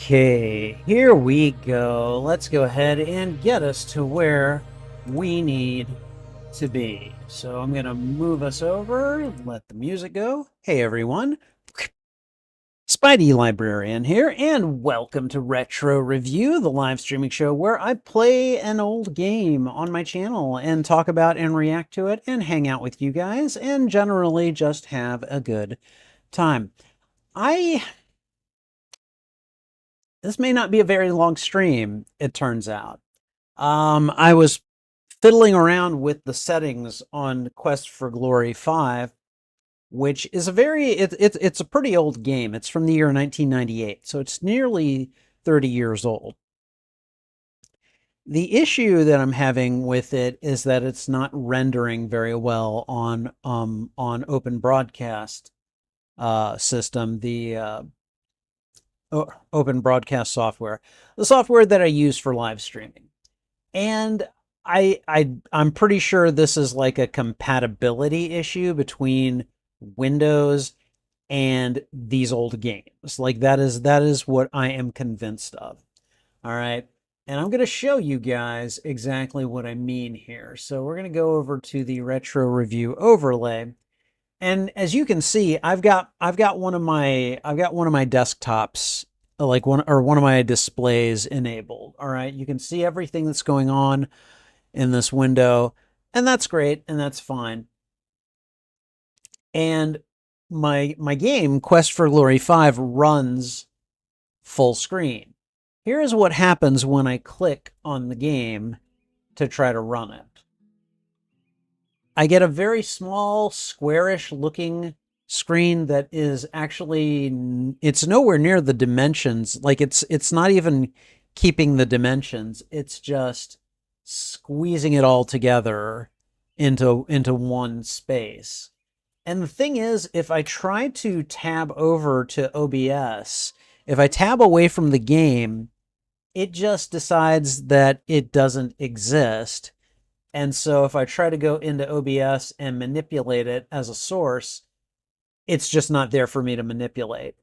Okay, here we go. Let's go ahead and get us to where we need to be. So I'm going to move us over, let the music go. Hey everyone, Spidey Librarian here, and welcome to Retro Review, the live streaming show where I play an old game on my channel and talk about and react to it and hang out with you guys and generally just have a good time. This may not be a very long stream, it turns out. I was fiddling around with the settings on Quest for Glory 5, which is it's a pretty old game. It's from the year 1998, so it's nearly 30 years old. The issue that I'm having with it is that it's not rendering very well on Open Broadcast system, the Open Broadcast software, the software that I use for live streaming. And I'm pretty sure this is like a compatibility issue between Windows and these old games. Like that is what I am convinced of. All right. And I'm going to show you guys exactly what I mean here. So we're going to go over to the retro review overlay. And as you can see, I've got one of my desktops, like one of my displays enabled. All right, you can see everything that's going on in this window, and that's great, and that's fine. And my game, Quest for Glory 5, runs full screen. Here's what happens when I click on the game to try to run it. I get a very small, squarish looking screen that is actually, it's nowhere near the dimensions. Like it's not even keeping the dimensions. It's just squeezing it all together into one space. And the thing is, if I try to tab over to OBS, if I tab away from the game, it just decides that it doesn't exist. And so if I try to go into OBS and manipulate it as a source, it's just not there for me to manipulate.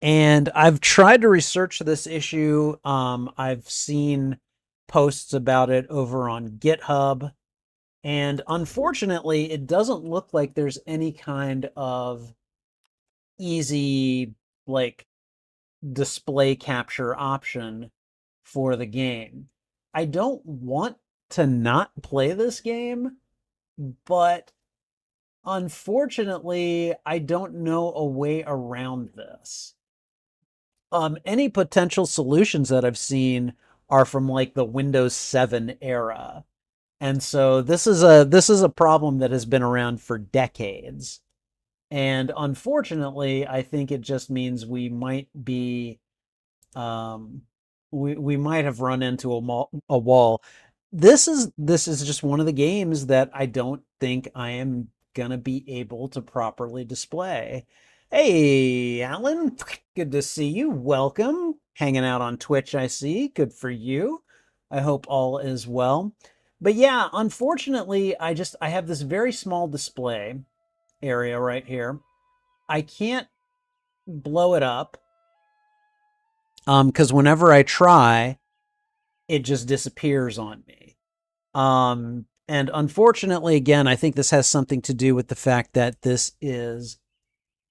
And I've tried to research this issue. I've seen posts about it over on GitHub. And unfortunately, it doesn't look like there's any kind of easy, like, display capture option for the game. I don't want to not play this game, but unfortunately, I don't know a way around this. Any potential solutions that I've seen are from like the Windows 7 era. And so this is a problem that has been around for decades. And unfortunately, I think it just means we might be we might have run into a wall. This is just one of the games that I don't think I am gonna be able to properly display. Hey, Alan, good to see you. Welcome. Hanging out on Twitch, I see. Good for you. I hope all is well. But yeah, unfortunately, I have this very small display area right here. I can't blow it up because whenever I try, it just disappears on me. And unfortunately, again, I think this has something to do with the fact that this is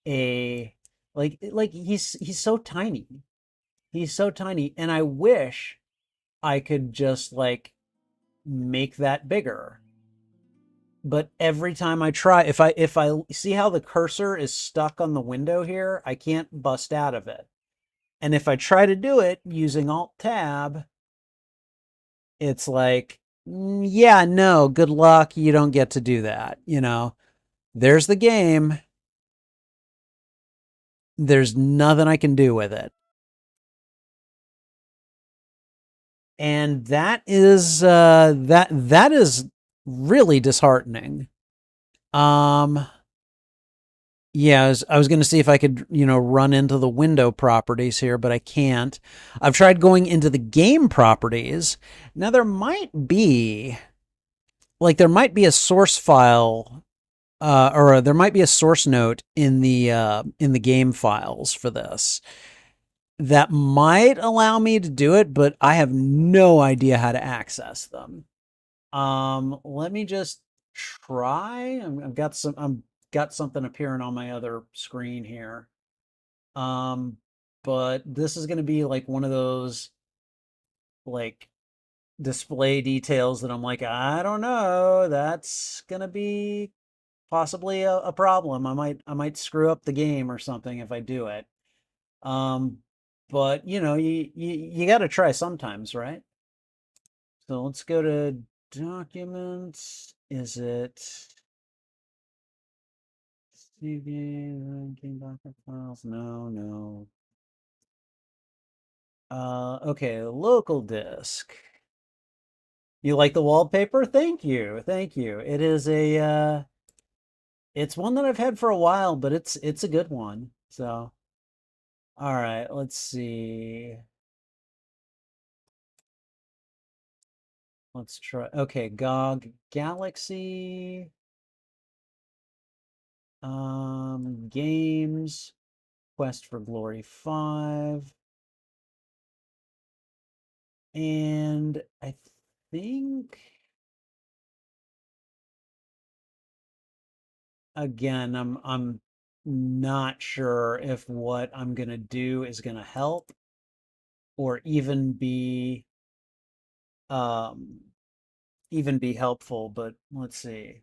a like he's so tiny. He's so tiny, and I wish I could just like make that bigger. But every time I try, if I see how the cursor is stuck on the window here, I can't bust out of it. And if I try to do it using Alt Tab, it's like, yeah, no, good luck. You don't get to do that. You know, there's the game. There's nothing I can do with it. And that is that is really disheartening. Yeah, I was going to see if I could, run into the window properties here, but I can't. I've tried going into the game properties. Now there might be a source file, or there might be a source note in the game files for this. that might allow me to do it, but I have no idea how to access them. Let me just try. I've got something appearing on my other screen here. But this is going to be like one of those like display details that I'm like, I don't know. That's going to be possibly a problem. I might screw up the game or something if I do it. Um, but you know, you got to try sometimes, right? So let's go to documents. Is it CV ranking document files? No, no. Okay, local disk. You like the wallpaper? Thank you. Thank you. It is it's one that I've had for a while, but it's a good one. So, all right, let's see. Let's try. Okay, GOG Galaxy games, Quest for Glory 5. And I think again, I'm not sure if what I'm gonna do is gonna help or um even be helpful, but let's see.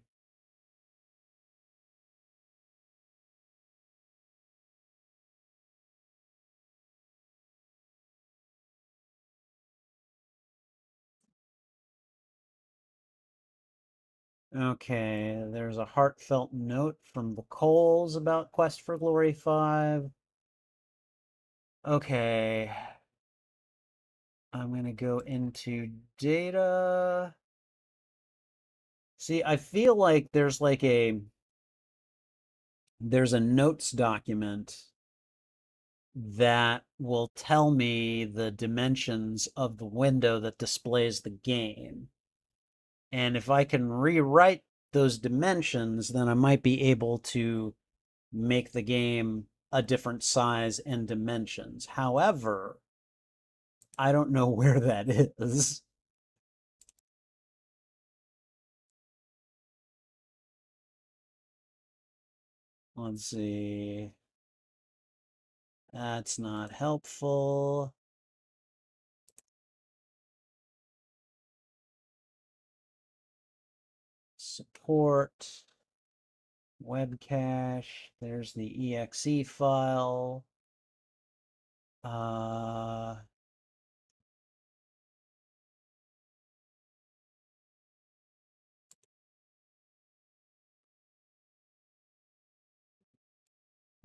Okay, there's a heartfelt note from the Coles about Quest for Glory 5. Okay, I'm gonna go into data. See, I feel like there's a notes document that will tell me the dimensions of the window that displays the game. And if I can rewrite those dimensions, then I might be able to make the game a different size and dimensions. However, I don't know where that is. Let's see. That's not helpful. Support. Web cache. There's the exe file. Uh,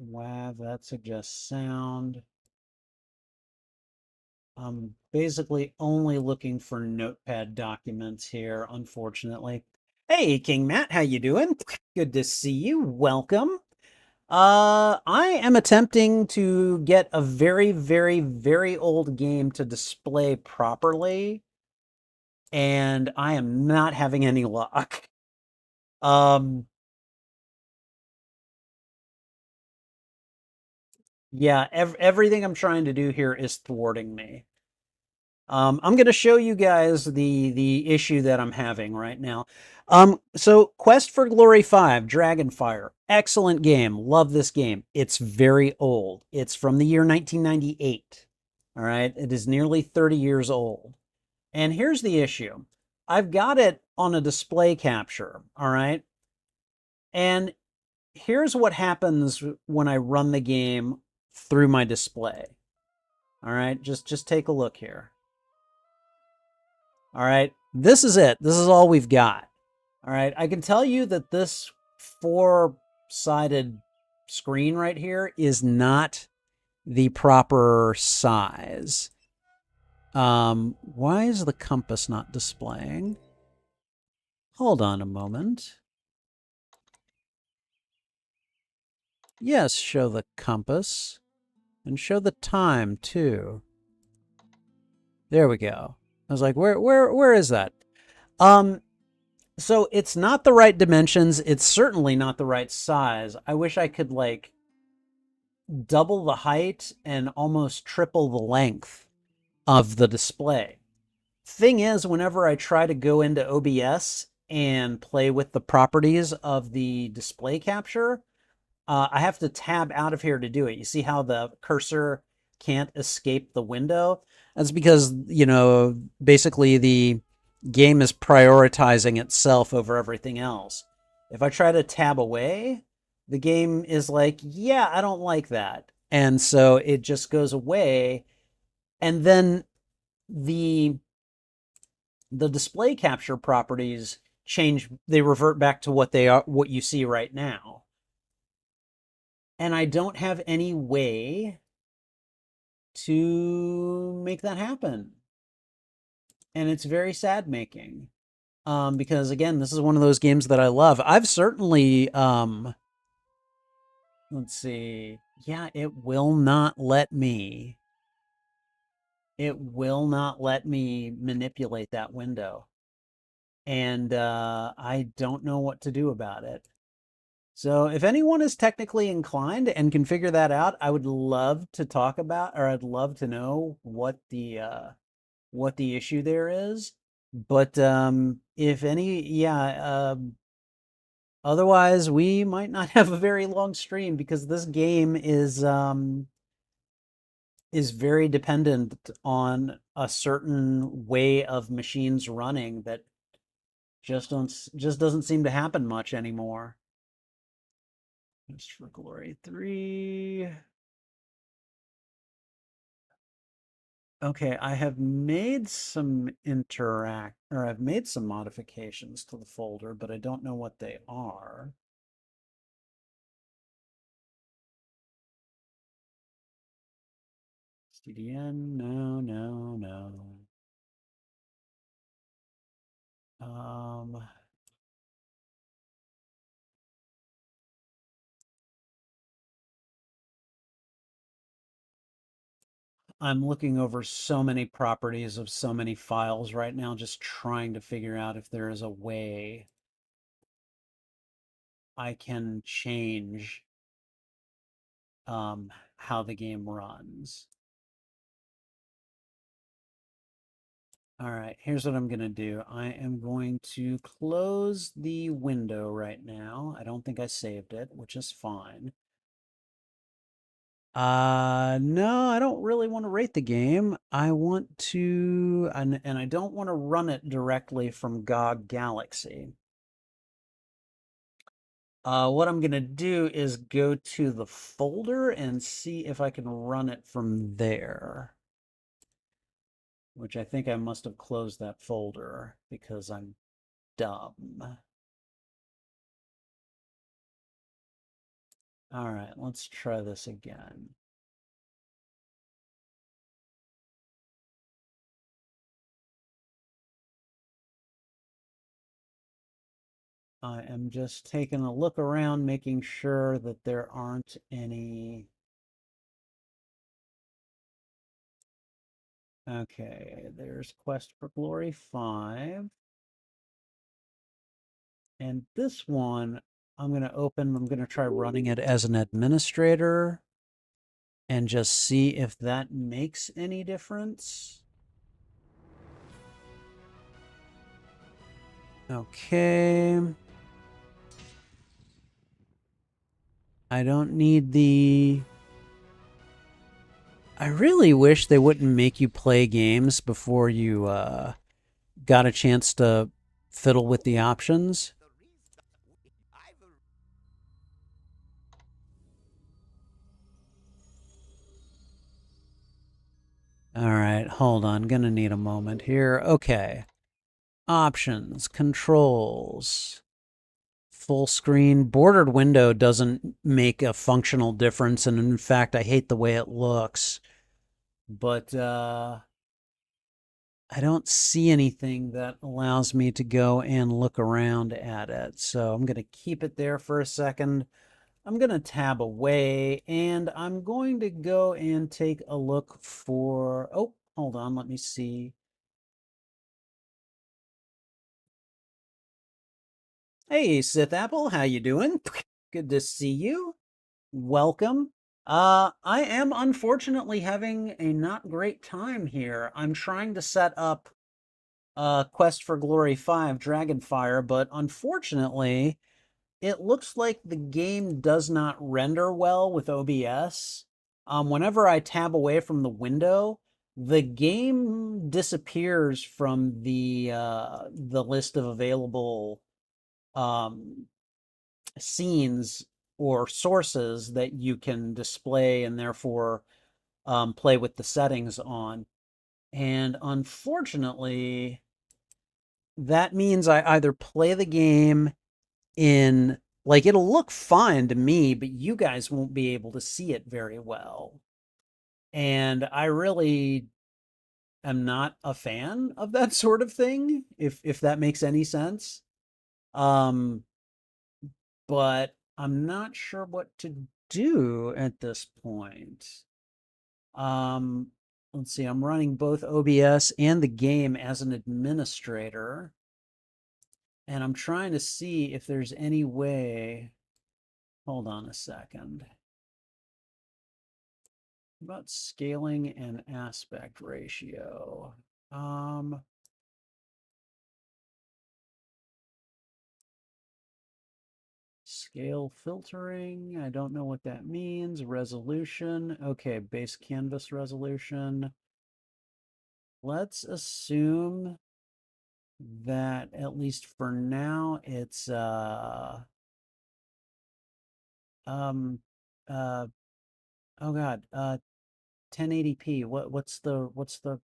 WAV, that suggests sound. I'm basically only looking for notepad documents here, unfortunately. Hey, King Matt, how you doing? Good to see you. Welcome. I am attempting to get a very, very, very old game to display properly, and I am not having any luck. Um, yeah, everything I'm trying to do here is thwarting me. I'm going to show you guys the issue that I'm having right now. So Quest for Glory 5, Dragonfire, excellent game. Love this game. It's very old. It's from the year 1998. All right, it is nearly 30 years old. And here's the issue. I've got it on a display capture, all right? And here's what happens when I run the game through my display. All right, just take a look here. All right, this is it. This is all we've got. All right, I can tell you that this four-sided screen right here is not the proper size. Why is the compass not displaying? Hold on a moment. Yes, show the compass and show the time too. There we go. I was like, where is that? So it's not the right dimensions. It's certainly not the right size. I wish I could like double the height and almost triple the length of the display. Thing is, whenever I try to go into OBS and play with the properties of the display capture, I have to tab out of here to do it. You see how the cursor can't escape the window? That's because, basically the game is prioritizing itself over everything else. If I try to tab away, the game is like, yeah, I don't like that. And so it just goes away. And then the display capture properties change, they revert back to what they are, what you see right now. And I don't have any way to make that happen. And it's very sad making. Because again, this is one of those games that I love. I've certainly, let's see. Yeah, it will not let me. It will not let me manipulate that window. And I don't know what to do about it. So if anyone is technically inclined and can figure that out, I would love to talk about, or I'd love to know what the issue there is. But if any, yeah, otherwise we might not have a very long stream because this game is very dependent on a certain way of machines running that just doesn't seem to happen much anymore. Just for Glory 3. Okay, I have made some I've made some modifications to the folder, but I don't know what they are. CDN, no, no, no. Um, I'm looking over so many properties of so many files right now, just trying to figure out if there is a way I can change how the game runs. All right, here's what I'm going to do. I am going to close the window right now. I don't think I saved it, which is fine. No, I don't really want to rate the game. I want to, and I don't want to run it directly from GOG Galaxy. What I'm going to do is go to the folder and see if I can run it from there. Which I think I must have closed that folder because I'm dumb. All right, let's try this again. I am just taking a look around, making sure that there aren't any. Okay, there's Quest for Glory 5. And this one, I'm going to try running it as an administrator and just see if that makes any difference. Okay. I don't need the... I really wish they wouldn't make you play games before you got a chance to fiddle with the options. All right, hold on. Gonna need a moment here. Okay. Options, controls, full screen. Bordered window doesn't make a functional difference, and in fact, I hate the way it looks. But I don't see anything that allows me to go and look around at it. So I'm gonna keep it there for a second. I'm going to tab away and I'm going to go and take a look for, oh, hold on, let me see. Hey, Sith Apple, how you doing? Good to see you. Welcome. I am unfortunately having a not great time here. I'm trying to set up Quest for Glory 5 Dragonfire, but unfortunately, it looks like the game does not render well with OBS. Whenever I tab away from the window, the game disappears from the list of available um, scenes or sources that you can display and therefore play with the settings on. And unfortunately, that means I either play the game in, like, it'll look fine to me, but you guys won't be able to see it very well. And I really am not a fan of that sort of thing, if that makes any sense. Um, but I'm not sure what to do at this point. Um, let's see, I'm running both OBS and the game as an administrator, and I'm trying to see if there's any way. Hold on a second. About scaling and aspect ratio. Um, Scale filtering. I don't know what that means. Resolution. Okay, base canvas resolution. Let's assume that at least for now it's um uh oh god 1080p. What's the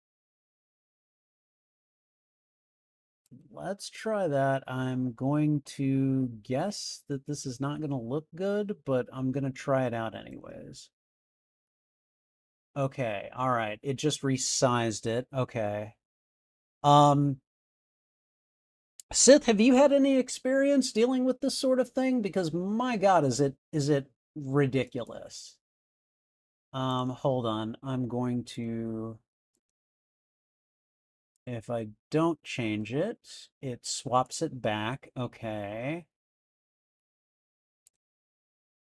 Let's try that. I'm going to guess that this is not going to look good, but I'm going to try it out anyways. Okay, all right. It just resized it. Okay. Um, Sith, have you had any experience dealing with this sort of thing? Because my God, is it ridiculous? Hold on. I'm going to, if I don't change it, it swaps it back. Okay.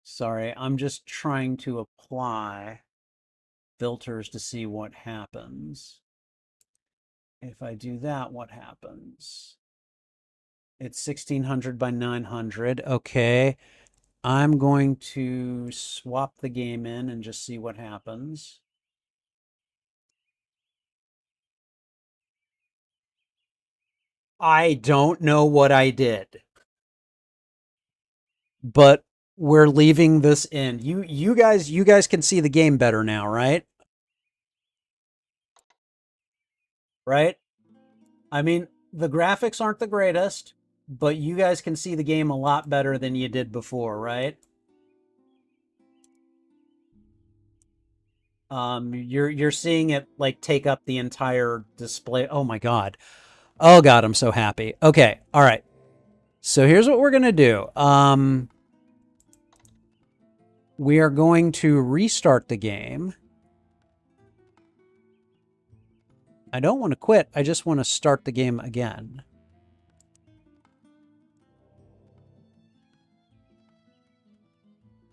Sorry, I'm just trying to apply filters to see what happens. If I do that, what happens? It's 1600 by 900. Okay. I'm going to swap the game in and just see what happens. I don't know what I did, but we're leaving this in. You guys can see the game better now, right? Right? I mean, the graphics aren't the greatest, but you guys can see the game a lot better than you did before, right? You're seeing it like take up the entire display. Oh my God. Oh God, I'm so happy. Okay, all right. So here's what we're gonna do. We are going to restart the game. I don't want to quit. I just want to start the game again.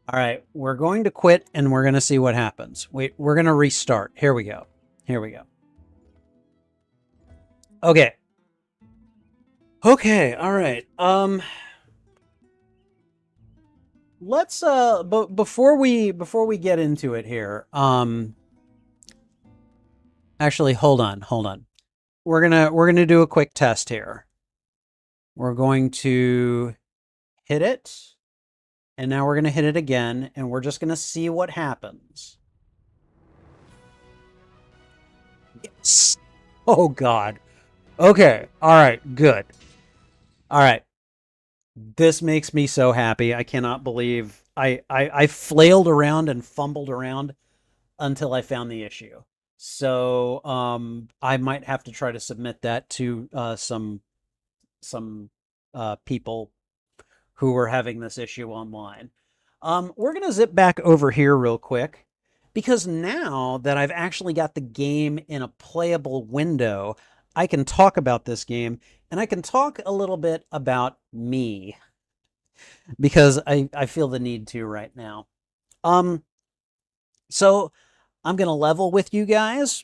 All right, we're going to quit and we're going to see what happens. Wait, we're going to restart. Here we go. Here we go. Okay. Okay, all right. Let's but before we get into it here, actually hold on. We're gonna do a quick test here. We're going to hit it, and now we're gonna hit it again, and we're just gonna see what happens. Yes. Oh God. Okay. All right. Good. All right. This makes me so happy. I cannot believe I flailed around and fumbled around until I found the issue. So I might have to try to submit that to some people who were having this issue online. We're gonna zip back over here real quick because now that I've actually got the game in a playable window, I can talk about this game and I can talk a little bit about me because I feel the need to right now. Um, So I'm going to level with you guys.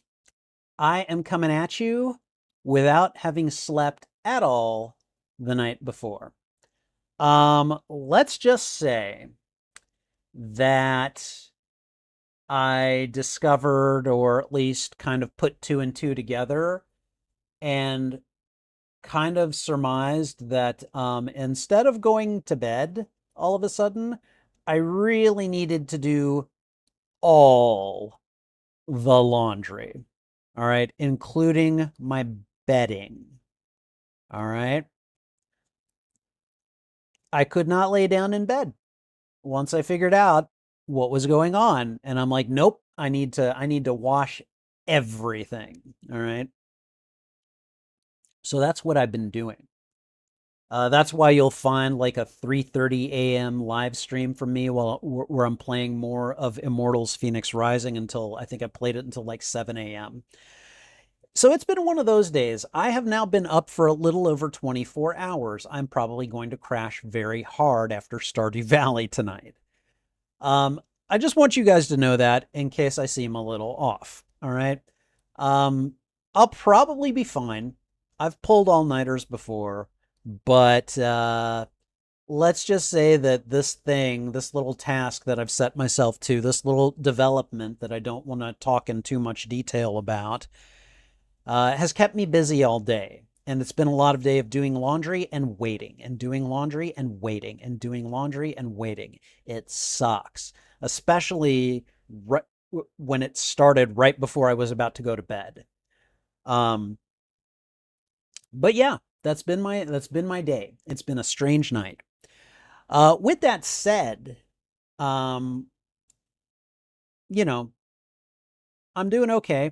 I am coming at you without having slept at all the night before. Let's just say that I discovered, or at least kind of put two and two together, and kind of surmised that instead of going to bed all of a sudden, I really needed to do all the laundry. All right, including my bedding. All right. I could not lay down in bed once I figured out what was going on. And I'm like, nope, I need to wash everything. All right. So that's what I've been doing. That's why you'll find like a 3:30 a.m. live stream from me where I'm playing more of Immortals Phoenix Rising until I think I played it until like 7 a.m. So it's been one of those days. I have now been up for a little over 24 hours. I'm probably going to crash very hard after Stardew Valley tonight. Um, I just want you guys to know that in case I seem a little off. All right. Um, I'll probably be fine. I've pulled all-nighters before, but let's just say that this little task that I've set myself to, this little development that I don't want to talk in too much detail about, has kept me busy all day. And it's been a lot of day of doing laundry and waiting and doing laundry and waiting and doing laundry and waiting. It sucks, especially when it started right before I was about to go to bed. Um, but yeah, that's been my day. It's been a strange night. With that said, um, you know, I'm doing okay.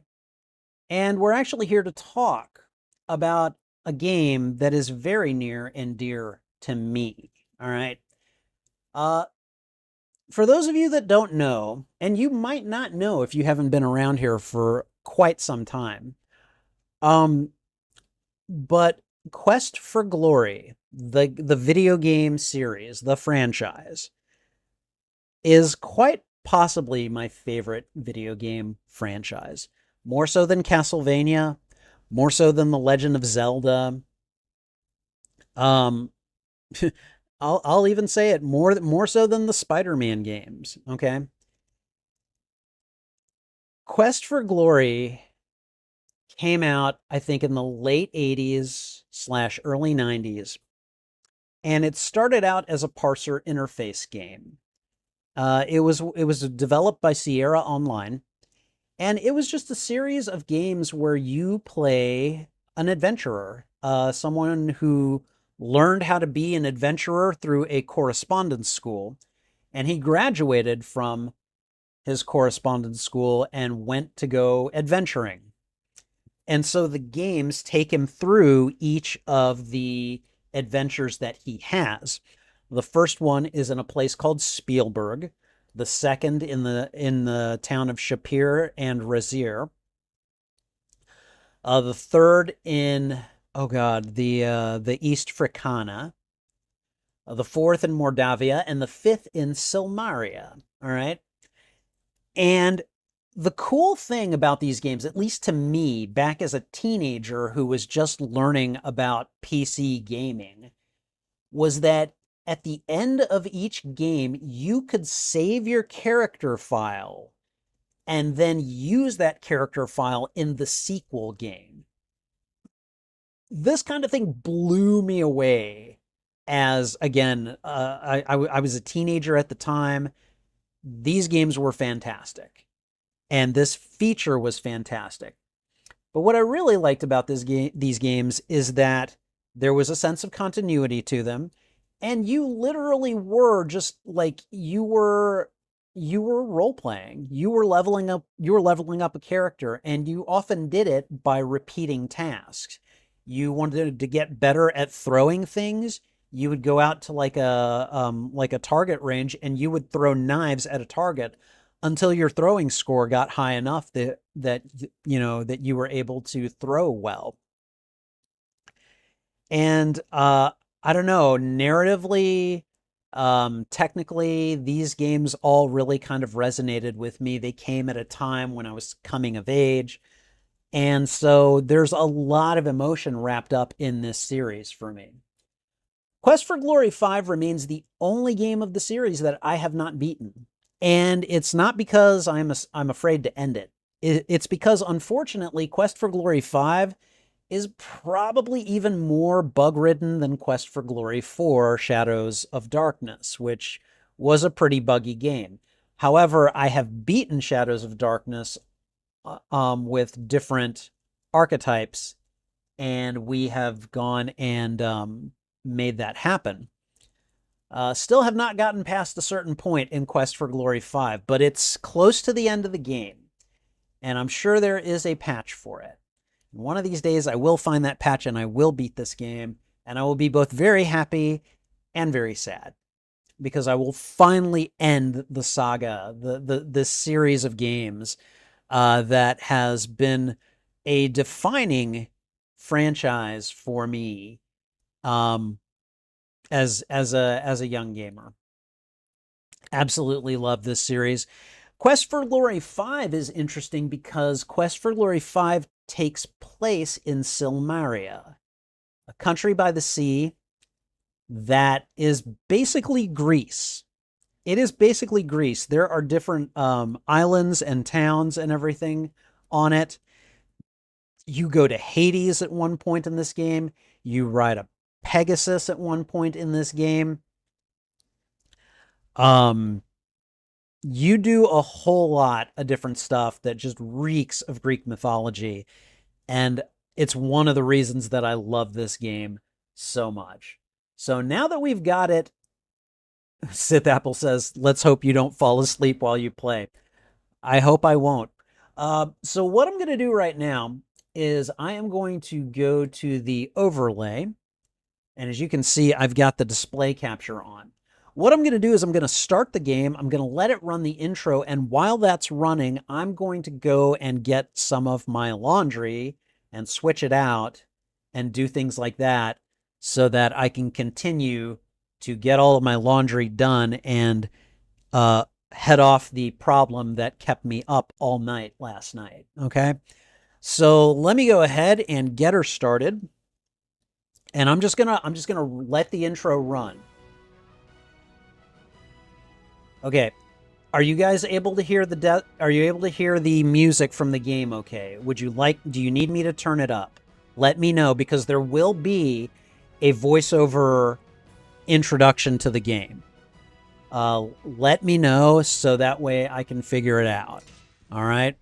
And we're actually here to talk about a game that is very near and dear to me. All right. Uh, for those of you that don't know, and you might not know if you haven't been around here for quite some time, um, but Quest for Glory, the video game series, the franchise, is quite possibly my favorite video game franchise. More so than Castlevania, more so than The Legend of Zelda. Um, I'll even say it more so than the Spider-Man games. Okay, Quest for Glory came out, I think, in the late '80s slash early '90s, and it started out as a parser interface game. It was developed by Sierra Online. And it was just a series of games where you play an adventurer, someone who learned how to be an adventurer through a correspondence school. And he graduated from his correspondence school and went to go adventuring. And so the games take him through each of the adventures that he has. The first one is in a place called Spielberg, the second in the town of Shapir and Razir. The third in, oh God, the East Fricana. The fourth in Mordavia, and the fifth in Silmaria. All right. And the cool thing about these games, at least to me, back as a teenager who was just learning about PC gaming, was that at the end of each game, you could save your character file and then use that character file in the sequel game. This kind of thing blew me away as, again, I was a teenager at the time. These games were fantastic, and this feature was fantastic. But what I really liked about these games is that there was a sense of continuity to them, and you literally were just like you were role playing. You were leveling up a character, and you often did it by repeating tasks. You wanted to get better at throwing things. You would go out to like a target range, and you would throw knives at a target until your throwing score got high enough that you were able to throw well. And I don't know, narratively, Technically, these games all really kind of resonated with me. They came at a time when I was coming of age. And so there's a lot of emotion wrapped up in this series for me. Quest for Glory 5 remains the only game of the series that I have not beaten. And it's not because I'm afraid to end it. It's because, unfortunately, Quest for Glory 5 is probably even more bug-ridden than Quest for Glory 4 Shadows of Darkness, which was a pretty buggy game. However, I have beaten Shadows of Darkness with different archetypes, and we have gone and made that happen. Still have not gotten past a certain point in Quest for Glory 5, but it's close to the end of the game, and I'm sure there is a patch for it. And one of these days, I will find that patch and I will beat this game, and I will be both very happy and very sad, because I will finally end the saga, this series of games that has been a defining franchise for me as a young gamer. Absolutely love this series. Quest for Glory 5 is interesting because Quest for Glory 5 takes place in Silmaria, a country by the sea that is basically Greece. It is basically Greece. There are different islands and towns and everything on it. You go to Hades at one point in this game. You ride a Pegasus at one point in this game. You do a whole lot of different stuff that just reeks of Greek mythology. And it's one of the reasons that I love this game so much. So now that we've got it, Sith Apple says, let's hope you don't fall asleep while you play. I hope I won't. So what I'm going to do right now is I am going to go to the overlay. And as you can see, I've got the display capture on. What I'm going to do is I'm going to start the game. I'm going to let it run the intro. And while that's running, I'm going to go and get some of my laundry and switch it out and do things like that so that I can continue to get all of my laundry done and head off the problem that kept me up all night last night. Okay. So let me go ahead and get her started. And I'm just gonna let the intro run. Okay. Are you guys able to hear are you able to hear the music from the game okay? Do you need me to turn it up? Let me know, because there will be a voiceover introduction to the game. Let me know so that way I can figure it out. All right.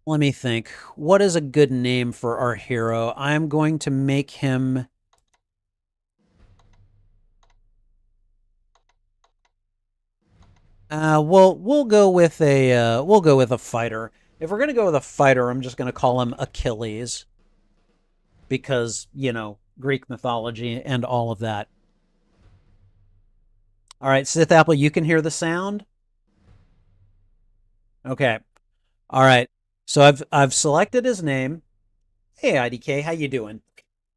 Let me think. What is a good name for our hero? I'm going to make him... we'll go with a fighter. If we're gonna go with a fighter, I'm just gonna call him Achilles, because, you know, Greek mythology and all of that. All right, Sith Apple, you can hear the sound? Okay. All right. So I've selected his name. Hey, IDK, how you doing?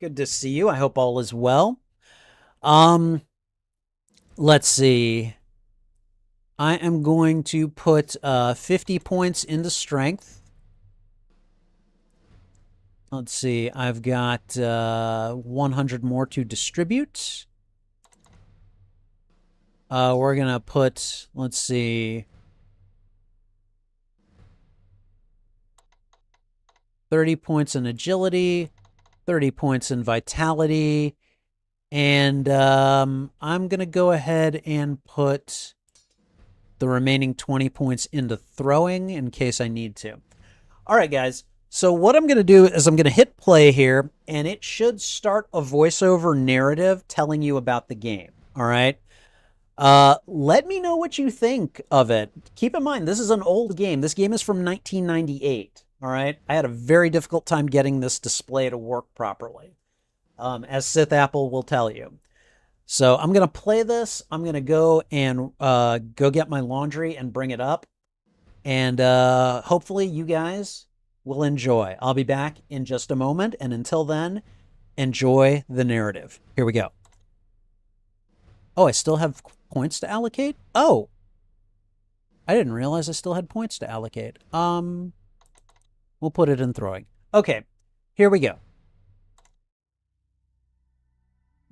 Good to see you. I hope all is well. Let's see. I am going to put 50 points into strength. Let's see. I've got 100 more to distribute. We're going to put, let's see, 30 points in agility, 30 points in vitality, and I'm going to go ahead and put the remaining 20 points into throwing in case I need to. All right, guys. So what I'm going to do is I'm going to hit play here, and it should start a voiceover narrative telling you about the game. All right. Let me know what you think of it. Keep in mind, this is an old game. This game is from 1998. All right. I had a very difficult time getting this display to work properly, as Sith Apple will tell you. So I'm going to play this. I'm going to go and go get my laundry and bring it up. And hopefully you guys will enjoy. I'll be back in just a moment. And until then, Enjoy the narrative. Here we go. Oh, I still have points to allocate? Oh! I didn't realize I still had points to allocate. We'll put it in throwing. Okay, here we go.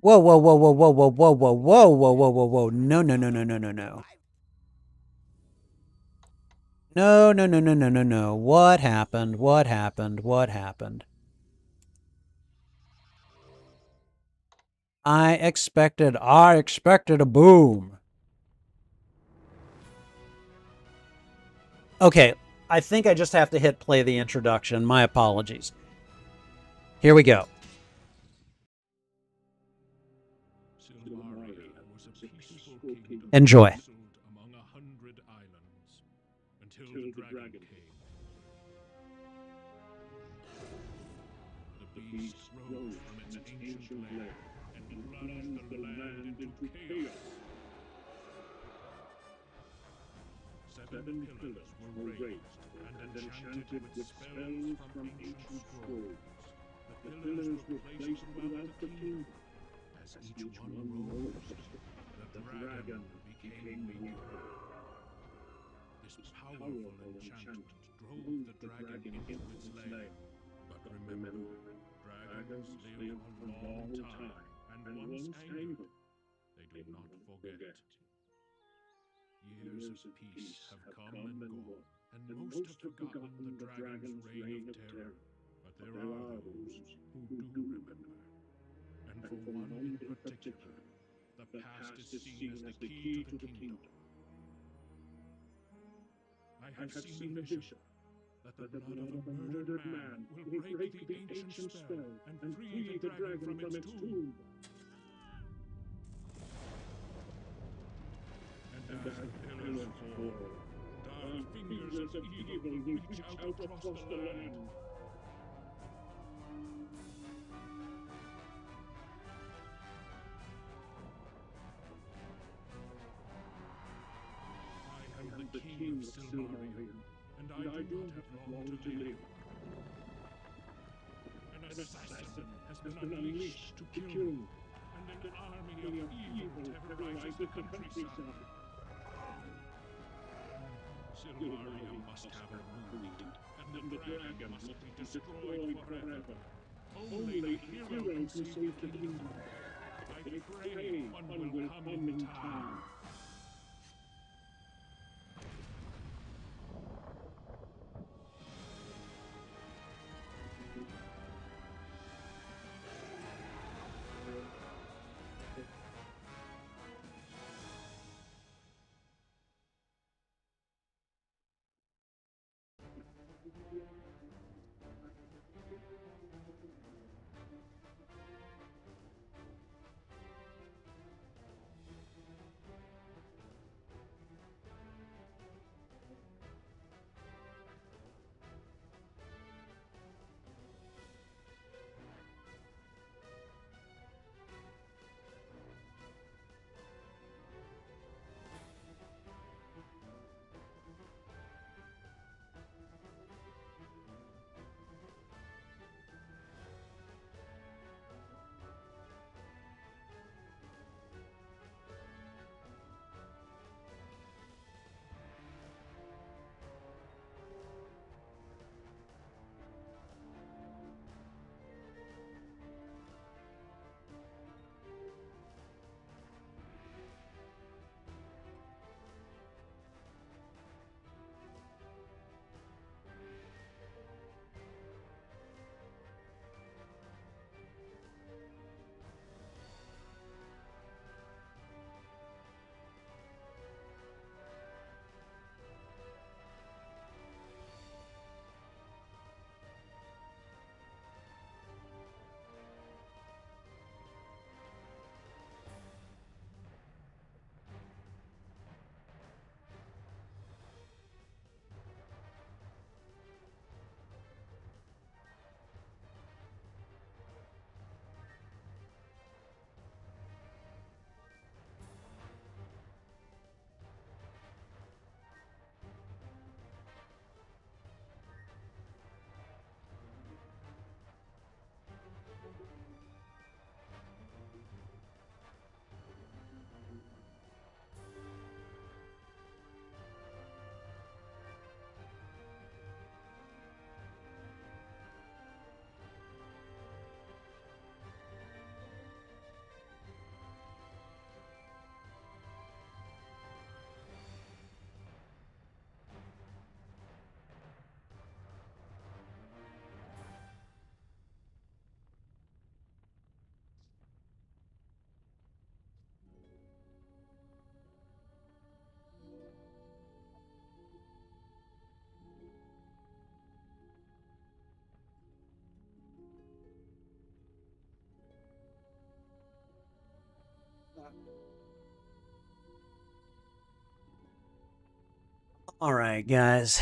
Whoa, whoa, whoa, whoa, whoa, whoa, whoa, whoa, whoa, whoa, whoa, whoa, whoa. No, no, no, no, no, no, no. No, no, no, no, no, no, no. What happened? What happened? What happened? I expected a boom. Okay, I think I just have to hit play the introduction. My apologies. Here we go. Enjoy. Among 100 islands until the dragon came. The beast rose from its ancient lair and plunged the land into chaos. 7 pillars were raised and enchanted with spells from ancient scrolls. The pillars were placed throughout the kingdom. As each one rose, the dragon became weaker. This powerful enchantment drove the dragon into its lair. But remember, dragons live a long time, and once angered, they do not forget. Years of peace have come and gone, and most have forgotten the dragon's reign of terror. But there are those who do remember. And for one in particular, the past is seen as the key to the kingdom. I have seen a vision that the blood of a murdered man will break the ancient spell and free the dragon from its tomb. And as the pillars fall, dark fingers of evil reach out across the land. I am the king of Silmarium, and I do not have long to live. An assassin has been unleashed to kill me, and an army of evil terrorizes the countryside. Silmarium must have a ruler, and the dragon must be destroyed forever. Only the hero can save the kingdom. I pray one will come in time. All right, guys.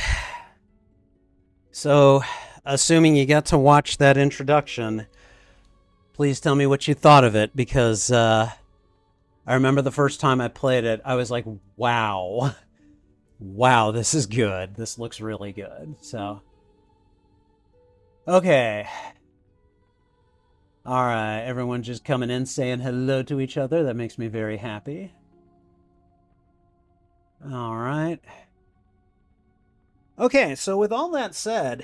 So, assuming you got to watch that introduction, please tell me what you thought of it, because I remember the first time I played it, I was like, wow. Wow, this is good. This looks really good. So, okay. All right, everyone just coming in saying hello to each other. That makes me very happy. All right. Okay, so with all that said,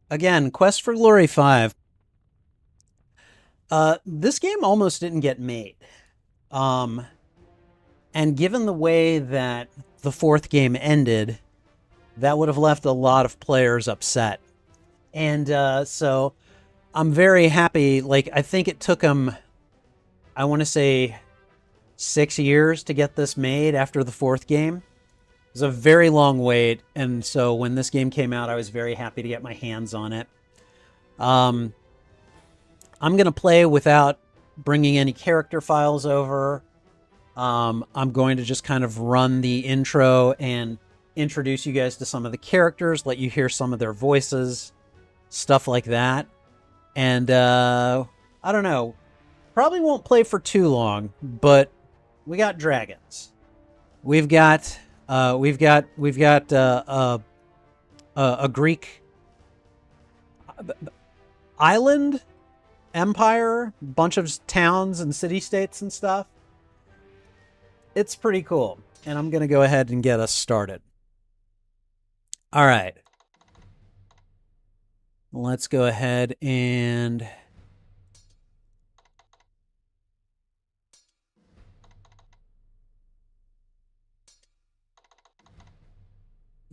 again, Quest for Glory 5. This game almost didn't get made. And given the way that the fourth game ended, that would have left a lot of players upset. And so I'm very happy. Like, I think it took them, I want to say, 6 years to get this made after the fourth game. It was a very long wait. And so when this game came out, I was very happy to get my hands on it. I'm going to play without bringing any character files over. I'm going to just kind of run the intro and introduce you guys to some of the characters, let you hear some of their voices, stuff like that. And I don't know, probably won't play for too long, but we got dragons. We've got a Greek island empire, bunch of towns and city-states and stuff. It's pretty cool. And I'm going to go ahead and get us started. All right. Let's go ahead and...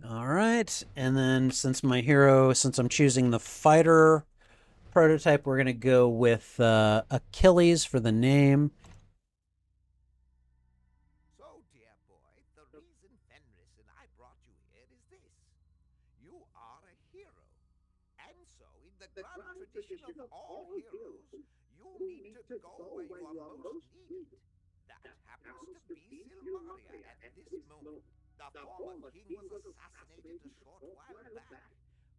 All right. And then since I'm choosing the fighter prototype, we're going to go with Achilles for the name. So, dear boy, the reason Fenris and I brought you here is this. You are a hero. And so, in the grand tradition of all heroes, you need to go where you are most needed. That happens to be Silmaria at this moment. The former king was assassinated a short while back.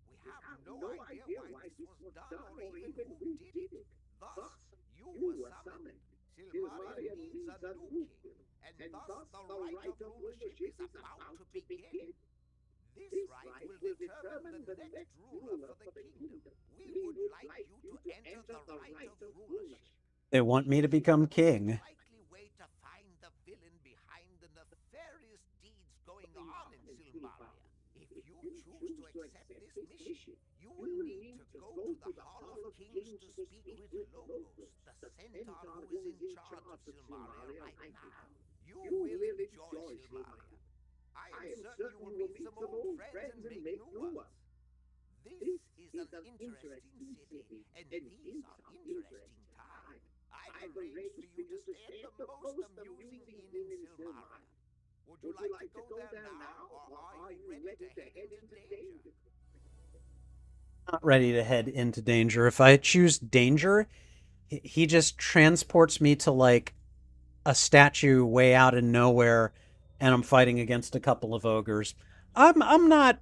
We have no idea why this was done or even who did it. Thus, you were summoned. Silmaria needs a new king, and thus the right of rulership is about to begin. This right will determine the next ruler for the kingdom. We would like you to enter the right of rulership. They want me to become king. Likely way to find the villain behind the nefarious deeds going on in Silmaria. If you choose to accept this mission, you will need to go to the Hall of Kings to speak with Logos, the centaur who is in charge of Silmaria right now. You will enjoy Silmaria. I am certain you will meet some old friends and make new ones. This is an interesting city, and these are interesting times. I've arranged for you to stay at the most amusing inn in Silmaria. Would you like to go there now, or are you ready to head into danger? Not ready to head into danger. If I choose danger, he just transports me to like a statue way out in nowhere, and I'm fighting against a couple of ogres. I'm not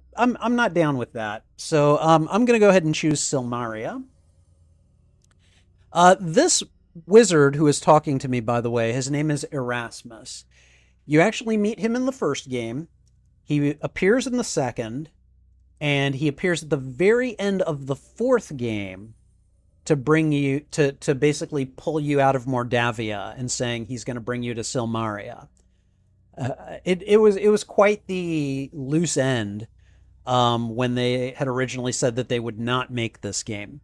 down with that. So I'm gonna go ahead and choose Silmaria. This wizard who is talking to me, by the way, his name is Erasmus. You actually meet him in the first game. He appears in the second, and he appears at the very end of the fourth game to bring you to basically pull you out of Mordavia and saying he's going to bring you to Silmaria. It was quite the loose end when they had originally said that they would not make this game.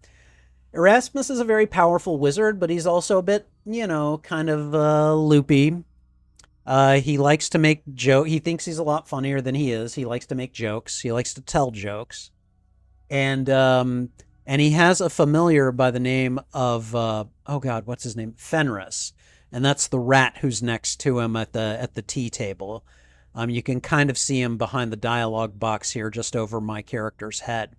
Erasmus is a very powerful wizard, but he's also a bit, kind of loopy. He likes to make jokes. He thinks he's a lot funnier than he is. He likes to make jokes. He likes to tell jokes. And he has a familiar by the name of, oh God, what's his name? Fenris. And that's the rat who's next to him at the tea table. You can kind of see him behind the dialogue box here, just over my character's head.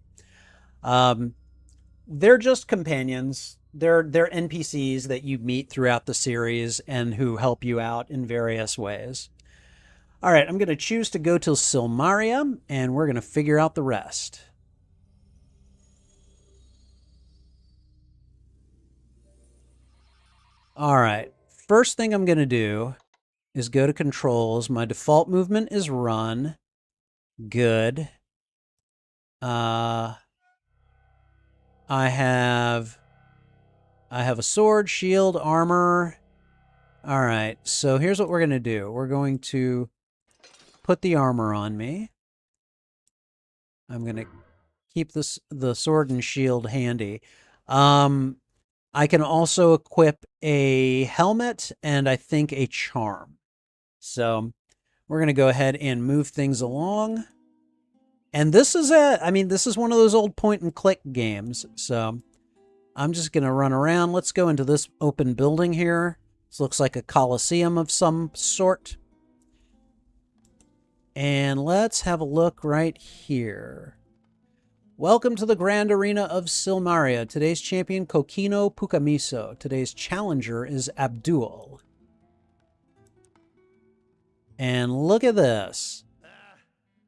They're just companions. They're NPCs that you meet throughout the series and who help you out in various ways. All right, I'm going to choose to go to Silmaria, and we're going to figure out the rest. All right, first thing I'm going to do is go to controls. My default movement is run. Good. I have a sword, shield, armor. All right, so here's what we're going to do. We're going to put the armor on me. I'm going to keep the sword and shield handy. I can also equip a helmet and I think a charm. So we're going to go ahead and move things along. And this is this is one of those old point and click games. So I'm just going to run around. Let's go into this open building here. This looks like a coliseum of some sort. And let's have a look right here. Welcome to the Grand Arena of Silmaria. Today's champion, Kokino Pukamiso. Today's challenger is Abdul. And look at this.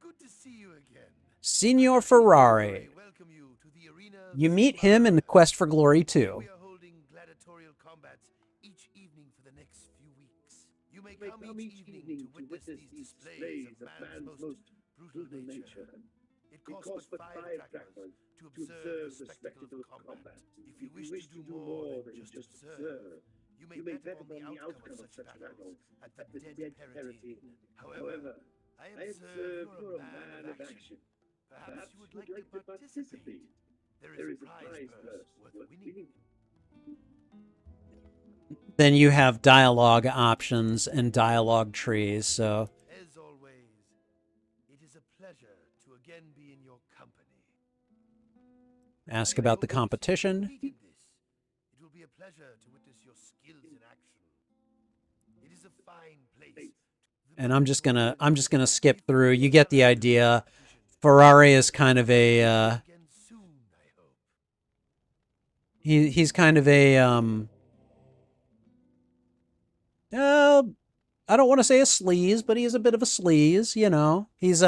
Good to see you again. Signor Ferrari. Welcome you to the arena. You meet him in the Quest for Glory 2. We are holding gladiatorial combats each evening for the next few weeks. You may come each evening to witness these displays of man's most brutal nature. It costs but 5 drachmas to observe the spectacle of combat. If you wish to do more than just observe, you may bet upon the outcome of such battles at the dead parity. However, I observe you're a man of action. Perhaps you would like to participate. There is a prize purse worth winning. Then you have dialogue options and dialogue trees, so... As always, it is a pleasure to again be in your company. Ask about the competition. It will be a pleasure to witness your skills in action. It is a fine place. And I'm just gonna skip through. You get the idea. Ferrari is kind of a Again soon, I hope. he's kind of a I don't want to say a sleaze, but he is a bit of a sleaze, you know. He is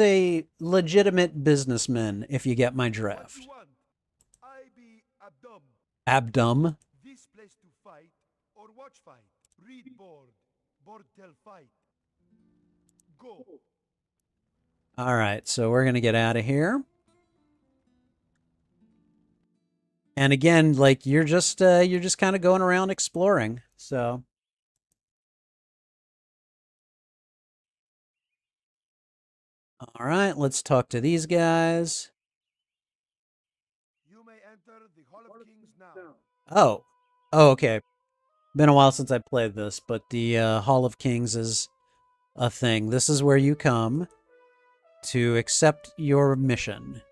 a legitimate businessman, if you get my drift. I be Abdom. Abdum. This place to fight or watch fight. Read board. Board tell fight. Go. All right, so we're gonna get out of here. And again, like you're just kind of going around exploring. So all right, let's talk to these guys. You may enter the Hall of Kings now. Oh, okay. Been a while since I played this, but the Hall of Kings is a thing. This is where you come to accept your mission.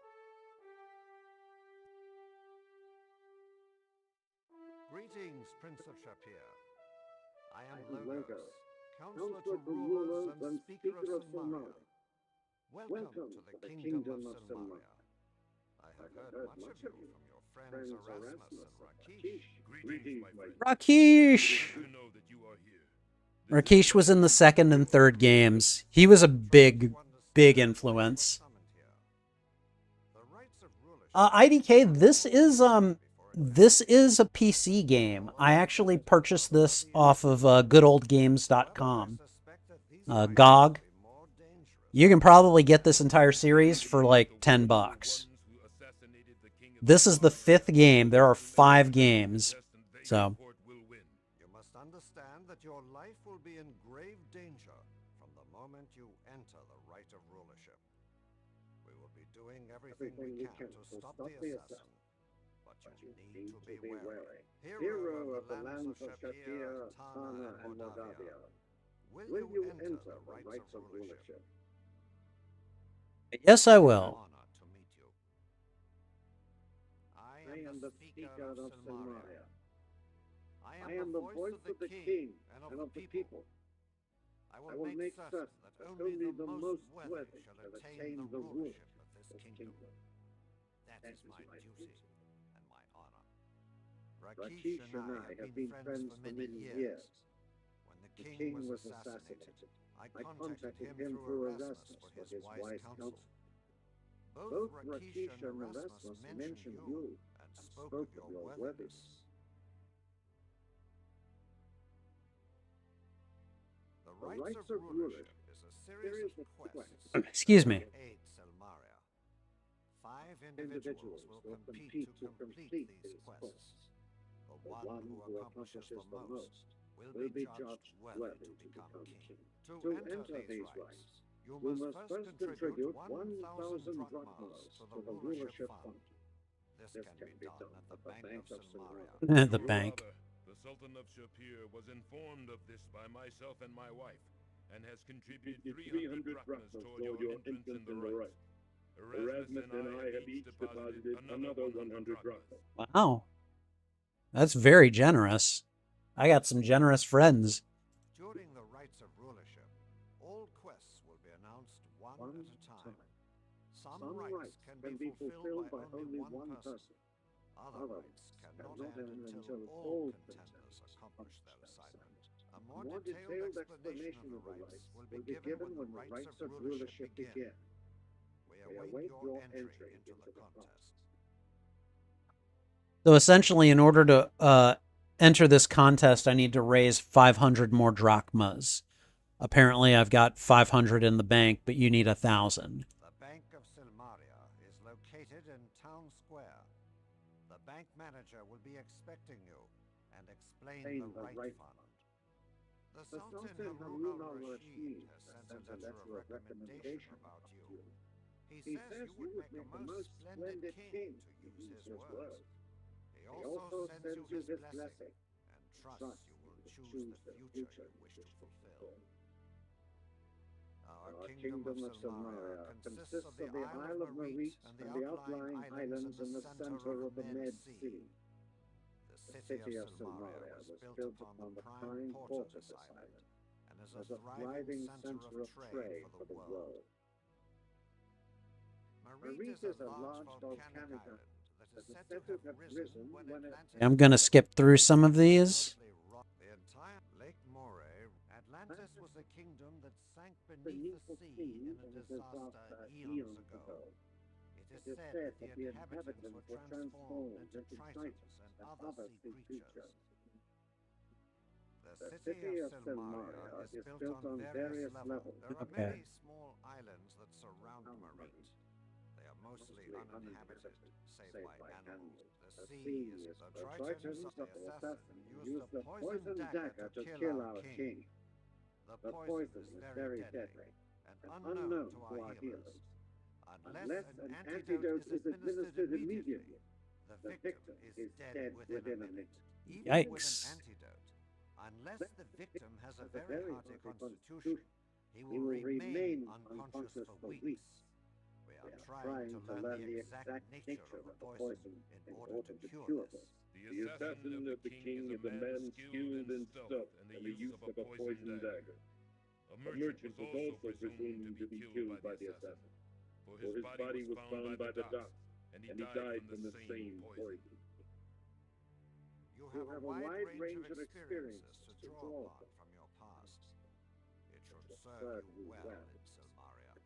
Greetings, Prince of Shapir. I am Logos, Counselor to Rulers and Speaker of Silmaria. Welcome to the Kingdom of Silmaria. I have heard much of you from your friends Erasmus and Rakish. Greetings, my friend. Rakish! To know that you are here. Rakish was in the second and third games. He was a big influence. IDK, this is a PC game. I actually purchased this off of goodoldgames.com. GOG. You can probably get this entire series for like $10. This is the 5th game. There are 5 games. So You must understand that your life will be in grave danger from the moment you enter the right of rulership. We will be doing everything we can to stop the assassin, but you need to be wary. Hero of the lands of Shapir, Tana, and Mordavia, will you enter the rights of rulership? yes, I will. Honor to meet you. I am the Speaker of Silmaria. I am the voice of the king and of the people. I will make certain that only the most worthy shall attain the rulership of this kingdom. That is my duty and my honor. Rakish and I have been friends for many years. When the king was assassinated, I contacted him through Erasmus for his wise counsel. Both Rakish and Erasmus mentioned you and spoke of your worthiness. The rights of rulership is a series of quests. Excuse me. Aid Selmaria. 5 individuals will compete to complete these quests. The one who accomplishes the most will be judged worthy to become king. To enter these rights, you must first contribute 1,000 drachmas to the rulership fund. This can be done at the Bank of Selmaria. The bank. The Sultan of Shapir was informed of this by myself and my wife, and has contributed 300 drachmas toward your entrance in the right. Erasmus and I have each deposited another 100 drachmas. Wow. That's very generous. I got some generous friends. During the rites of rulership, all quests will be announced one at a time. Some rites can be fulfilled by only one person. Other rites cannot end until all contenders accomplish their assignment. A more detailed explanation of the rites will be given when the rites of rulership begin. We await your entry into the contest. So essentially, in order to enter this contest, I need to raise 500 more drachmas. Apparently, I've got 500 in the bank, but you need 1,000. The Bank of Selmaria is located in Town Square. The bank manager will be expecting you and explain the right fund. The Sultan Harun al-Rashid has sent a letter of recommendation about you. He says you would make a most splendid king, to use his words. He also sends you his blessing and trusts you will choose the future you wish to fulfill. Our kingdom of Selmaria consists of the Isle of Marit and the outlying islands in the center of the Med Sea. The city of Selmaria was built upon the prime port of this island and is a thriving center of trade for the world. Marit is a large volcanic island that is said to have risen when Atlantis... I'm going to skip through some of these. The entire Lake Moray, Atlantis was a kingdom that sank beneath the sea in a disaster eons ago. It is said that the inhabitants were transformed into tritons and other sea creatures. The city of Selmaria is built on various levels. There are many small islands that surround Marit. They are mostly uninhabited, save by animals. The sea is the tritons of the assassin used the poison dagger to kill our king. The poison is very deadly and unknown to our healers. Unless an antidote is administered immediately, the victim is dead within a minute. Even with an antidote, unless the victim has a very hearty constitution, he will remain unconscious for weeks. We are trying to learn the exact nature of the poison in order to cure this. The assassin of the king is a man skilled in stealth and the use of a poison dagger. A merchant was also presumed to be killed by the assassin, for his body was found by the docks, and he died from the same poison. You have a wide range of experiences to draw upon from your past. It should serve you well in Selmaria.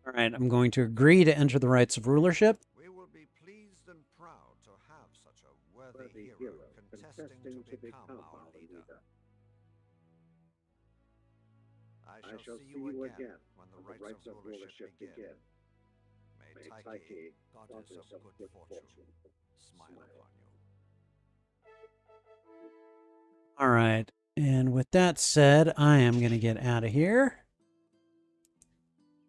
All right, I'm going to agree to enter the rights of rulership. We will be pleased and proud to have such a worthy hero contesting to become our leader. I shall see you again when the rights of rulership begin. May Tyche, goddess of good fortune, smile upon you. All right, and with that said, I am going to get out of here.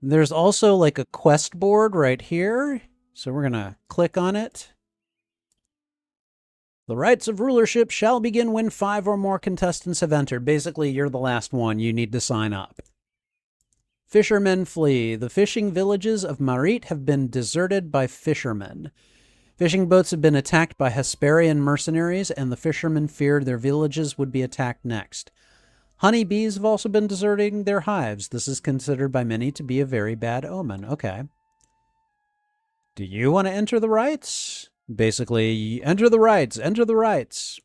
There's also like a quest board right here, so we're going to click on it. The rights of rulership shall begin when 5 or more contestants have entered. Basically, you're the last one. You need to sign up. Fishermen flee. The fishing villages of Marit have been deserted by fishermen. Fishing boats have been attacked by Hesperian mercenaries, and the fishermen feared their villages would be attacked next. Honeybees have also been deserting their hives. This is considered by many to be a very bad omen. Okay. Do you want to enter the rights? Basically, enter the rights, enter the rights.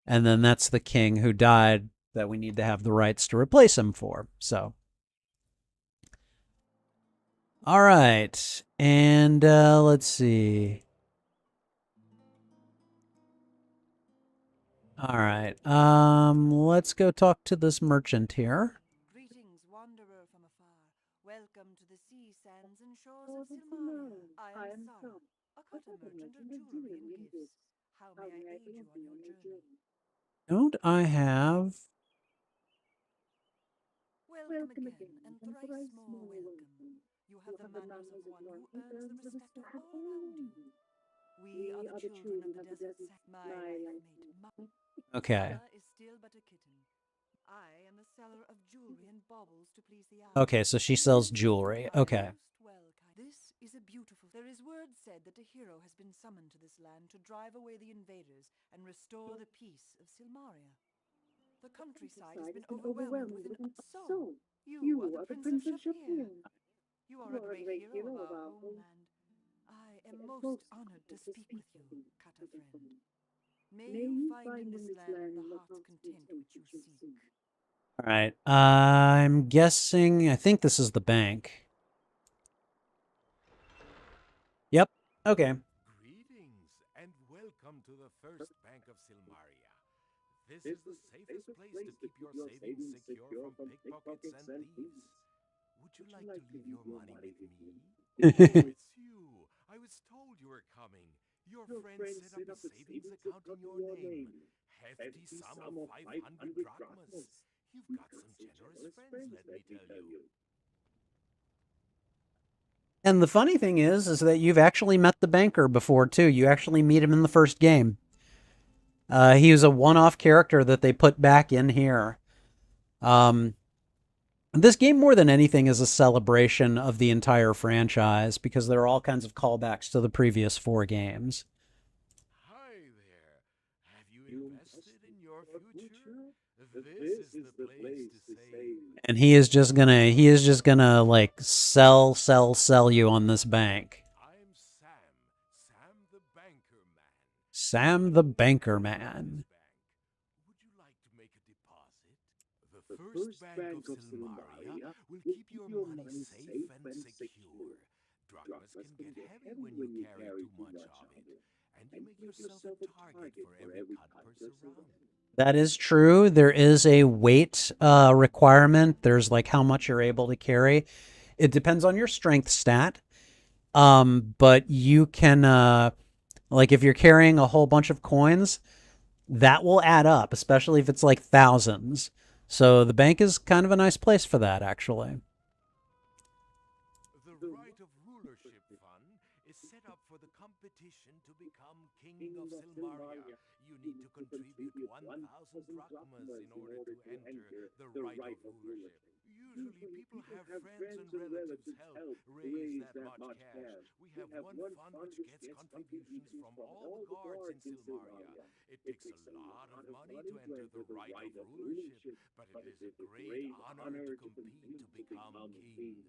And then that's the king who died that we need to have the rights to replace him for. So, all right, and let's see. All right, let's go talk to this merchant here. Greetings, wanderer from afar. Welcome to the sea sands and shores of Silmaria. I am Sarah, a cutter merchant of jewelry and gifts. How may I aid you on your journey? Don't I have... Welcome again, and thrice more welcome. You have the manners of one who earns the respect of all around you. We are the children of the desert. My life mate, Okay. Mother is still but a kitten. I am a seller of jewelry and baubles to please the eye. Okay, so she sells jewelry. Okay. This is a beautiful... There is word said that a hero has been summoned to this land to drive away the invaders and restore the peace of Silmaria. The countryside has been overwhelmed with an... So, you are the Prince of Shapir. You are a great hero of our homeland. I am most honored to speak with you, cutter friend. May you find in this land the heart's content which you seek. All right. I'm guessing... I think this is the bank. Yep. Okay. Greetings and welcome to the first bank of Silmaria. This is the safest place to keep your savings secure from pickpockets and thieves. Would you like to leave your money with me? Oh, it's you. I was told you were coming. Your friend set up a savings account in your name. Hefty sum of 500 drachmas. You've got some generous friends, let me tell you. And the funny thing is that you've actually met the banker before, too. You actually meet him in the first game. He was a one-off character that they put back in here. This game, more than anything, is a celebration of the entire franchise because there are all kinds of callbacks to the previous 4 games. Hi there. Have you invested in your future? This is the place to save. And he is just gonna like sell you on this bank. I'm Sam the Banker Man. Sam the Banker Man. Would you like to make a deposit? The first bank of Silmaria will keep your money safe and secure. Drachmas can get heavy when you carry too much of it, and you make yourself a target for every cut purse around. That is true. There is a weight requirement. There's like how much you're able to carry. It depends on your strength stat. But you can, like if you're carrying a whole bunch of coins, that will add up, especially if it's like thousands. So the bank is kind of a nice place for that, actually. The Right of Rulership Fund is set up for the competition to become King of Silmaria. You need to contribute 1,000 drachmas in order to enter the Right of Rulership. Usually people have friends and relatives help raise that much cash. We have one fund which gets contributions from all the guards in Silmaria. It takes a lot of money to enter the Right of Rulership, but it is a great honor to compete to become king.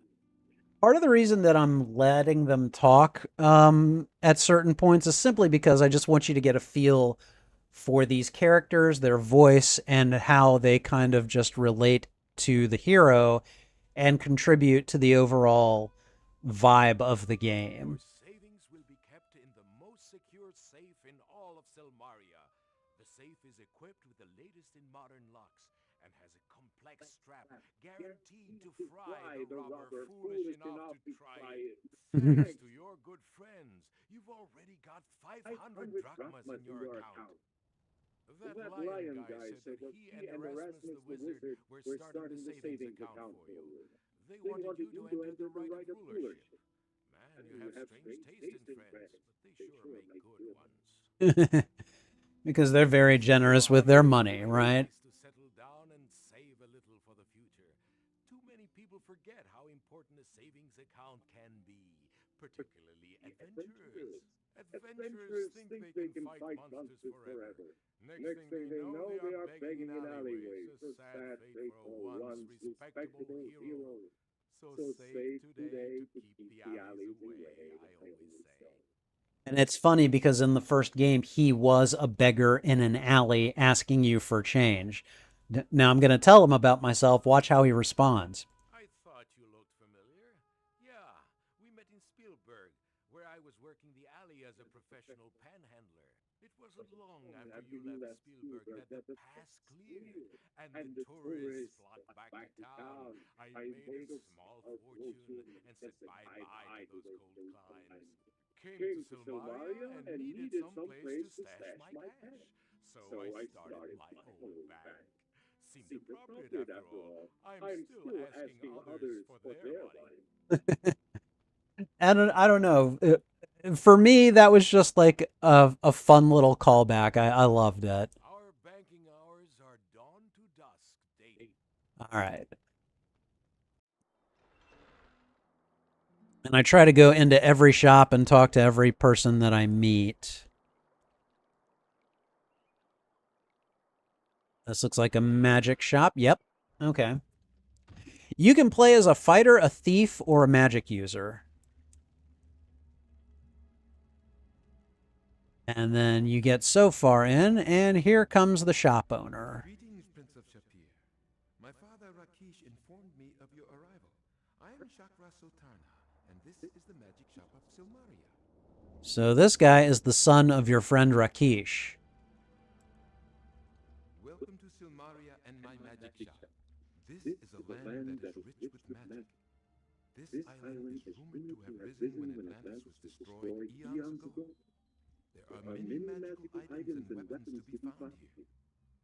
Part of the reason that I'm letting them talk at certain points is simply because I just want you to get a feel for these characters, their voice, and how they kind of just relate to the hero and contribute to the overall vibe of the game. Your savings will be kept in the most secure safe in all of Silmaria. The safe is equipped with the latest in modern locks and has a complex strap guaranteed to fry the robber foolish enough to try it. Thanks to your good friends, you've already got 500 drachmas in your account. That lion guy said that he and Erasmus the wizard were starting the savings account for you. They wanted you to enter the right of rulership. Man, you have strange taste in friends, but they sure make good ones. Because they're very generous with their money, right? To settle down and save a little for the future. Too many people forget how important a savings account can be, particularly adventurers. Adventurers think they can fight monsters forever. Next thing they know, they are begging in alleyways. A sad fate for once respectable hero. So save today to keep the alleys away, I always say. And it's funny because in the first game, he was a beggar in an alley asking you for change. Now I'm going to tell him about myself. Watch how he responds. I thought you looked familiar. Yeah, we met in Spielberg, where I was working the alley as a professional panhandler. It wasn't long after you left Spielberg that the pass cleared, and the tourists flocked back to town. I made a small fortune and said bye-bye to those cold climes. Came to Silmaria and needed some place to stash my cash. So I started my own bank. Seemed appropriate after all. I'm still asking others for their money. I don't know. For me, that was just like a fun little callback. I loved it. Our banking hours are dawn to dusk daily. All right. And I try to go into every shop and talk to every person that I meet. This looks like a magic shop. Yep. Okay. You can play as a fighter, a thief, or a magic user. And then you get so far in, and here comes the shop owner. Greetings, Prince of Shapir. My father Rakish informed me of your arrival. I am Chakra Sultana, and this is the magic shop of Silmaria. So this guy is the son of your friend Rakish. Welcome to Silmaria and my magic shop. This is a land that is rich with magic. This island is rumored to have risen when Atlantis was destroyed eons ago. There are many magical items and weapons to be found here.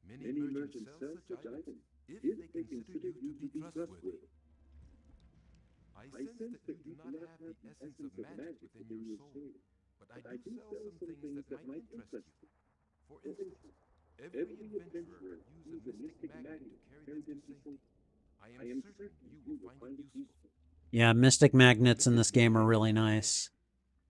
Many merchants sell such items if they consider you to be trustworthy. I sense that you do not have the essence of magic within your soul, but I do sell some things that might interest you. For instance, every adventurer could use a mystic magnet to carry them to safety. I am certain you will find it useful. Yeah, mystic magnets in this game are really nice.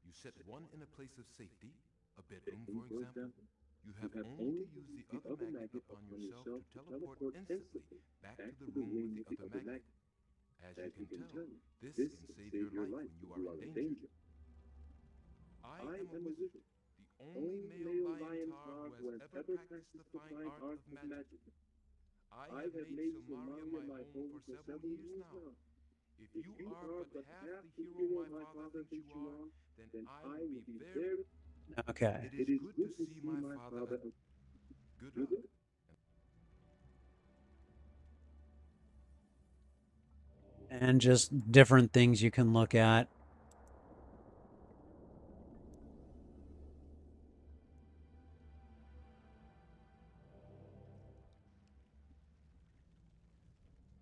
You set one in a place of safety, a bedroom for example. You have only to use the other magnet upon yourself to teleport instantly back to the room with the other magnet. As you can tell, this can save your life when you are in danger. I am a wizard, the only male lion tar who has ever practiced the fine art of magic. I have made Silmaria my home for several years now. If you are but half the hero my father thinks you are, then I will be very... Okay. It is good to see my father. Good luck. And just different things you can look at.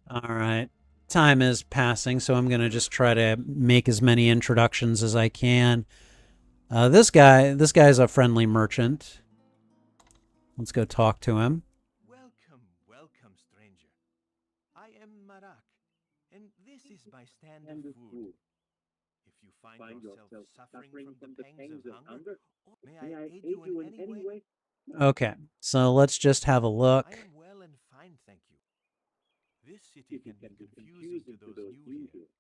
All right. Time is passing, so I'm going to just try to make as many introductions as I can. This guy's a friendly merchant. Let's go talk to him. Welcome, welcome, stranger. I am Marak, and this is my stand of food. If you find yourself suffering from the pangs of hunger, may I aid you in any way? Okay, so let's just have a look. I am well and fine, thank you. This city can be confusing to those new here.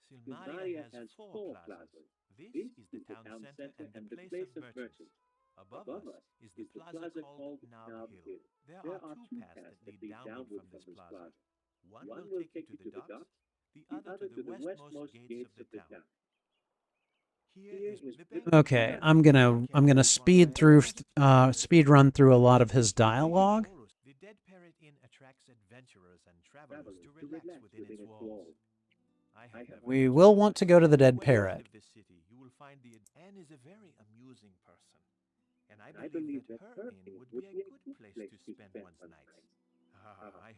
Silmaria has four plazas. This is the town center and the place of merchants. Above us is the plaza called Nab Hill. There are two paths that lead downward from this plaza. One will take you to the docks, the other to the westmost gates of the town. Here is Okay, I'm gonna speed run through a lot of his dialogue. The Dead Parrot Inn attracts adventurers and travelers to relax within its walls. We will want to go to the Dead Parrot. This city, you will find the Anne is a very amusing person, and I believe that her inn would be a good place to spend one's nights.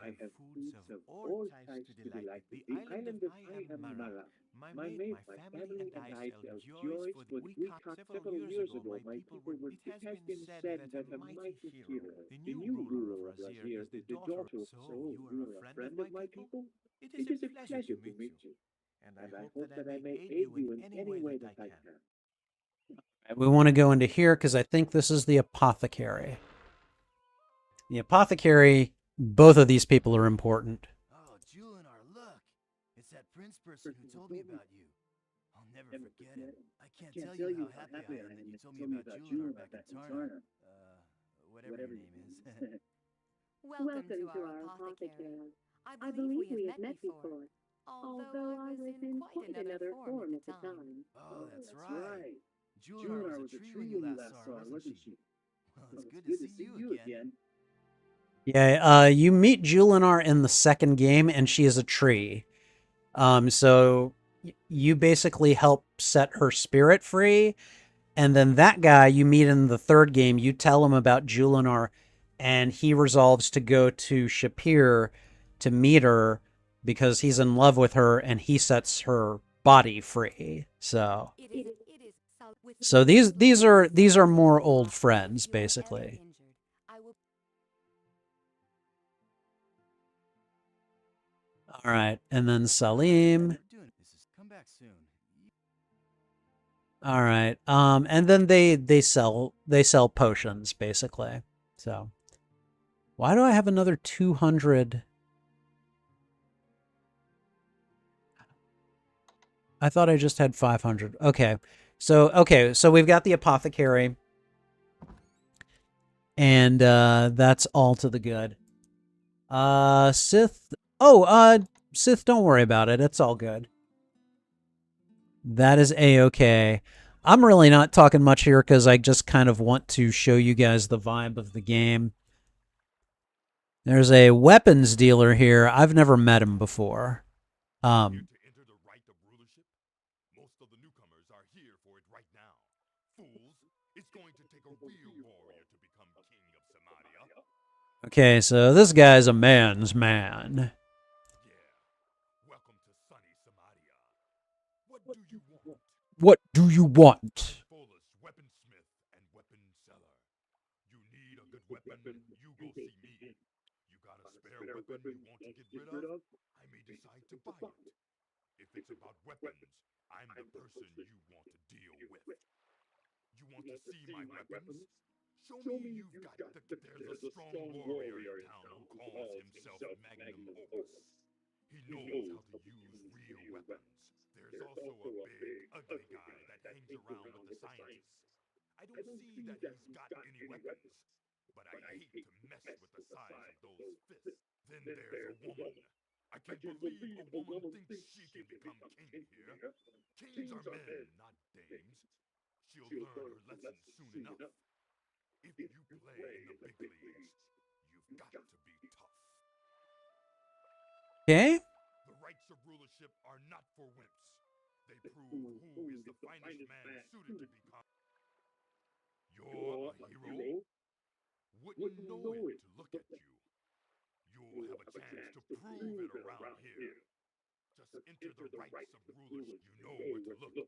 I have foods of all types to delight. The island of I am Marak. My mate, my family, and I sell joys for the week. Several years ago, my people were. It has been said that a mighty hero, the new ruler of Razir, is the daughter. So you are a friend of my people? It is a pleasure to meet you, and I hope that I may aid you in any way that I can. We want to go into here because I think this is the apothecary. The apothecary, both of these people are important. Oh, Julinar, look! It's that prince person who told me about you. I'll never forget it. I can't tell you how happy I am that you told me about Julinar back in Tarna. Whatever your name is. Welcome to our apothecary. I believe we have met before, although I was in quite another form at the time. Oh, that's right. Julinar was a tree when you last saw her, wasn't she? Well, it's good to see you again. Yeah, you meet Julinar in the second game, and she is a tree. So you basically help set her spirit free, and then that guy you meet in the third game, you tell him about Julinar, and he resolves to go to Shapir to meet her because he's in love with her, and he sets her body free. So these are more old friends, basically. All right, and then Salim. Come back soon. All right, and then they sell potions, basically. So why do I have another 200? I thought I just had 500. Okay, so we've got the apothecary, and that's all to the good. Sith. Oh, Sith, don't worry about it. It's all good. That is A-okay. I'm really not talking much here because I just kind of want to show you guys the vibe of the game. There's a weapons dealer here. I've never met him before. To enter the right of rulership? Most of the newcomers are here for it right now. Fools, it's going to take a real warrior to become king of Samaria. Okay, so this guy's a man's man. Welcome to sunny Samaria. What do you want? What do you want? Bolus, weaponsmith and weapon seller. You need a good weapon, you go see me. You got a spare weapon you want to get rid of? I may decide to buy it. If it's about weapons, I'm the person you want to deal with. You want to see my weapons? Show me you've got there's a strong warrior in town who calls himself Magnum Opus. He knows how to use real weapons. There's also a big, ugly guy that hangs around with the scientists. I don't see that he's got any weapons, but I hate to mess with the size of those fists. Then there's a woman. I can't believe a woman thinks she can become king here. Kings are men, not dames. She'll learn her lesson soon enough. If you play in the big leagues, you've got to be tough. Okay. The rights of rulership are not for wimps. They prove who is the finest man suited to become. You're a hero? Wouldn't know it to look at you. You'll have a chance to prove it around here. Just enter the rights of rulership. You know where to look.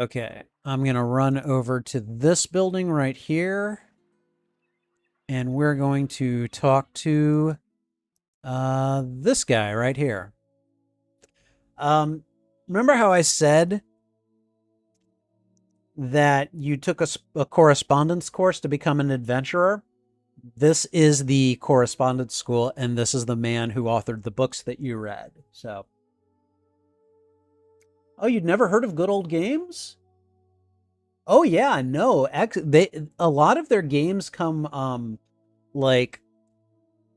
Okay, I'm going to run over to this building right here. And we're going to talk to this guy right here. Remember how I said that you took a correspondence course to become an adventurer? This is the correspondence school, and this is the man who authored the books that you read. So, oh, you'd never heard of Good Old Games? Oh yeah, no. A lot of their games come like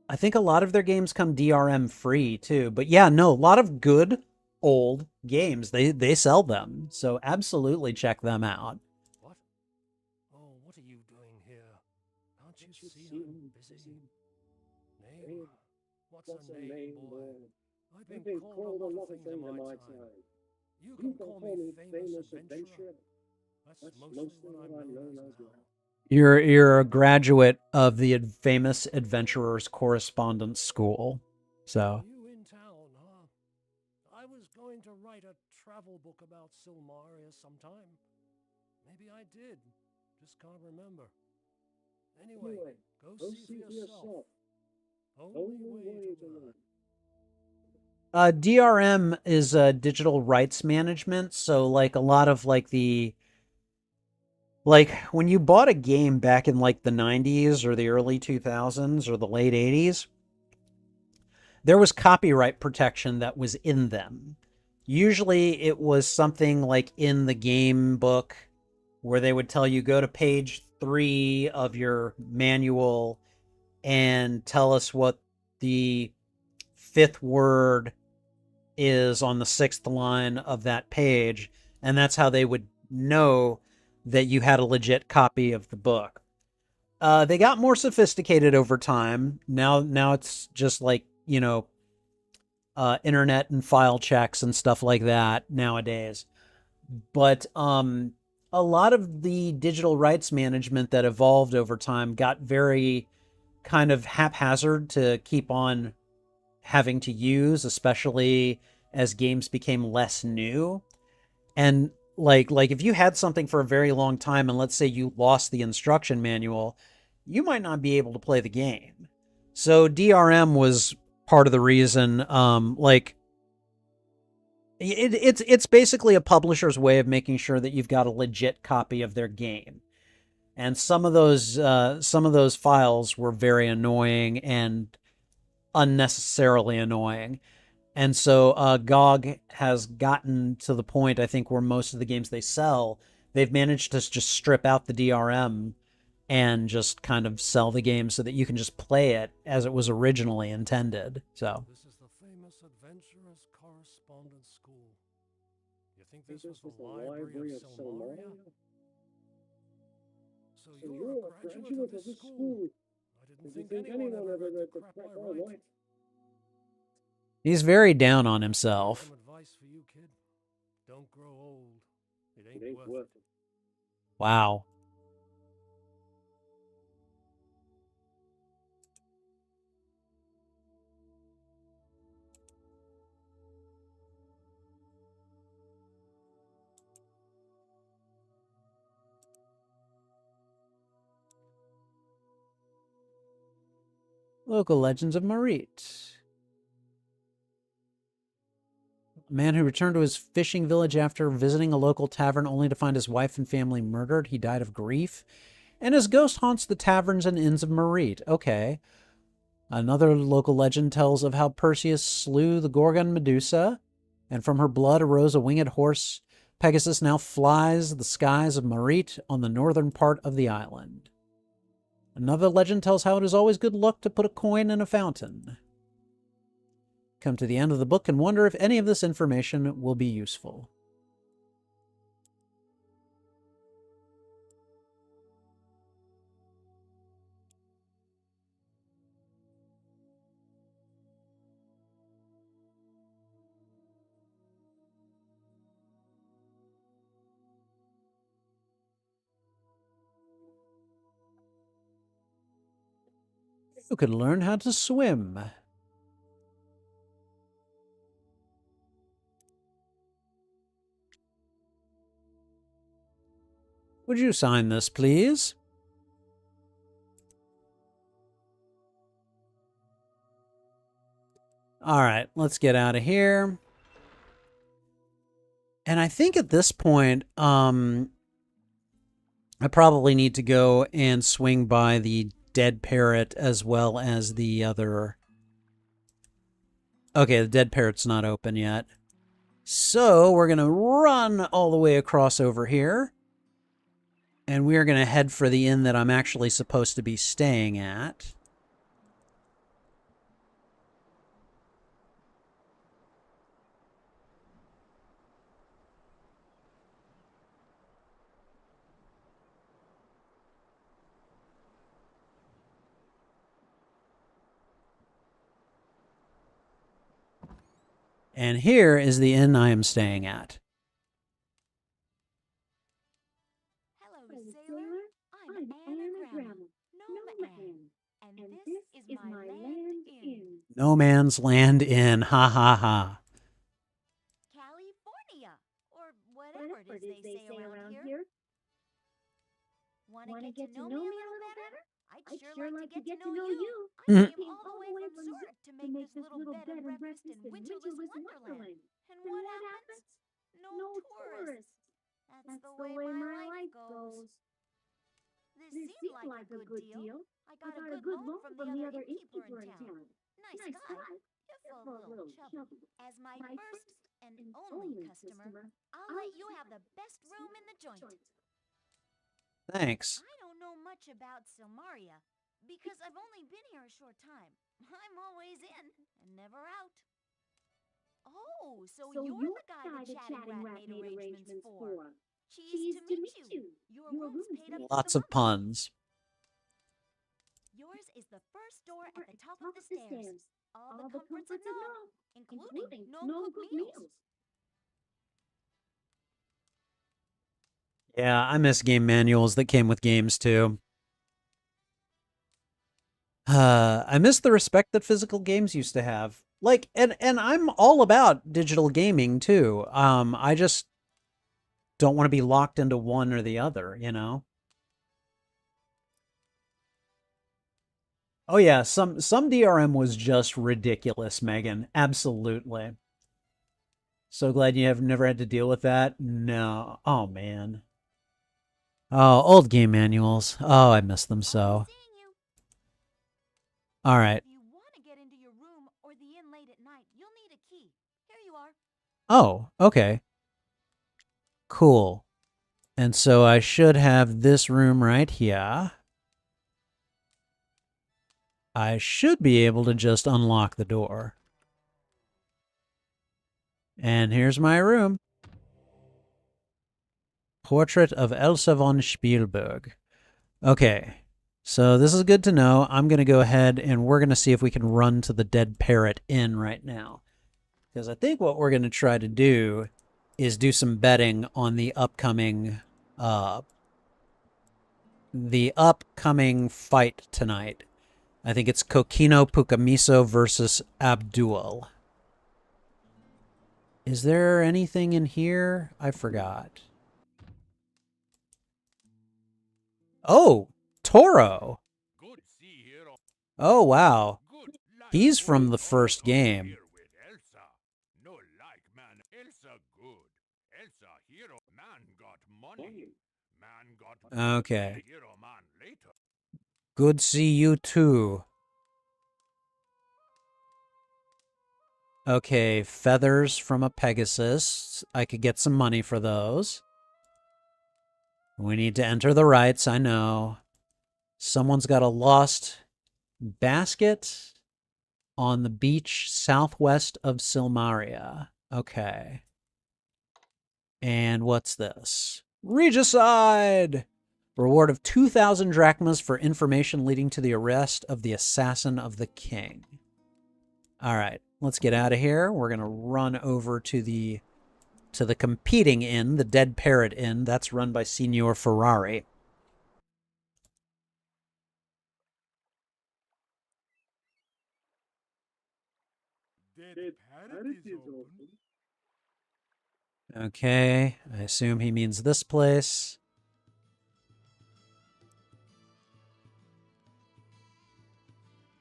I think a lot of their games come DRM free too. But yeah, no, a lot of good old games. They sell them. So absolutely check them out. What? Oh, what are you doing here? Can't you see I'm busy? Name? What's a name, boy? I've been called a lot of things in my time. You can call me famous adventurer. That's mostly what I'm known as now. You're a graduate of the famous Adventurers Correspondence School. So. You in town, huh? I was going to write a travel book about Silmaria sometime. Maybe I did. Just can't remember. Anyway, go see for yourself. Only way to learn. DRM is digital rights management. So like a lot of like when you bought a game back in like the 90s or the early 2000s or the late 80s, there was copyright protection that was in them. Usually it was something like in the game book where they would tell you go to page 3 of your manual and tell us what the 5th word is on the 6th line of that page, and that's how they would know that you had a legit copy of the book. They got more sophisticated over time. Now it's just like, internet and file checks and stuff like that nowadays. But a lot of the digital rights management that evolved over time got very kind of haphazard to keep on having to use, especially as games became less new. And like if you had something for a very long time and let's say you lost the instruction manual, you might not be able to play the game. So DRM was part of the reason. It's basically a publisher's way of making sure that you've got a legit copy of their game. And some of those files were very annoying and unnecessarily annoying. And so GOG has gotten to the point, I think, where most of the games they sell, they've managed to just strip out the DRM and just kind of sell the game so that you can just play it as it was originally intended. So This is the famous Adventurers Correspondence School. You think this was the library of Silmaria? So you're a graduate of this school. I didn't think anyone ever read the crap I write. he's very down on himself. Some advice for you, kid. Don't grow old. It ain't worth it. Wow. Local legends of Marit. A man who returned to his fishing village after visiting a local tavern only to find his wife and family murdered. He died of grief. And his ghost haunts the taverns and inns of Marit. Okay. Another local legend tells of how Perseus slew the Gorgon Medusa, and from her blood arose a winged horse. Pegasus now flies the skies of Marit on the northern part of the island. Another legend tells how it is always good luck to put a coin in a fountain. Come to the end of the book and wonder if any of this information will be useful. You could learn how to swim. Would you sign this, please? All right, let's get out of here. And I think at this point, I probably need to go and swing by the dead parrot as well as the other. Okay, the dead parrot's not open yet. So we're going to run all the way across over here. And we are going to head for the inn that I'm actually supposed to be staying at. And here is the inn I am staying at. Hello, sailor. I'm Anagram, Gnome Ann, and this is my land inn. No Man's Land Inn. Ha ha ha. California, or whatever it is they say around here. Wanna get to know me a little better? I'd sure like to get to know you. I came all the way from Zurich to make this little bed and breakfast in winterless Wonderland. And what happens? No tourists. That's the way my life goes. This seemed like a good deal. I got a good loan from the other innkeeper in town. Nice guy, if a little chubby. As my first and only customer, I'll let you have the best room in the joint. Thanks. I don't know much about Silmaria, Because I've only been here a short time. I'm always in and never out. Oh, so you're the guy the chatting rat made arrangements for. Cheese to meet you. Your room's paid up to Lots the of muffin. puns. Yours is the first door at the top of the stairs. All the comforts of Nome, including Gnome-cooked meals. Yeah, I miss game manuals that came with games too. I miss the respect that physical games used to have. Like, and I'm all about digital gaming too. I just don't want to be locked into one or the other, you know? Oh yeah, some DRM was just ridiculous, Megan. Absolutely. So glad you have never had to deal with that. No. Oh man. Oh, old game manuals. Oh, I miss them so. Seeing you. All right. If you want to get into your room or the inn late at night, you'll need a key. Here you are. Oh, okay. Cool. And so I should have this room right here. I should be able to just unlock the door. And here's my room. Portrait of Elsa von Spielberg. Okay, so this is good to know. I'm going to go ahead and we're going to see if we can run to the Dead Parrot Inn right now. Because I think what we're going to try to do is do some betting on the upcoming fight tonight. I think it's Kokino Pukamiso versus Abdul. Is there anything in here? I forgot. Oh, Toro. Oh, wow. He's from the first game. Okay. Good see you too. Okay, feathers from a Pegasus. I could get some money for those. We need to enter the rites, I know. Someone's got a lost basket on the beach southwest of Silmaria. Okay. And what's this? Regicide! Reward of 2,000 drachmas for information leading to the arrest of the assassin of the king. All right, let's get out of here. We're going to run over to the competing inn, the Dead Parrot Inn. That's run by Signor Ferrari. Dead Parrot is open. Okay, I assume he means this place.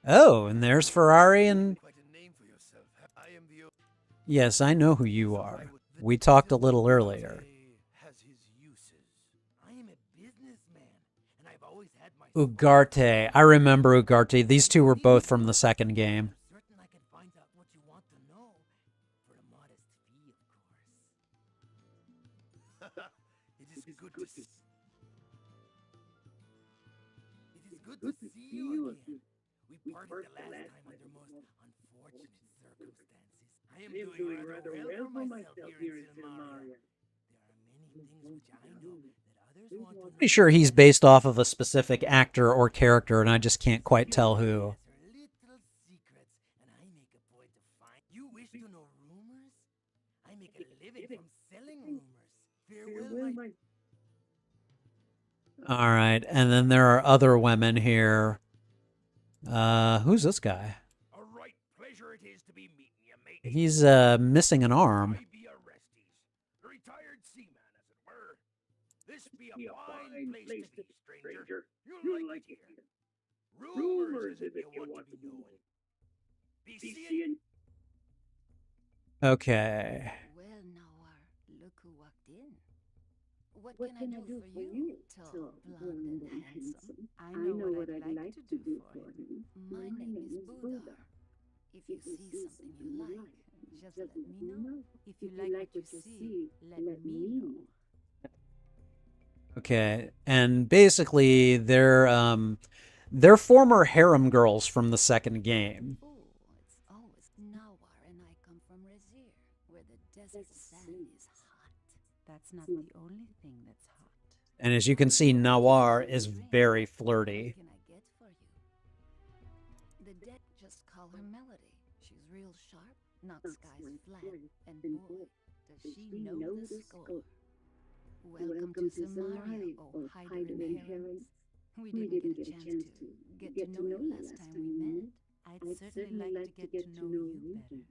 Oh, and there's Ferrari and... Yes, I know who you are. We talked a little earlier. Ugarte. I remember Ugarte. These two were both from the second game. It is good to see you again. We parted the last time under most unfortunate circumstances. I am doing rather well for myself here in Silmaria. There are many things which I know that others want to know. Pretty sure he's based off of a specific actor or character, and I just can't quite tell who. Little secrets, and I make a point to find. You wish to know rumors? I make a living from selling rumors. Farewell, my... All right, and then there are other women here. Who's this guy? A right pleasure it is to be meeting you, mate. He's missing an arm. I be Orestes, a retired seaman, as it were. This be a fine place to be, stranger. You'll like it here. Rumors is if you want to be knowing. Be seeing. Okay. Well, now, look who walked in. What can I do for you, tall, blonde, and handsome? I know what I'd like to do for him. My name is Buddha. If you see something you like, just let me know. If you like what you see, let me know. Okay, and basically they're They're former harem girls from the second game. Ooh, it's always Nawar and I come from Razir, where the desert sand is hot. That's not the only thing that's hot. And as you can see, Nawar is very flirty. What can I get for you? The dead just call her Melody. She's real sharp, knocks guys flat, and boy, does she know the score. Welcome to Silmaria, oh hider in harems. We didn't get a chance to get to know you last time we met. I'd certainly like to get to know you better.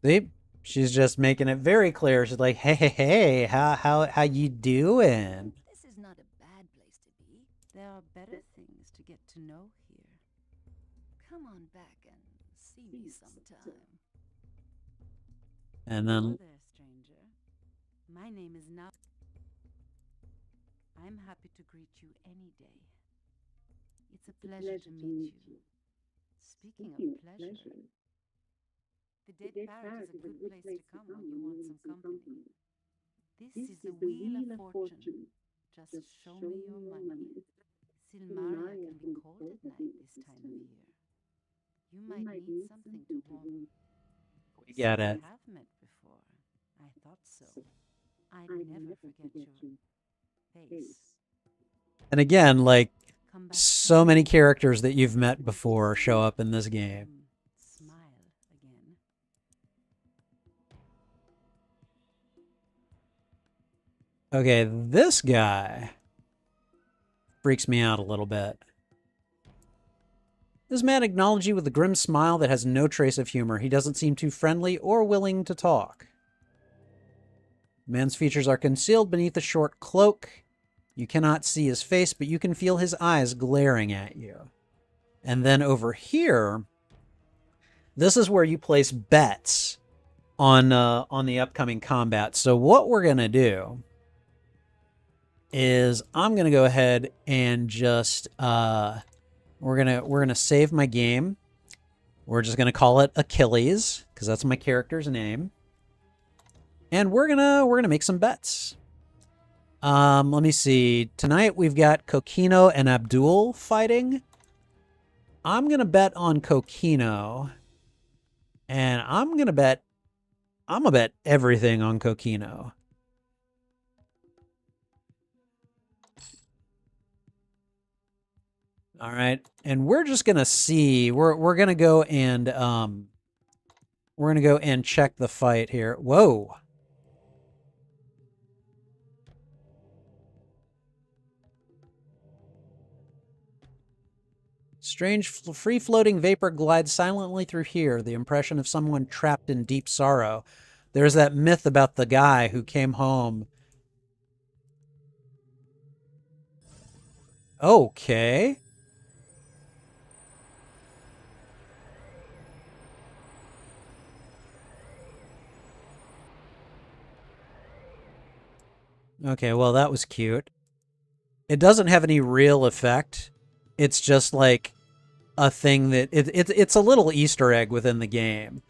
See? She's just making it very clear. She's like, hey, how you doing? This is not a bad place to be. There are better things to get to know here. Come on back and see me sometime. And then Hello there, stranger. My name is Now. I'm happy to greet you any day. It's a pleasure to meet you. Speaking of pleasure, the Dead Parrot is a good place to come when you want some company. This is the Wheel of Fortune. Just show me your money. Silmaria can be cold at night this time of year. You might need something to warm. we get it. We have met before. I thought so. I'd never forget your face. And again, like, Come back so many characters that you've met before show up in this game. Smile again. Okay, this guy freaks me out a little bit. This man acknowledges you with a grim smile that has no trace of humor. He doesn't seem too friendly or willing to talk. The man's features are concealed beneath a short cloak. You cannot see his face, but you can feel his eyes glaring at you. And then over here, this is where you place bets on the upcoming combat. So what we're gonna do is I'm gonna go ahead and just we're gonna save my game. We're just gonna call it Achilles because that's my character's name, and we're gonna make some bets. Let me see. Tonight we've got Kokino and Abdul fighting. I'm gonna bet on Kokino, and I'm gonna bet everything on Kokino. All right, and we're just gonna see. We're gonna go and check the fight here. Whoa. Strange free-floating vapor glides silently through here, the impression of someone trapped in deep sorrow. There's that myth about the guy who came home. Okay. Okay, well, that was cute. It doesn't have any real effect. It's just like a thing that it's a little Easter egg within the game.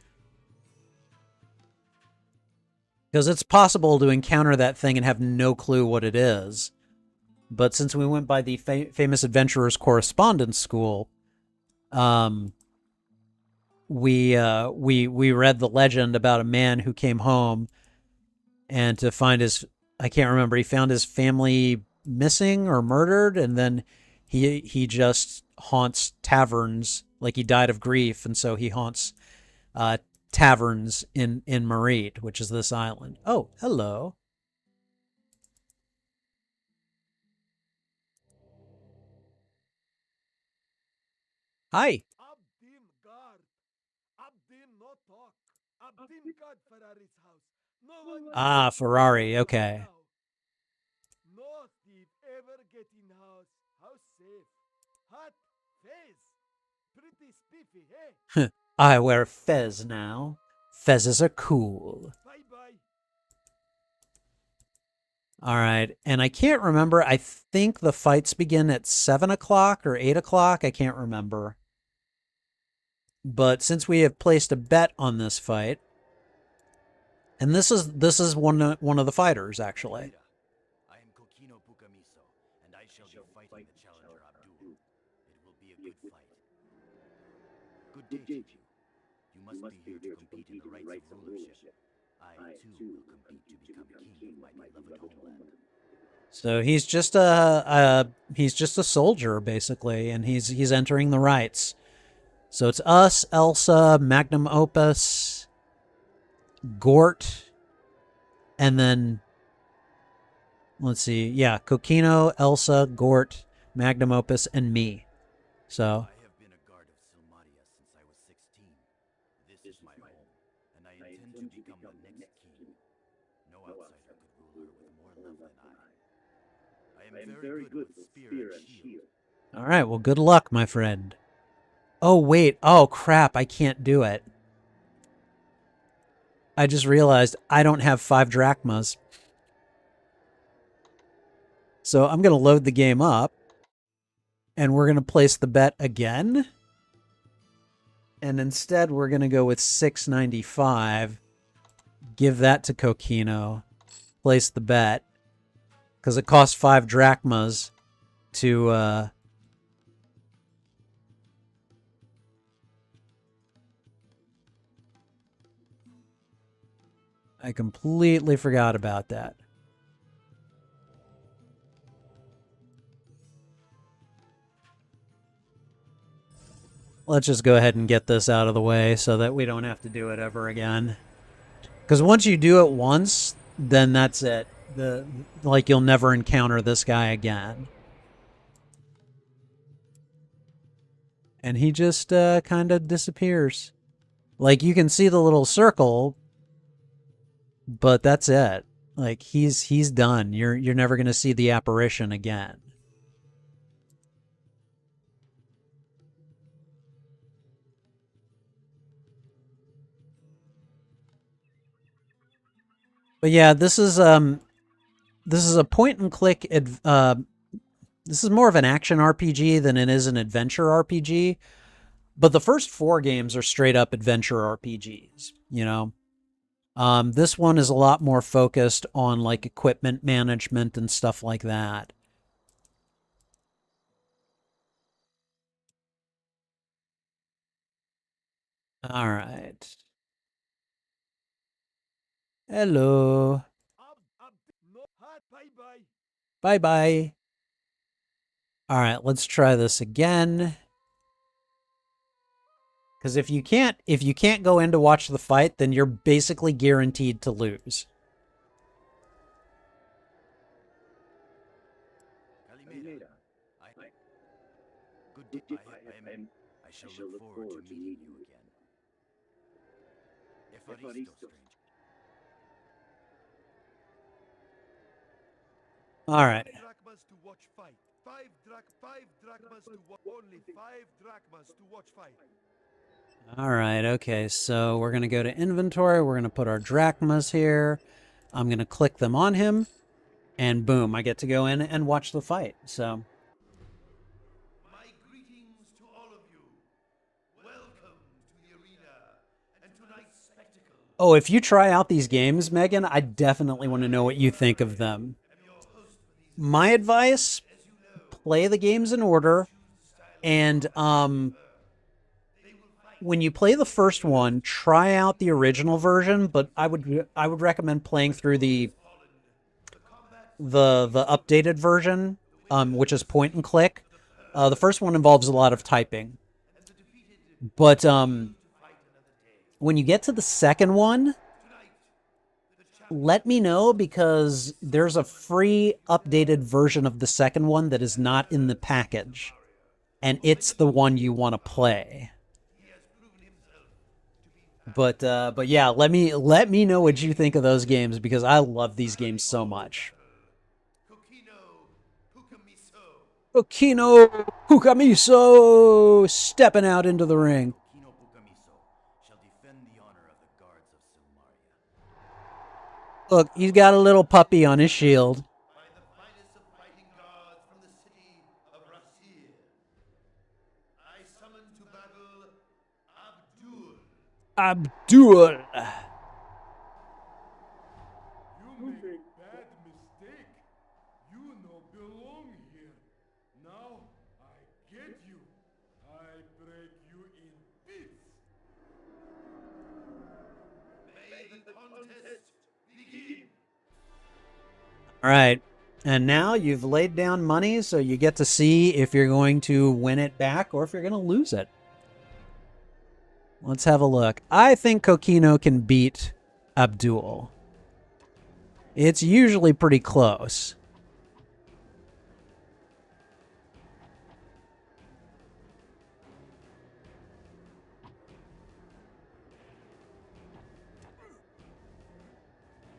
Because it's possible to encounter that thing and have no clue what it is. But since we went by the famous adventurer's correspondence school, we read the legend about a man who came home and to find his, I can't remember, he found his family missing or murdered, and then he just haunts taverns, like he died of grief, and so he haunts taverns in Marit, which is this island. Oh, hello. Hi. Abdim guard. Abdim no talk. Abdim guard Ferrari's house. No one. Ah, Ferrari. Okay. No thief ever get in house. House safe. Hot fez. Pretty spiffy, hey? I wear fez now. Fezzes are cool. Bye-bye. All right, and I can't remember. I think the fights begin at 7 o'clock or 8 o'clock. I can't remember. But since we have placed a bet on this fight, and this is one of the fighters actually. I am Kokino Pukamiso, and I shall be fighting the challenger Abdul. will be a good fight. Good day to you. You must be here to compete in the rights of rulership. I, too, will compete to become king of my beloved homeland. So he's just a soldier basically, and he's entering the rights. So it's us, Elsa, Magnum Opus, Gort, and then let's see, yeah, Kokino, Elsa, Gort, Magnum Opus, and me. So I have been a guard of Silmaria since I was 16. This is my home, and I intend to become the next king. No outsider could rule her with more love than I. I am very good with spear and shield. all right, well, good luck, my friend. Oh wait, oh crap, I can't do it. I just realized I don't have 5 drachmas. So I'm going to load the game up, and we're going to place the bet again. And instead, we're going to go with 695. Give that to Kokino. Place the bet. Because it costs 5 drachmas to... I completely forgot about that. Let's just go ahead and get this out of the way so that we don't have to do it ever again. Because once you do it once, then that's it. Like, you'll never encounter this guy again. And he just kind of disappears. Like, you can see the little circle, but that's it. Like, he's done. You're never going to see the apparition again. But yeah, this is a point and click. This is more of an action RPG than it is an adventure RPG. But the first 4 games are straight up adventure RPGs. You know, this one is a lot more focused on like equipment management and stuff like that. All right. Hello. Bye-bye. All right, let's try this again. Because if you can't go in to watch the fight, then you're basically guaranteed to lose. Calimera, good day. I shall look forward to meeting you again. Efaristo, stranger. All right. 5 drachmas to watch fight. 5 drachmas to watch. Only 5 drachmas to watch fight. All right, okay, so we're going to go to inventory. We're going to put our drachmas here. I'm going to click them on him, and boom, I get to go in and watch the fight. So, My greetings to all of you. Welcome to the arena and tonight's spectacle. oh, if you try out these games, Megan, I definitely want to know what you think of them. My advice, play the games in order, and when you play the first one, try out the original version, but I would recommend playing through the updated version, which is point and click. The first one involves a lot of typing, but when you get to the second one, let me know, because there's a free updated version of the second one that is not in the package, and it's the one you want to play. But yeah, let me know what you think of those games, because I love these games so much. Kokino Pukamiso stepping out into the ring. Kino Pukamiso shall defend the honor of the guards of Silmaria. Look, he's got a little puppy on his shield. By the finest of fighting gods from the city of Rasir, I summon to battle Abdul. Abdul. You make bad mistake. You no belong here. Now I get you. All right. And now you've laid down money, so you get to see if you're going to win it back or if you're going to lose it. Let's have a look. I think Kokino can beat Abdul. It's usually pretty close.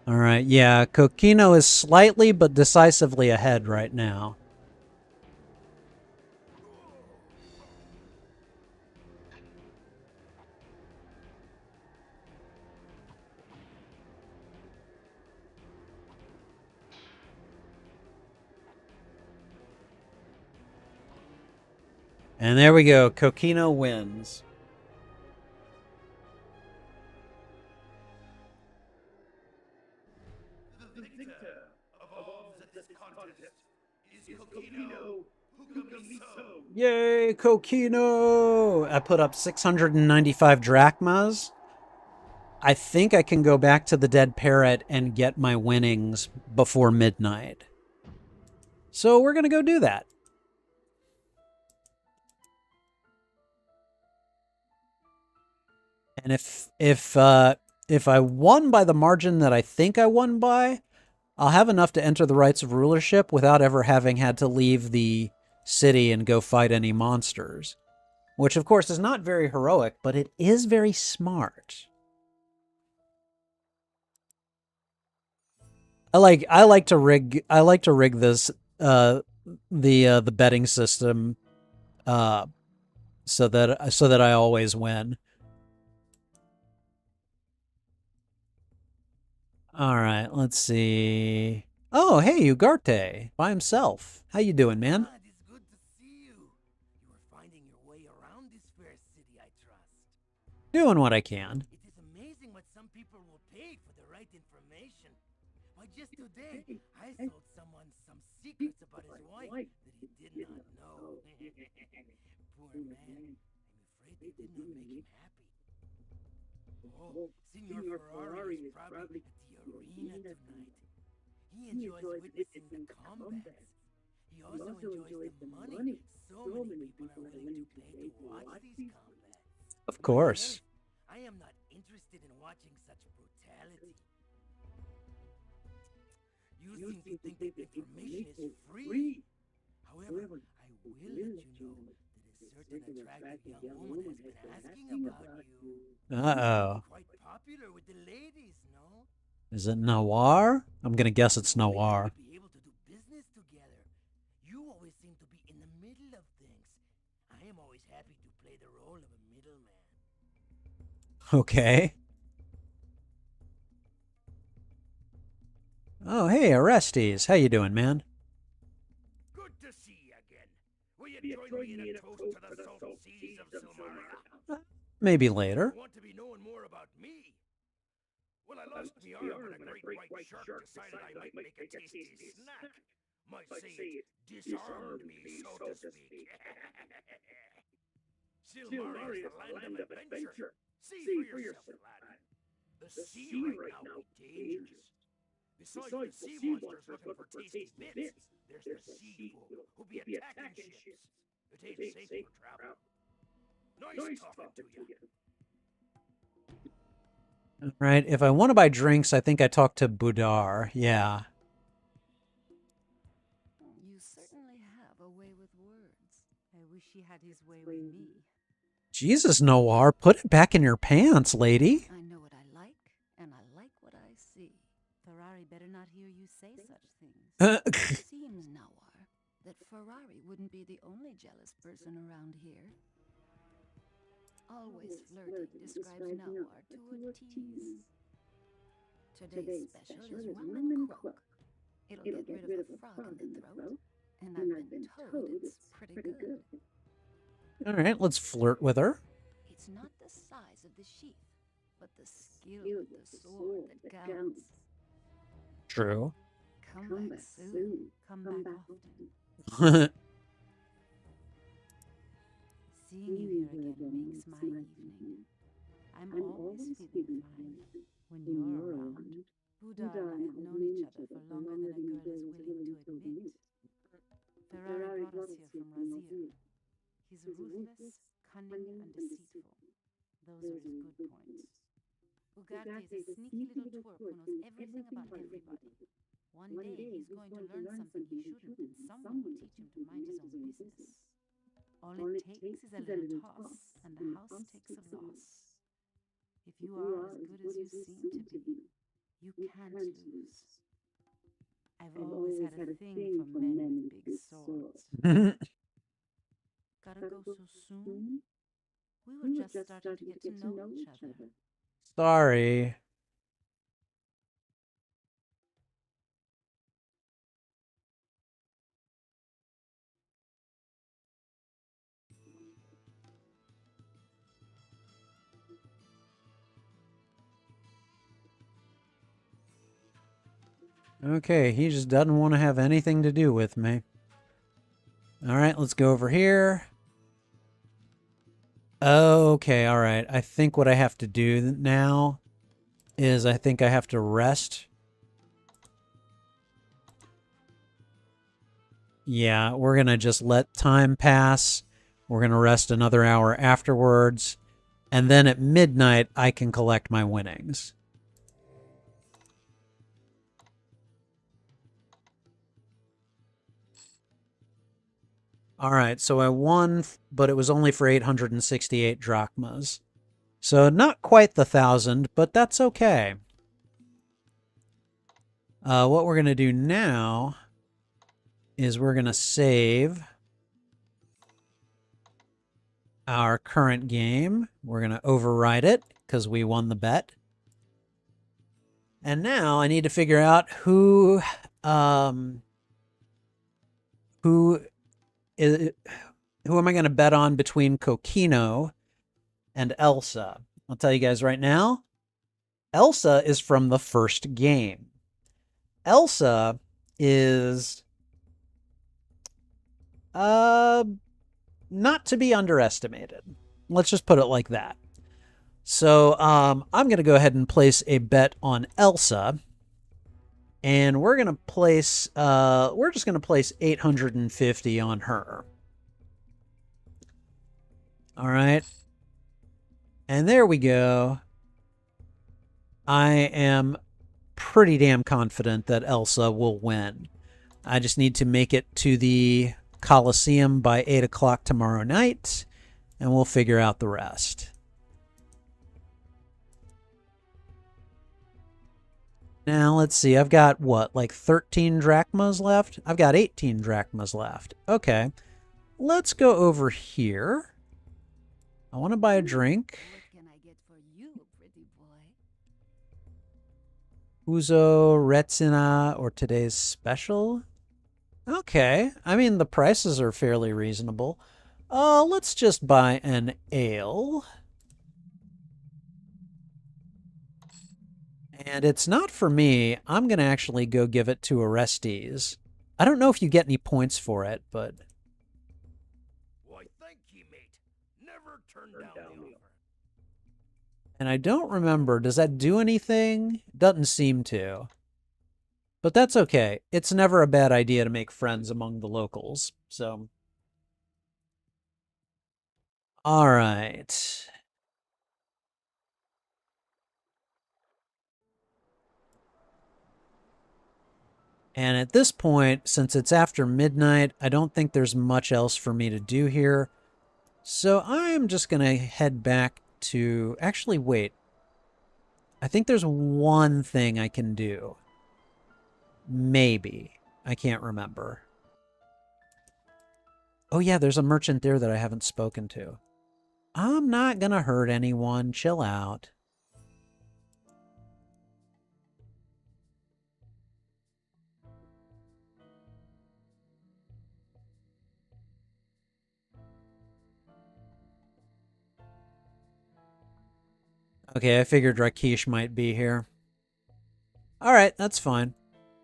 All right, yeah, Kokino is slightly but decisively ahead right now. And there we go. Kokino wins. The victor of all this contest is Kokino, Hukumiso. Yay, Kokino! I put up 695 drachmas. I think I can go back to the Dead Parrot and get my winnings before midnight. So we're going to go do that. And if I won by the margin that I think I won by, I'll have enough to enter the rights of rulership without ever having had to leave the city and go fight any monsters. Which, of course, is not very heroic, but it is very smart. I like to rig this the betting system so that I always win. All right, let's see. Oh, hey, Ugarte by himself. How you doing, man? Ah, it is good to see you. You are finding your way around this fair city, I trust. Doing what I can. It is amazing what some people will pay for the right information. Why, just today, I sold someone some secrets about his wife that he did not know. Poor man. I'm afraid they did not make him happy. Oh, Signor Ferrari is probably at the arena tonight. He enjoys witnessing the combats. He also enjoys the money. So many people are willing to pay to watch these combats. Of course. I am not interested in watching such brutality. You seem to think that information is free. However, I will let you know that a certain attractive young woman has been asking about you. Uh-oh. Quite popular with the ladies, no? Is it Noir? I'm going to guess it's Noir. Be able to do business together. You always seem to be in the middle of things. I am always happy to play the role of a middleman. Okay. Oh, hey, Orestes. How you doing, man? Good to see you again. Will you join me in a toast to the salt seas of Silmaria? Maybe later. Want to be knowing more about me? Well, I lost my arm when a great white shark decided I might make a tasty snack. Might say it disarmed me, so to speak. Silmaria is the land of adventure. See for yourself, lad. The sea right now is dangerous. Besides the sea monsters looking for tasty bits, there's the sea fool who'll be attacking ships. It ain't safe for travel. Nice talking to you. All right. If I want to buy drinks, I think I talked to Budar. Yeah. You certainly have a way with words. I wish he had his way with me. Jesus, Noir, put it back in your pants, lady. I know what I like, and I like what I see. Ferrari better not hear you say such things. It seems, Noir, that Ferrari wouldn't be the only jealous person around here. Always flirty describes Noir to a tease. Today's special is rum and croak. It'll get rid of a frog in the throat, and I've been told it's pretty good. All right, let's flirt with her. It's not the size of the sheath, but the skill of the sword that counts. True. Come back soon. Come back often. Seeing you here again makes my evening. I'm always feeling fine. when you're around. Buddha and I have known each other for longer than a girl is willing to admit. Ferrari brought us here from Razir. He's ruthless, cunning, and deceitful. Those are his good points. Ugarte is a sneaky little twerp who knows everything about everybody. One day he's going to learn something he shouldn't, and someone will teach him to mind his own business. All it takes is a little toss, and the house takes a loss. If you are as good as you seem to be, you can't lose. I've always had a thing for men with big swords. Gotta go so soon? We were just starting to get to know each other. Sorry. Okay, he just doesn't want to have anything to do with me. All right, let's go over here. Okay, all right. I think what I have to do now is I think I have to rest. Yeah, we're going to just let time pass. We're going to rest another hour afterwards. And then at midnight, I can collect my winnings. All right, so I won, but it was only for 868 drachmas. So not quite the 1,000, but that's okay. What we're going to do now is we're going to save our current game. We're going to override it because we won the bet. And now I need to figure out who am I going to bet on between Kokino and Elsa? I'll tell you guys right now, Elsa is from the first game. Elsa is not to be underestimated. Let's just put it like that. So I'm going to go ahead and place a bet on Elsa. And we're going to place, we're just going to place 850 on her. All right. And there we go. I am pretty damn confident that Elsa will win. I just need to make it to the Coliseum by 8 o'clock tomorrow night, and we'll figure out the rest. Now, let's see. I've got, what, like 13 drachmas left? I've got 18 drachmas left. Okay. Let's go over here. I want to buy a drink. What can I get for you, pretty boy? Uzo Retsina or today's special? Okay. I mean, the prices are fairly reasonable. Let's just buy an ale. And it's not for me. I'm going to actually go give it to Orestes. I don't know if you get any points for it, but... Why, thank ye, mate. Never turn down the offer. And I don't remember, does that do anything? Doesn't seem to. But that's okay. It's never a bad idea to make friends among the locals, so... All right. And at this point, since it's after midnight, I don't think there's much else for me to do here. So I'm just going to head back to... Actually, wait. I think there's one thing I can do. Maybe. I can't remember. Oh yeah, there's a merchant there that I haven't spoken to. I'm not going to hurt anyone. Chill out. Okay, I figured Rakesh might be here. All right, that's fine.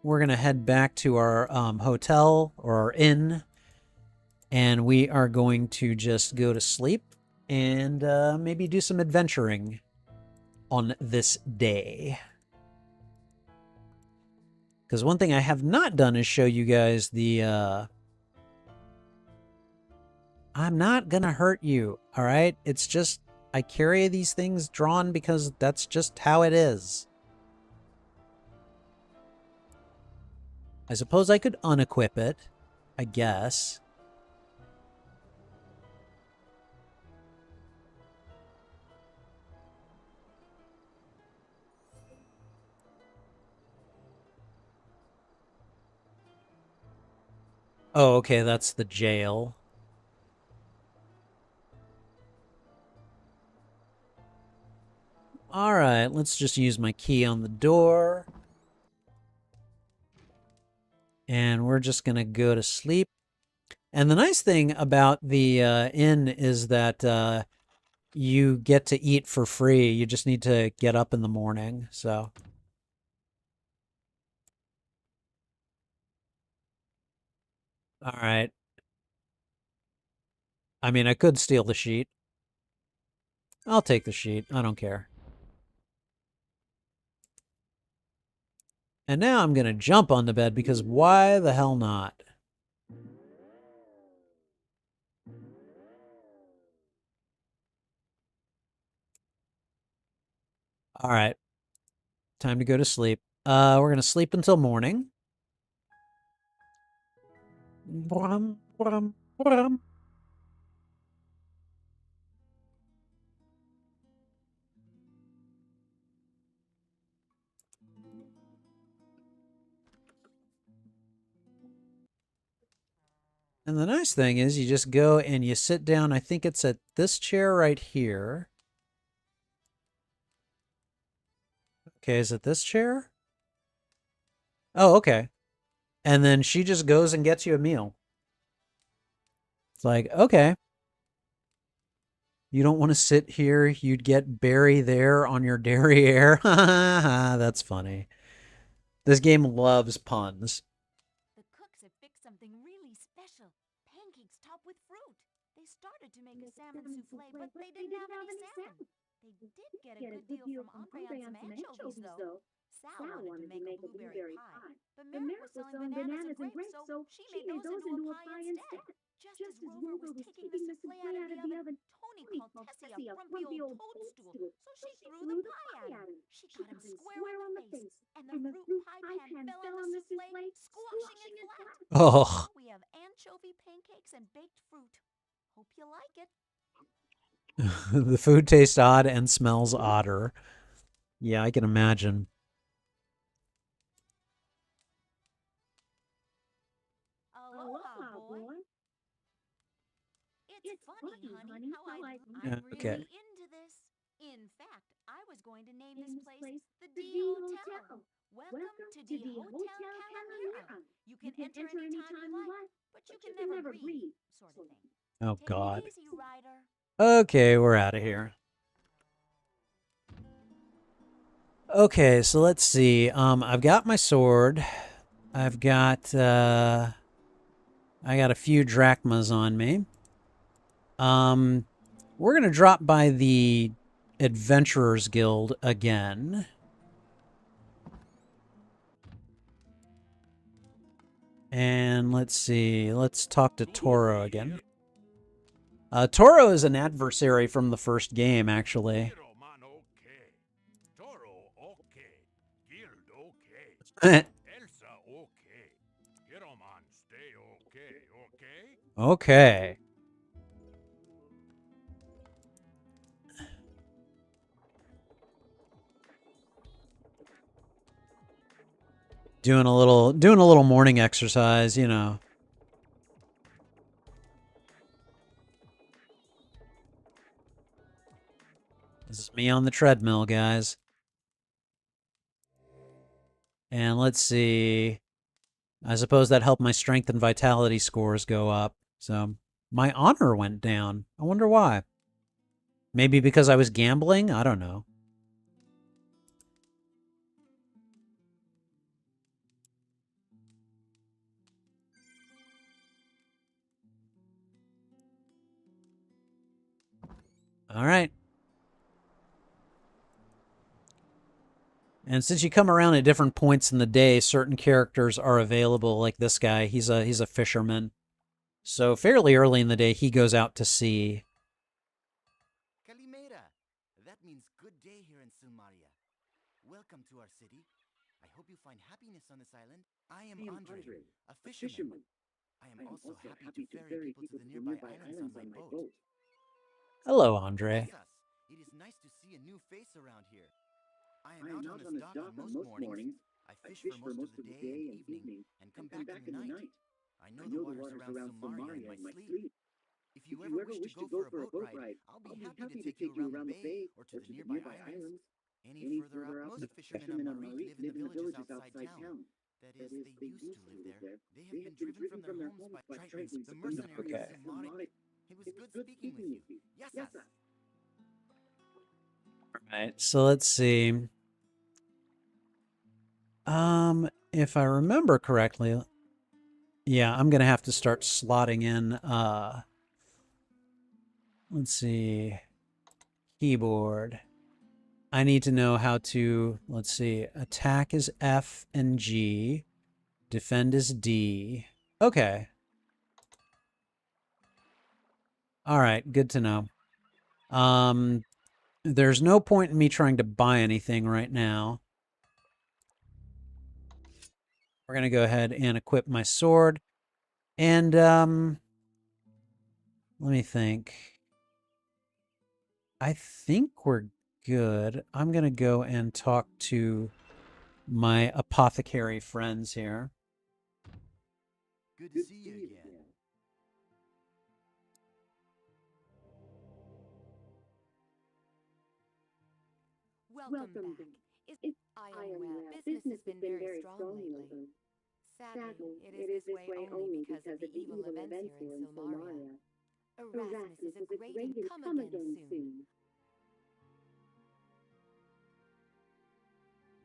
We're going to head back to our hotel or our inn, and we are going to just go to sleep and maybe do some adventuring. on this day. Because one thing I have not done is show you guys the, I'm not gonna hurt you, alright? It's just, I carry these things drawn because that's just how it is. I suppose I could unequip it, I guess. Oh, okay, that's the jail. Alright, let's just use my key on the door. And we're just going to go to sleep. And the nice thing about the inn is that you get to eat for free. You just need to get up in the morning, so... Alright. I mean, I could steal the sheet. I'll take the sheet. I don't care. And now I'm going to jump on the bed because why the hell not? All right. Time to go to sleep. We're going to sleep until morning. Brum, brum, brum. And the nice thing is you just go and you sit down. I think it's at this chair right here. Okay, is it this chair? Oh, okay. And then she just goes and gets you a meal. It's like, okay. You don't want to sit here. You'd get Barry there on your derriere. That's funny. This game loves puns. The cooks have fixed something really special. Pancakes topped with fruit. They started to make a salmon souffle, but they didn't have any salmon. They did get a good deal from Andre on some anchovies, though. Sal wanted to make a blueberry pie, but Merrick was selling bananas and grapes, so she made those into a pie instead. Just as Rover was taking the souffle out of the oven, Tony called Tessie a grumpy old toadstool, so she threw the pie at him. She got him square in the face, and the fruit pie pan fell on the souffle, squashing it flat. Oh. Now we have anchovy pancakes and baked fruit. Hope you like it. The food tastes odd and smells odder. Yeah, I can imagine. Aloha, boy. It's funny, honey, how I'm Okay. really into this. In fact, I was going to name this place the D Hotel. Welcome to D Hotel Calamira. You can enter any time you like, but you can never breathe, sort of thing. Oh, Take God. it easy, Ryder. Okay, we're out of here. Okay, so let's see. I've got my sword. I've got, I got a few drachmas on me. We're going to drop by the Adventurers Guild again. And let's see. Let's talk to Toro again. Toro is an adversary from the first game, actually. Okay. Doing a little morning exercise, you know. This is me on the treadmill, guys. And let's see. I suppose that helped my strength and vitality scores go up. So my honor went down. I wonder why. Maybe because I was gambling? I don't know. All right. And since you come around at different points in the day, certain characters are available, like this guy. He's a fisherman. So fairly early in the day, he goes out to sea. Kalimera. That means good day here in Silmaria. Welcome to our city. I hope you find happiness on this island. I am Andre, a fisherman. I am also happy to ferry people to the nearby islands on my boat. Hello, Andre. Yes, it is nice to see a new face around here. I am out on this dock on most mornings. I fish for most of the day and evening and come back in the night. I know the waters around Silmaria in my sleep. If you ever wish to go for a boat ride, I'll be happy to take you around the bay or to the nearby islands. Any further out, most fishermen on Marik live in the villages outside town. That is, they used to live there. They have been driven from their homes by Tritons, the mercenaries of Silmaria. It was good speaking with you. Yes, yes. Alright, so let's see. If I remember correctly, yeah, I'm gonna have to start slotting in, let's see, keyboard. I need to know how to, let's see, attack is F and G, defend is D. Okay. Alright, good to know. There's no point in me trying to buy anything right now. We're going to go ahead and equip my sword. And, let me think. I think we're good. I'm going to go and talk to my apothecary friends here. Good to see you again. Welcome back. I am aware business has been very strong lately. Sadly, it is this way only because of the evil events here in Silmaria. Erasmus is a great and come again soon.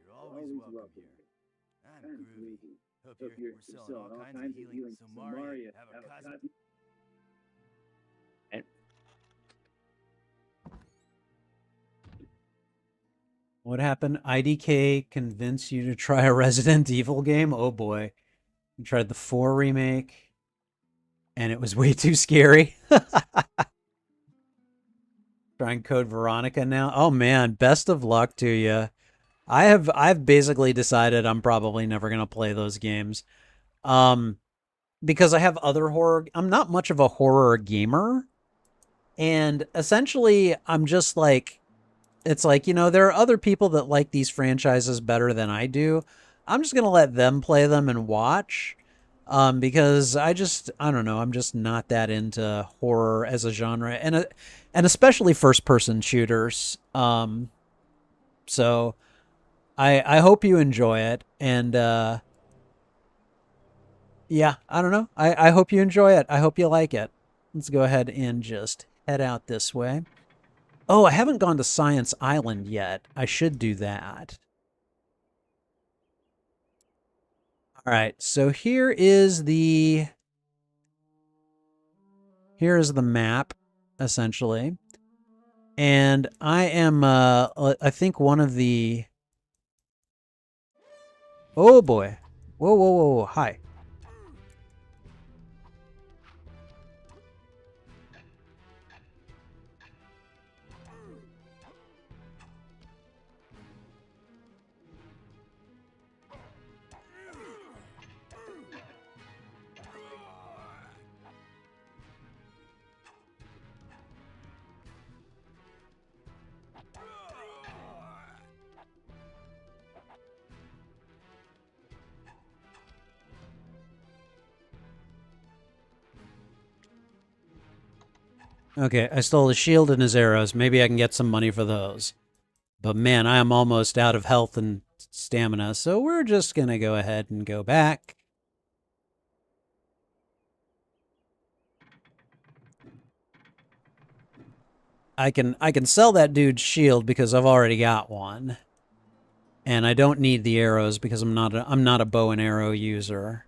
You're always welcome here. I'm groovy. Up here, we're selling all kinds of healing in Silmaria. Have a cosmic... What happened? IDK convinced you to try a Resident Evil game? Oh boy. You tried the 4 remake, and it was way too scary. Trying Code Veronica now? Oh man, best of luck to you. I've basically decided I'm probably never going to play those games. Because I have other horror... I'm not much of a horror gamer. And essentially, I'm just like... It's like, you know, there are other people that like these franchises better than I do. I'm just going to let them play them and watch. Because I don't know, I'm just not that into horror as a genre. And especially first-person shooters. So I hope you enjoy it. And, yeah, I don't know. I hope you enjoy it. I hope you like it. Let's go ahead and just head out this way. Oh, I haven't gone to Science Island yet. I should do that. All right, so here is the map, essentially. And I am, I think one of the... Oh, boy. Whoa, whoa, whoa, whoa. Hi. Okay, I stole his shield and his arrows. Maybe I can get some money for those. But man, I am almost out of health and stamina, so we're just gonna go ahead and go back. I can sell that dude's shield because I've already got one. And I don't need the arrows because I'm not a bow and arrow user.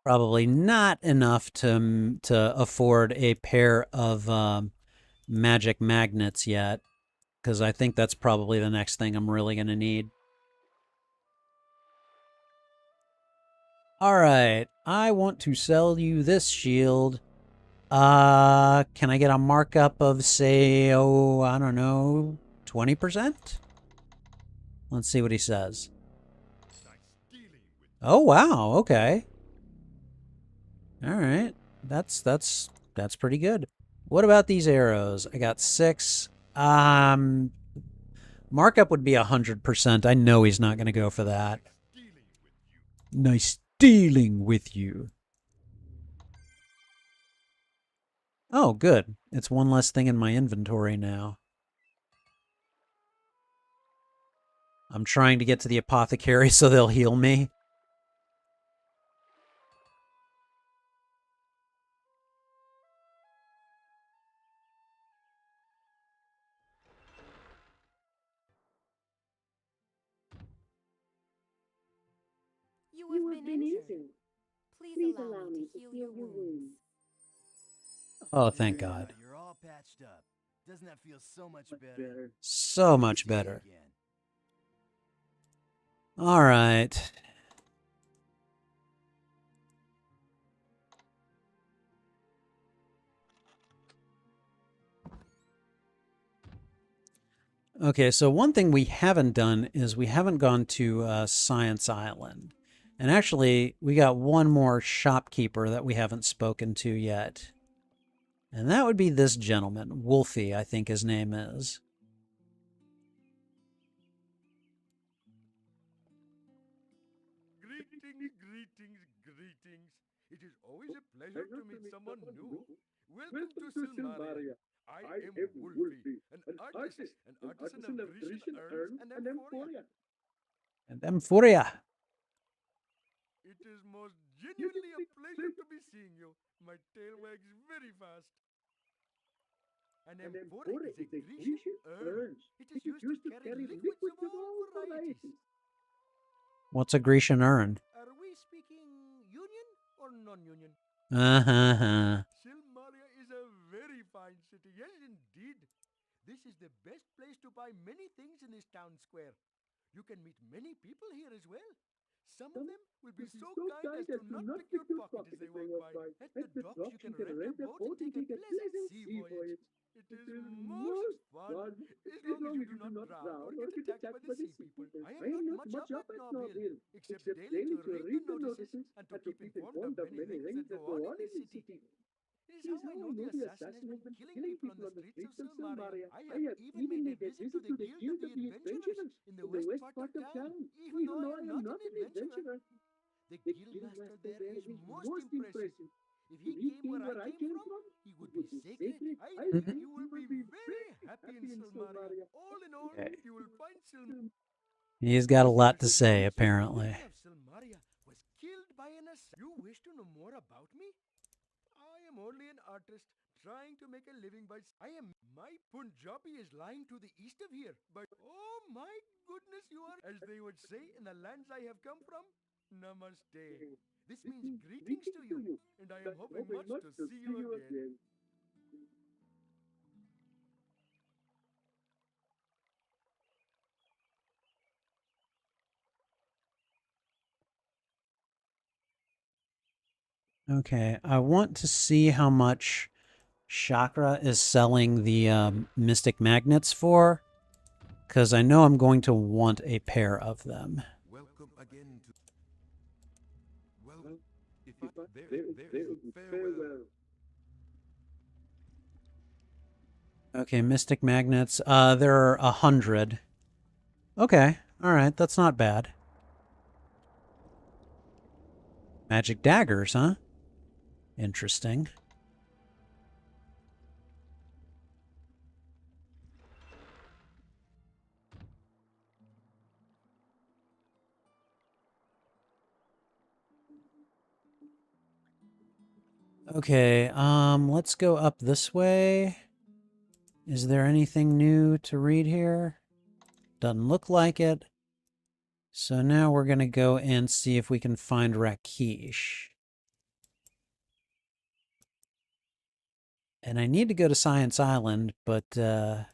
Probably not enough to afford a pair of magic magnets yet, because I think that's probably the next thing I'm really going to need. All right, I want to sell you this shield. Can I get a markup of, say, oh, I don't know, 20%? Let's see what he says. Oh, wow, okay. All right, that's pretty good. What about these arrows? I got 6. Markup would be 100%. I know he's not going to go for that. Nice dealing with you. Oh, good. It's one less thing in my inventory now. I'm trying to get to the apothecary so they'll heal me. You have been injured. Please allow me to heal your wounds. Oh, thank God. You're all patched up. Doesn't that feel so much better? So much better. All right. Okay, so one thing we haven't done is we haven't gone to Science Island. And actually, we got one more shopkeeper that we haven't spoken to yet. And that would be this gentleman, Wolfie, I think his name is. Greetings. It is always a pleasure to meet someone new. Welcome to Silmaria. I am Wolfie, an artisan of Grecian urns and amphoria. And Amphoria. It is most genuinely a pleasure to be seeing you. My tail wags very fast. An amphoria is a Grecian urn. It is used to carry liquids of all varieties. What's a Grecian urn? Are we speaking union or non-union? Uh-huh. Silmaria is a very fine city. Yes, indeed. This is the best place to buy many things in this town square. You can meet many people here as well. Some of them will be so kind as to not pick your pocket as they walk by. At the docks, you can rent a boat and take a pleasant sea voyage. It is most fun, as long as you do not drown or get attacked by the sea people. I am not much up at Nob Hill, except daily to read the notices and to keep informed of many things that go on in this city. It is how I know the assassin has been killing people on the streets of Silmaria. I have even made a visit to the Guild of the Adventurers in the west part of town, even though I am not an adventurer. The guildmaster there is most impressive. If he came where I came from, he would be sacred. I think you will be very happy in Silmaria. All in all, you will find Silmaria. He's got a lot to say, apparently. Silmaria was killed by an assassin. You wish to know more about me? I am only an artist trying to make a living by... My Punjabi is lying to the east of here. But oh my goodness, you are, as they would say in the lands I have come from, Namaste. This means greetings to you, and I am hoping much to see you again. Okay, I want to see how much Chakra is selling the Mystic Magnets for, because I know I'm going to want a pair of them. Welcome again to... Well, if farewell. Okay, Mystic Magnets. There are 100. Okay, alright, that's not bad. Magic daggers, huh? Interesting. Okay, let's go up this way. Is there anything new to read here? Doesn't look like it. So now we're going to go and see if we can find Rakesh. And I need to go to Science Island, but here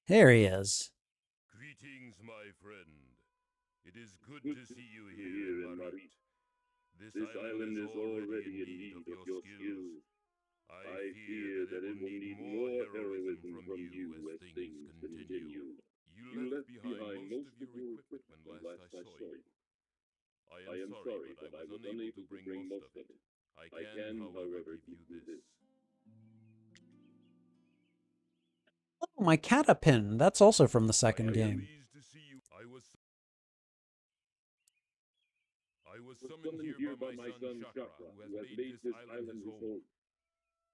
he is. Greetings, my friend. It is good to see you here in Marit. This island is already in need of your skills. I fear that it will need more heroism from you as things continue. You left behind most of your equipment when last I saw you. I am sorry, but I was unable to bring most of it. I can, however, give you this. Oh, my catapin. That's also from the second game. Pleased to see you. I was summoned here by my son Chakra, who has made this island his home.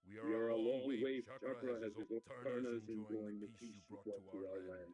We are a long way. Chakra has his turners enjoying the peace you brought to our land.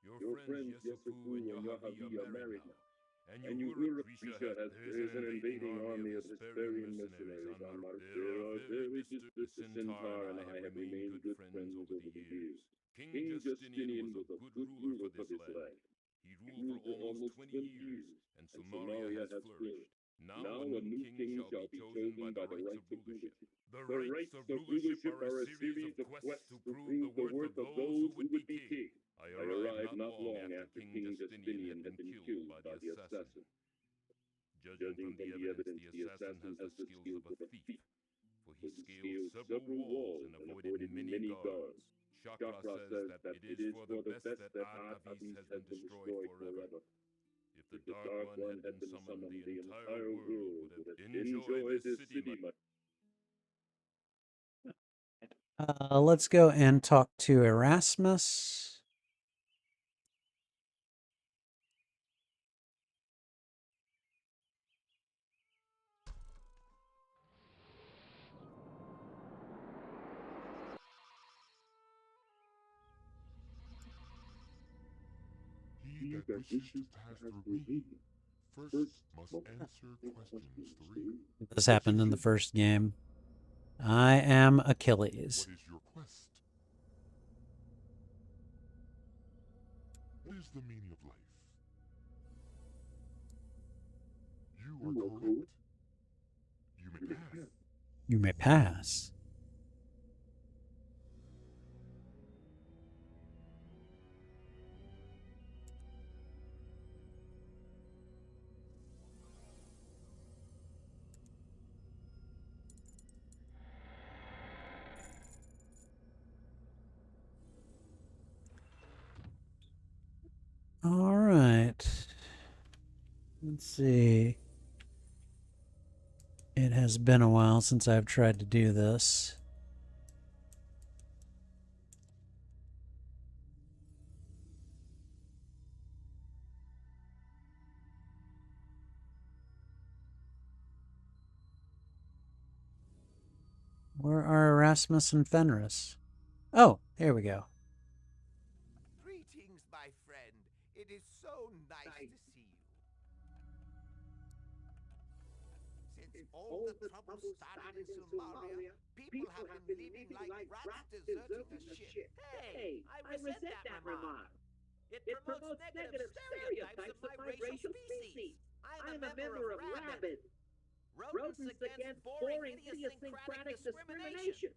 Your friends Yesuku and Yohavi are married now. And Uhura Krisha there is an invading army of Hesperian mercenaries on Mars. They are very distant. The Centaur and I have remained good friends over the years. King Justinian was a good ruler for this land. He ruled for almost 20 years, and Sumeria has flourished. Now a new king shall be chosen by the rights of rulership. The rights of rulership are a series of quests to prove the worth of those who would be king. I arrived not long after King Justinian had been killed by the assassin. Judging from the evidence, the assassin has the skills of a thief, for he scaled several walls and avoided many guards. Chakra says that it is for the best that Avis has been destroyed forever. If the Dark One had been summoned, the entire world would have enjoyed this city. Let's go and talk to Erasmus. He that wishes to pass through me first must answer questions 3. This happened in the first game. I am Achilles. What is your quest? What is the meaning of life? You are correct. You may pass. You may pass. All right. Let's see. It has been a while since I've tried to do this. Where are Erasmus and Fenris? Oh, here we go. Greetings, my friend. It is so nice to see you. Since all the trouble started in Silmaria, people have been living like rats deserting the ship. Hey, I resent that remark. It promotes negative stereotypes of my racial species. I am a member of Rabbit. Rodents against boring, idiosyncratic discrimination.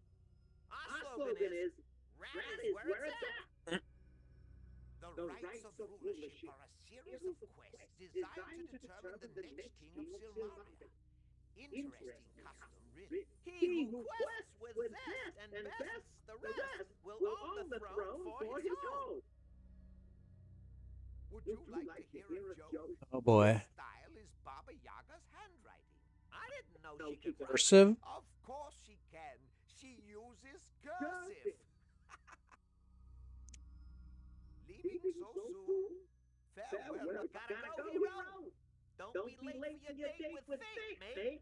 Our slogan is, rat is where it's at. The rights of rulership are a series of quests designed to determine the next king of Silmaria. Interesting custom written. He who quests with zest and bests the rest will own the throne for his own. Would you like to hear a joke? Oh boy. Style is Baba Yaga's handwriting. I didn't know she could write. Cursive? Of course she can. She uses cursive. Leaving so soon? Farewell. Gotta go, hero. Don't be late for your date with fate, mate.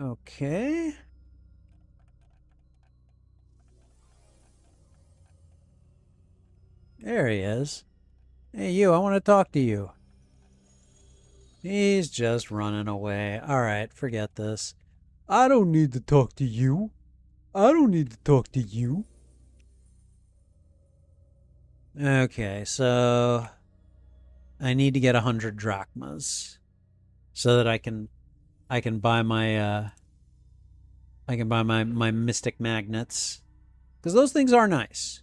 Okay. There he is. Hey, you, I want to talk to you. He's just running away. All right, forget this. I don't need to talk to you. I don't need to talk to you. Okay, so I need to get 100 drachmas so that I can buy my my mystic magnets, because those things are nice.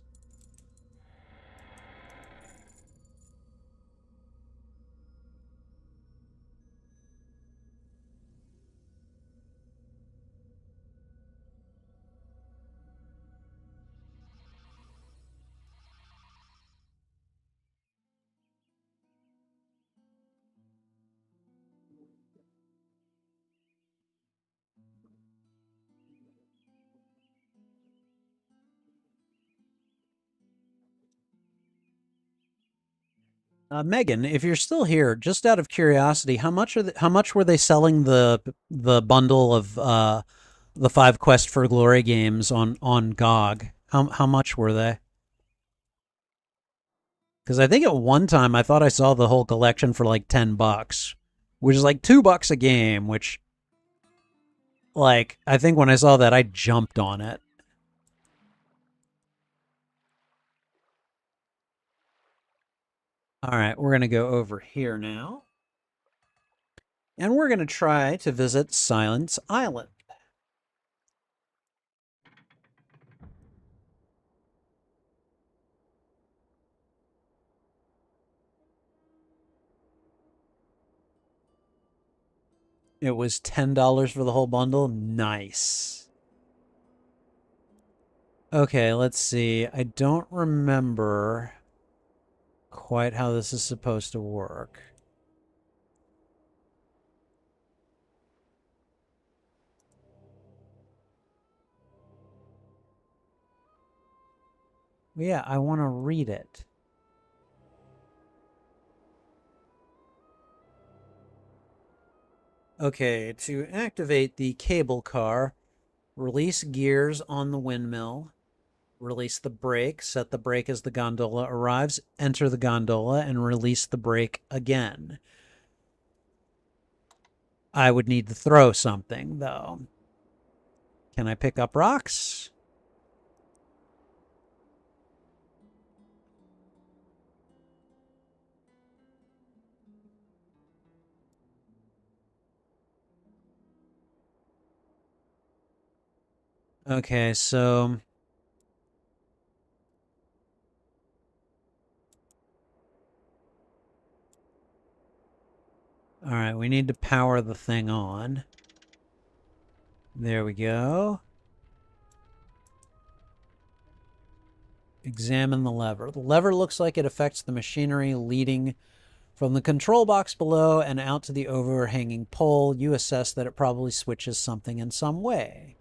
Megan, if you're still here, just out of curiosity, how much were they selling the bundle of the 5 Quest for Glory games on GOG? How much were they? Because I think at one time I thought I saw the whole collection for like $10, which is like $2 a game. Which, like, I think when I saw that, I jumped on it. All right, we're gonna go over here now, and we're gonna try to visit Silence Island. It was $10 for the whole bundle. Nice. Okay, let's see. I don't remember quite how this is supposed to work. Yeah, I want to read it. Okay, to activate the cable car, release gears on the windmill, release the brake, set the brake as the gondola arrives, enter the gondola, and release the brake again. I would need to throw something, though. Can I pick up rocks? Okay, so all right, we need to power the thing on. There we go. Examine the lever. The lever looks like it affects the machinery leading from the control box below and out to the overhanging pole. You assess that it probably switches something in some way.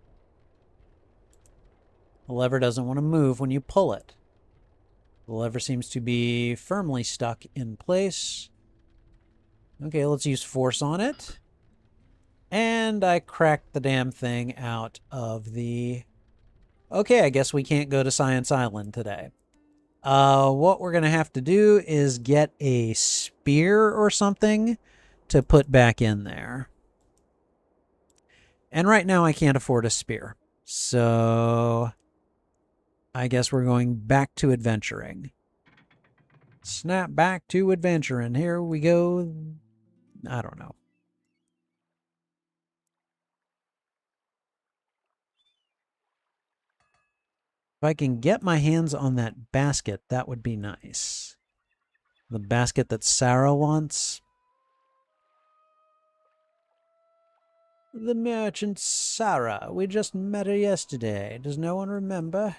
The lever doesn't want to move when you pull it. The lever seems to be firmly stuck in place. Okay, let's use force on it. And I cracked the damn thing out of the... Okay, I guess we can't go to Science Island today. What we're going to have to do is get a spear or something to put back in there. And right now I can't afford a spear. So I guess we're going back to adventuring. Snap back to adventuring. Here we go. I don't know. If I can get my hands on that basket, that would be nice. The basket that Sarah wants. The merchant Sarah. We just met her yesterday. Does no one remember?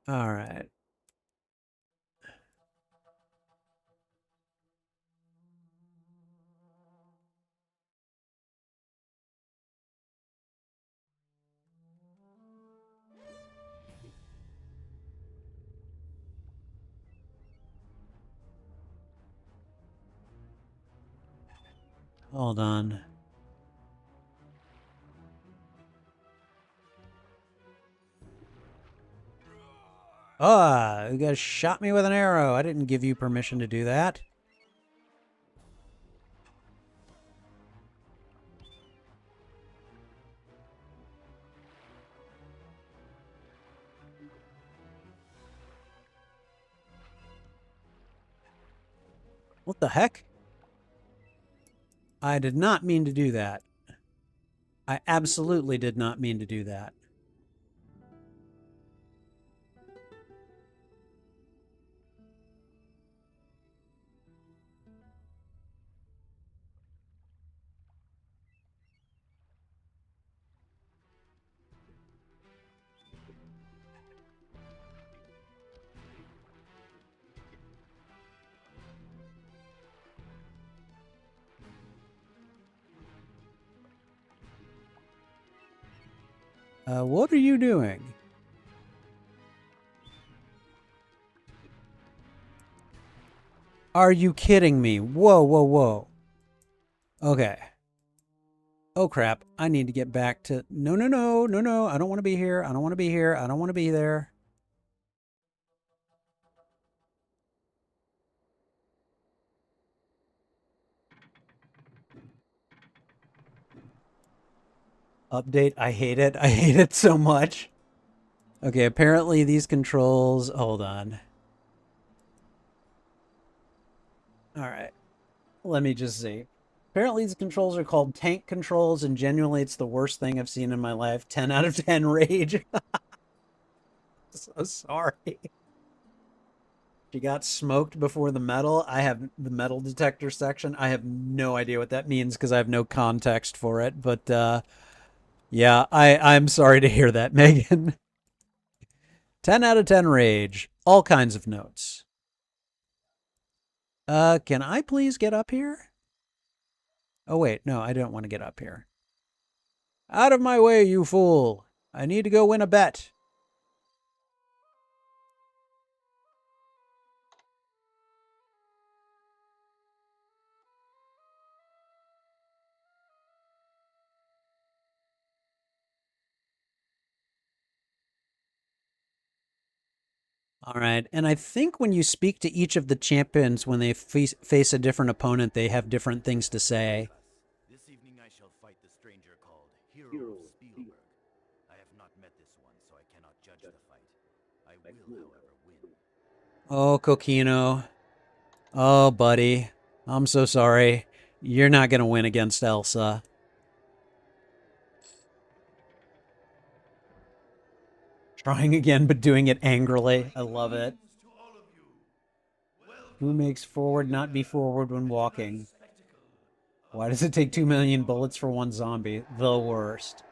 All right. Hold on. Ah, you guys shot me with an arrow. I didn't give you permission to do that. What the heck? I did not mean to do that. I absolutely did not mean to do that. What are you doing? Are you kidding me? Whoa, whoa, whoa. Okay. Oh, crap. I need to get back to... No, no, no, no, no. I don't want to be here. I don't want to be here. I don't want to be there. Update. I hate it. I hate it so much. Okay, apparently these controls... Hold on. All right. Let me just see. Apparently these controls are called tank controls, and genuinely it's the worst thing I've seen in my life. 10 out of 10 rage. So sorry. She got smoked before the metal. I have the metal detector section. I have no idea what that means because I have no context for it. But yeah, I'm sorry to hear that, Megan. 10 out of 10 rage. All kinds of notes. Can I please get up here? Oh, wait. No, I don't want to get up here. Out of my way, you fool. I need to go win a bet. All right. And I think when you speak to each of the champions, when they face a different opponent, they have different things to say. This evening I shall fight the stranger called Hero of Spielberg. I have not met this one, so I cannot judge the fight. I will, however, win. Oh, Coquino. Oh, buddy. I'm so sorry. You're not going to win against Elsa. Trying again, but doing it angrily. I love it. Who makes forward not be forward when walking? Why does it take 2 million bullets for one zombie? The worst.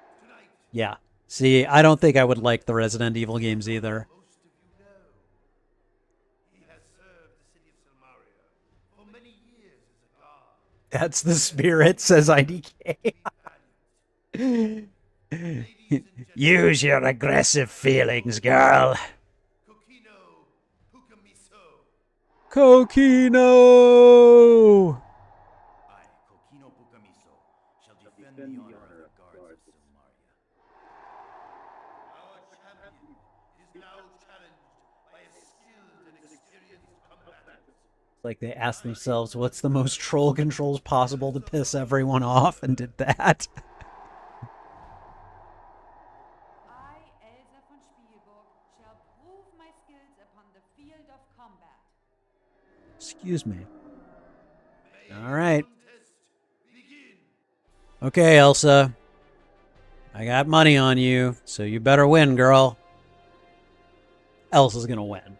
Yeah. See, I don't think I would like the Resident Evil games either. That's the spirit, says IDK. Use your aggressive feelings, girl. Coquino! I, Coquino Pucamiso, shall defend the honor of the guards of Silmaria. Our champion is now challenged by a skilled and experienced combatant. Like they asked themselves, what's the most troll controls possible to piss everyone off, and did that. I, Elsa von Spielburg, shall prove my skills upon the field of combat. Excuse me. All right. Okay, Elsa. I got money on you, so you better win, girl. Elsa's gonna win.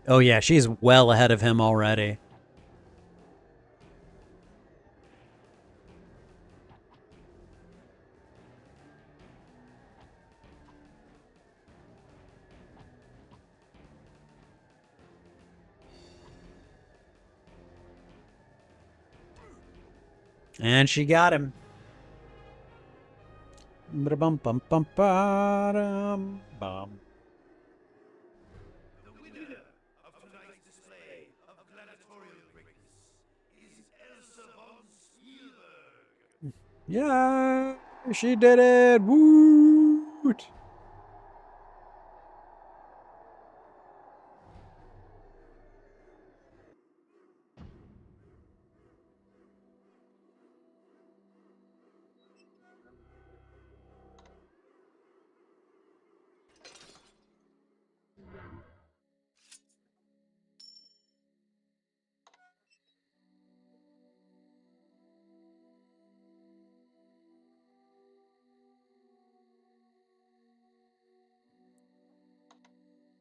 Oh yeah, she's well ahead of him already. And she got him. Ba-dum-bum-bum-ba-dum-bum. The winner of tonight's display of gladiatorial greatness is Elsa von Spielberg. Yeah, she did it! Woot!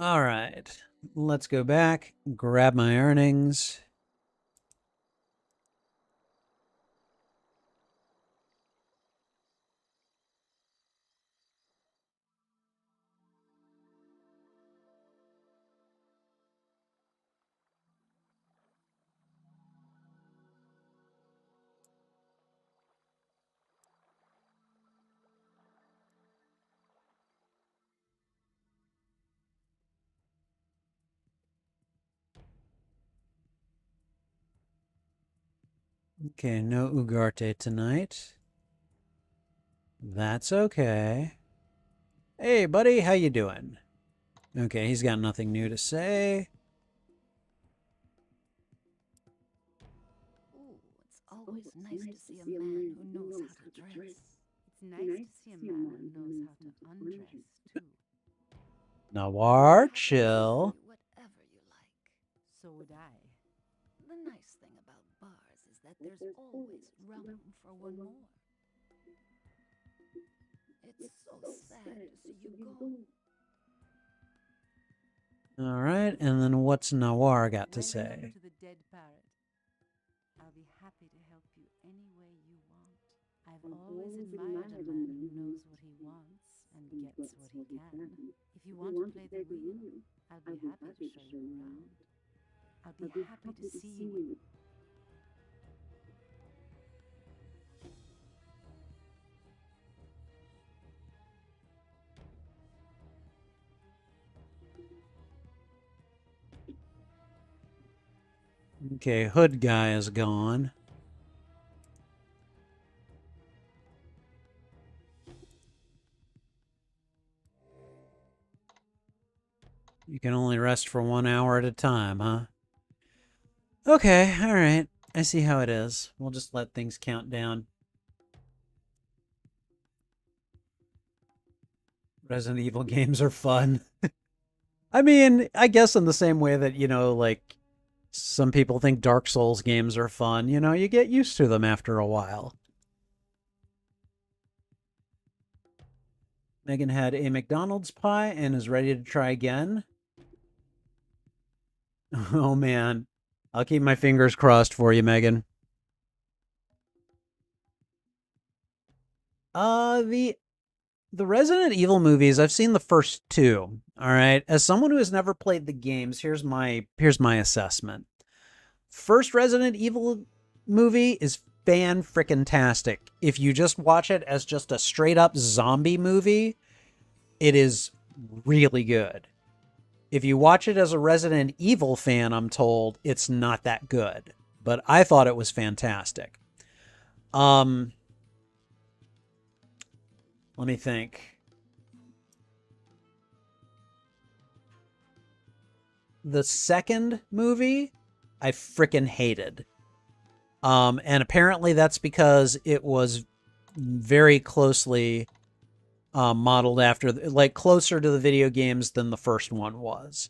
All right, let's go back, grab my earnings. Okay, no Ugarte tonight. That's okay. Hey, buddy, how you doing? Okay, he's got nothing new to say. Ooh, it's always nice to see a man who knows how to dress. It's nice to see a man who knows how to undress, too. Nawar, chill. Whatever you like. So would I. The nice thing about bars is that there's always room for one more. It's so sad to see you go. All right, and then what's Nawar got to say? Welcome to the Dead Parrot. I'll be happy to help you any way you want. I've always admired a man who knows what he wants and gets what he can. If you want to play the wheel, I'll be happy to show you around. I'll be happy to see you. Okay, hood guy is gone. You can only rest for 1 hour at a time, huh? Okay, all right. I see how it is. We'll just let things count down. Resident Evil games are fun. I mean, I guess in the same way that, you know, like, some people think Dark Souls games are fun. You know, you get used to them after a while. Megan had a McDonald's pie and is ready to try again. Oh, man. I'll keep my fingers crossed for you, Megan. The Resident Evil movies, I've seen the first two. All right. As someone who has never played the games, here's my assessment. First Resident Evil movie is fan-frickin-tastic. If you just watch it as just a straight-up zombie movie, it is really good. If you watch it as a Resident Evil fan, I'm told, it's not that good. But I thought it was fantastic. Let me think. The second movie, I frickin' hated. And apparently that's because it was very closely modeled after, like, closer to the video games than the first one was.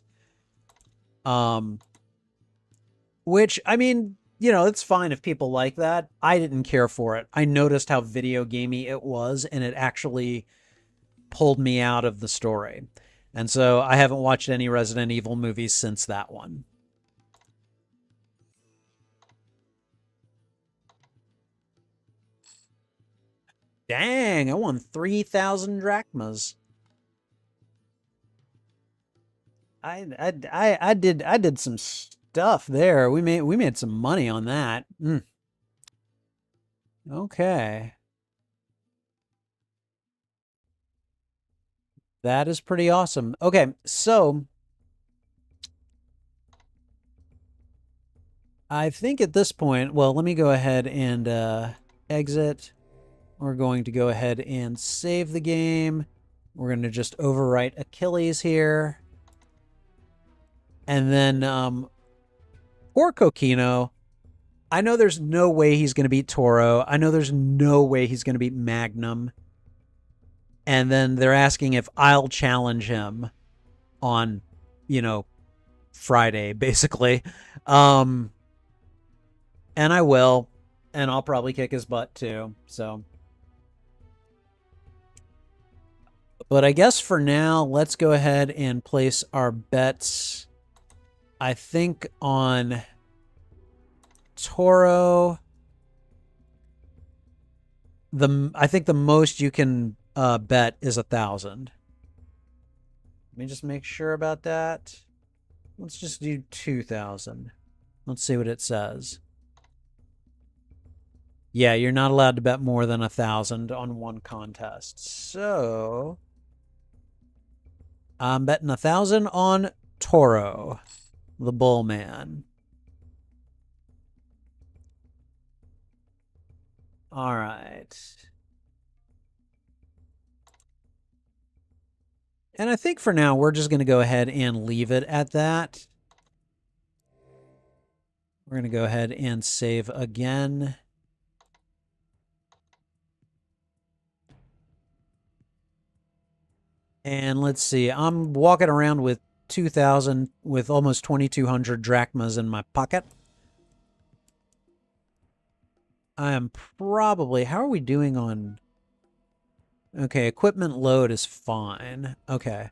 Which, I mean, you know, it's fine if people like that. I didn't care for it. I noticed how video gamey it was, and it actually pulled me out of the story. And so I haven't watched any Resident Evil movies since that one. Dang, I won 3,000 drachmas. I did some stuff there. We made some money on that. Okay. That is pretty awesome. Okay, so I think at this point, well, let me go ahead and exit. We're going to go ahead and save the game. We're going to just overwrite Achilles here. And then poor Coquino, I know there's no way he's going to beat Toro. I know there's no way he's going to beat Magnum. And then they're asking if I'll challenge him on, you know, Friday, basically. And I will. And I'll probably kick his butt too. So, but I guess for now, let's go ahead and place our bets. I think on Toro, I think the most you can bet is 1,000. Let me just make sure about that. Let's just do 2,000. Let's see what it says. Yeah, you're not allowed to bet more than 1,000 on one contest. So I'm betting 1,000 on Toro, the bull man. All right. And I think for now, we're just going to go ahead and leave it at that. We're going to go ahead and save again. And let's see, I'm walking around with 2,000, with almost 2,200 drachmas in my pocket. I am probably, how are we doing on, okay, equipment load is fine. Okay.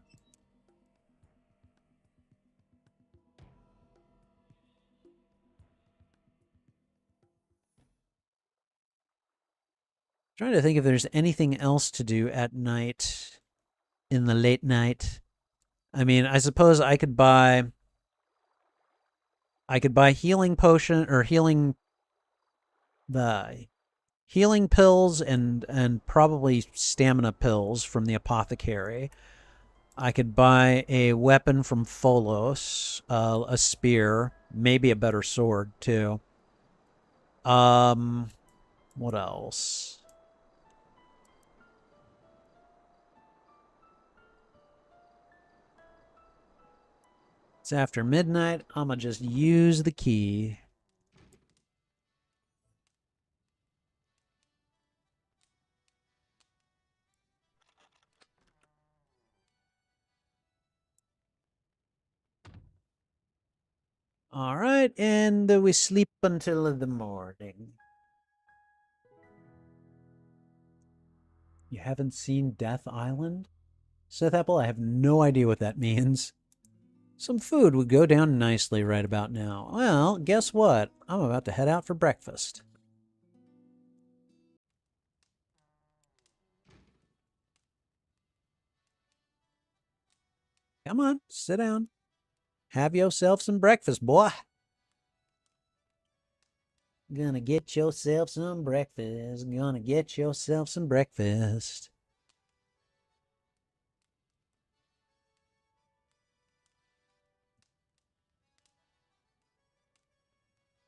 Trying to think if there's anything else to do at night, in the late night. I mean, I suppose I could buy healing potion or healing pills and probably stamina pills from the apothecary. I could buy a weapon from Folos, a spear, maybe a better sword too. What else? It's after midnight. I'm gonna just use the key. All right, and we sleep until the morning. You haven't seen Death Island? Seth Apple, I have no idea what that means. Some food would go down nicely right about now. Well, guess what? I'm about to head out for breakfast. Come on, sit down. Have yourself some breakfast, boy. Gonna get yourself some breakfast. Gonna get yourself some breakfast.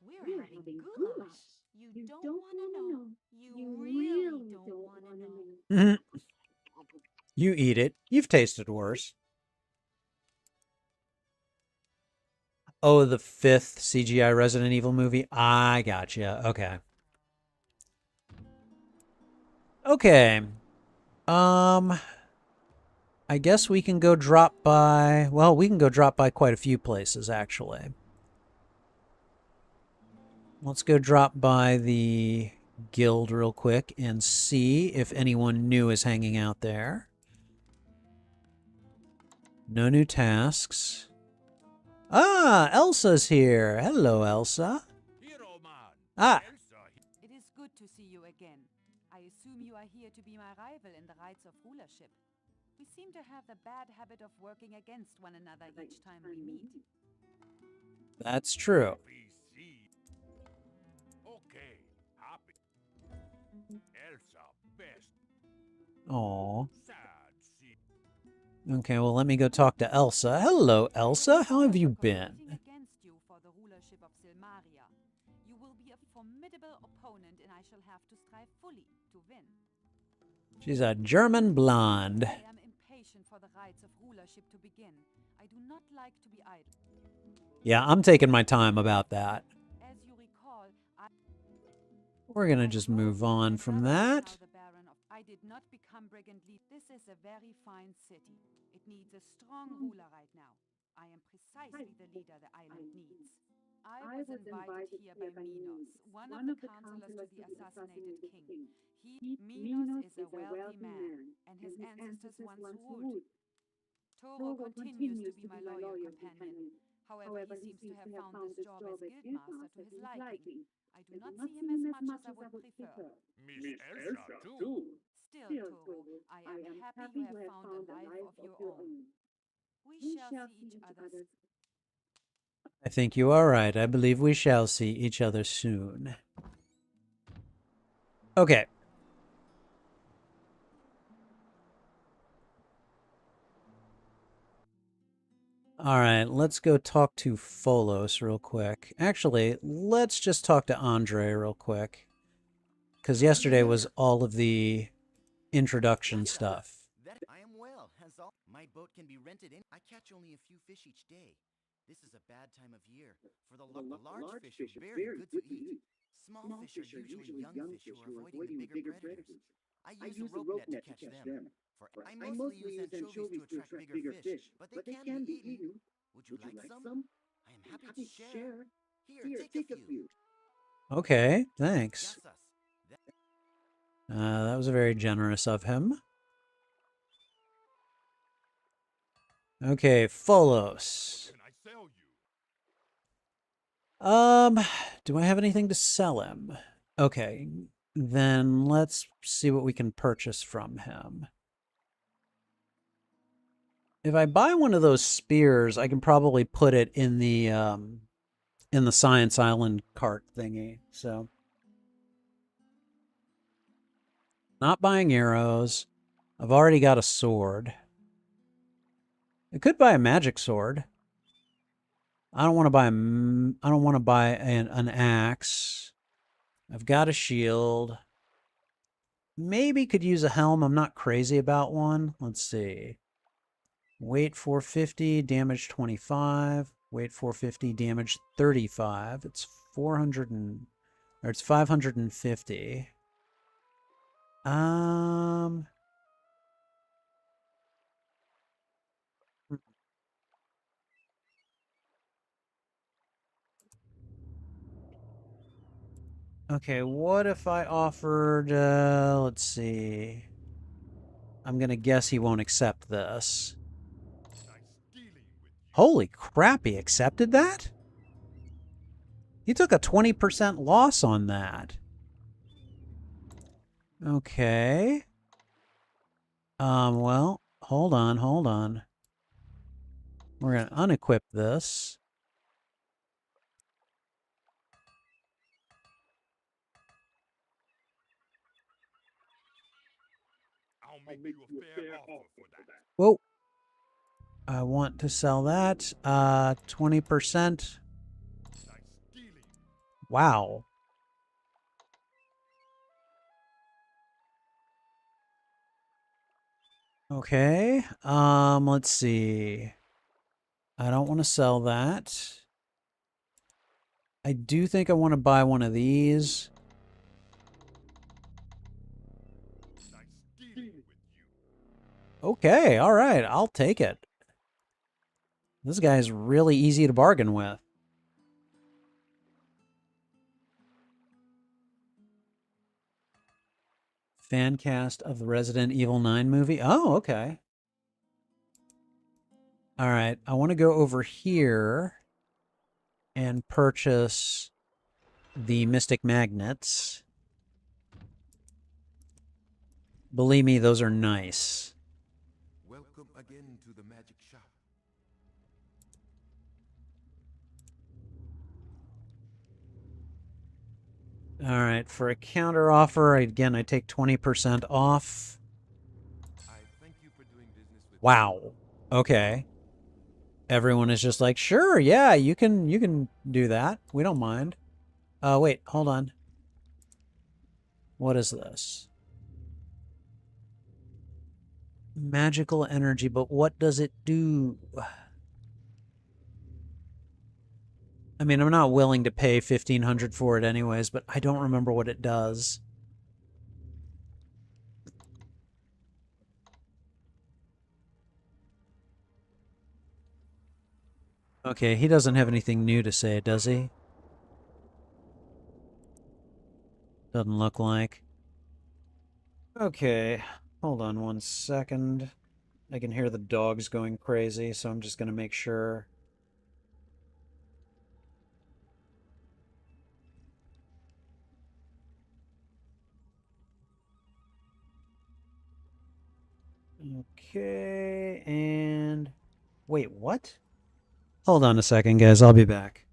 We're having goulash. You don't want to know. You really don't want to know. You eat it. You've tasted worse. Oh, the 5th CGI Resident Evil movie? I gotcha. Okay. Okay. I guess we can go drop by... Well, we can go drop by quite a few places, actually. Let's go drop by the guild real quick and see if anyone new is hanging out there. No new tasks. Ah, Elsa's here. Hello, Elsa. Ah. It is good to see you again. I assume you are here to be my rival in the rights of rulership. We seem to have the bad habit of working against one another each time we meet. That's true. Okay, happy. Elsa, best. Aww. Sad. Okay, well, let me go talk to Elsa. Hello, Elsa. How have you been? Against you for the rulership of Silmaria. You will be a formidable opponent, and I shall have to strive fully to win. She's a German blonde. I am impatient for the rites of rulership to begin. I do not like to be idle. Yeah, I'm taking my time about that. As you recall, We're gonna just move on from that. I did not become brigand leader. This is a very fine city. It needs a strong ruler right now. I am precisely the leader the island needs. I was invited here by Minos, one of the counselors to the assassinated king. Minos is a wealthy man, and his ancestors once ruled. Toro continues to be my loyal companion. However, he seems to have found this job as guildmaster to his liking. I do not see him as much as I would prefer. Miss Elsa, too. Still, Toro, I am happy you have found a life of your own. We shall see each other. I think you are right. I believe we shall see each other soon. Okay. All right, let's go talk to Folos real quick. Actually, let's just talk to Andre real quick. Because yesterday was all of the introduction stuff. I am well, as all. My boat can be rented in. I catch only a few fish each day. This is a bad time of year, for the large fish are very good to eat. Small fish are usually young fish who are avoiding the bigger predators. I use a rope net to catch them. For I mostly use anchovies to attract bigger fish, but they can be eaten. Would you like some? I am happy to share. Here, take a few. Okay, thanks. That was very generous of him. Okay, Folos. Do I have anything to sell him? Okay, then let's see what we can purchase from him. If I buy one of those spears, I can probably put it in the Science Island cart thingy. So, not buying arrows. I've already got a sword. I could buy a magic sword. I don't want to buy an axe. I've got a shield. Maybe could use a helm. I'm not crazy about one. Let's see. Weight 450, damage 25. Weight 450, damage 35. It's 550. Okay, what if I offered, let's see. I'm going to guess he won't accept this. Holy crap, he accepted that? He took a 20% loss on that. Okay. Well, hold on. We're going to unequip this. I'll make you a fair offer for that. Whoa. I want to sell that. 20%. Wow. Okay. Let's see. I don't want to sell that. I do think I want to buy one of these. Okay, all right, I'll take it. This guy's really easy to bargain with. Fan cast of the Resident Evil 9 movie. Oh, okay. All right, I want to go over here and purchase the Mystic Magnets. Believe me, those are nice. Welcome again to the magic shop. All right, for a counter offer, again, I take 20% off. I thank you for doing business with Wow. Okay. Everyone is just like, sure, yeah, you can do that. We don't mind. Wait, hold on. What is this? Magical energy, but what does it do? I mean, I'm not willing to pay 1,500 for it anyways, but I don't remember what it does. Okay, he doesn't have anything new to say, does he? Doesn't look like. Okay, hold on one second. I can hear the dogs going crazy, so I'm just gonna make sure. Okay, and... Wait, what? Hold on a second, guys. I'll be back.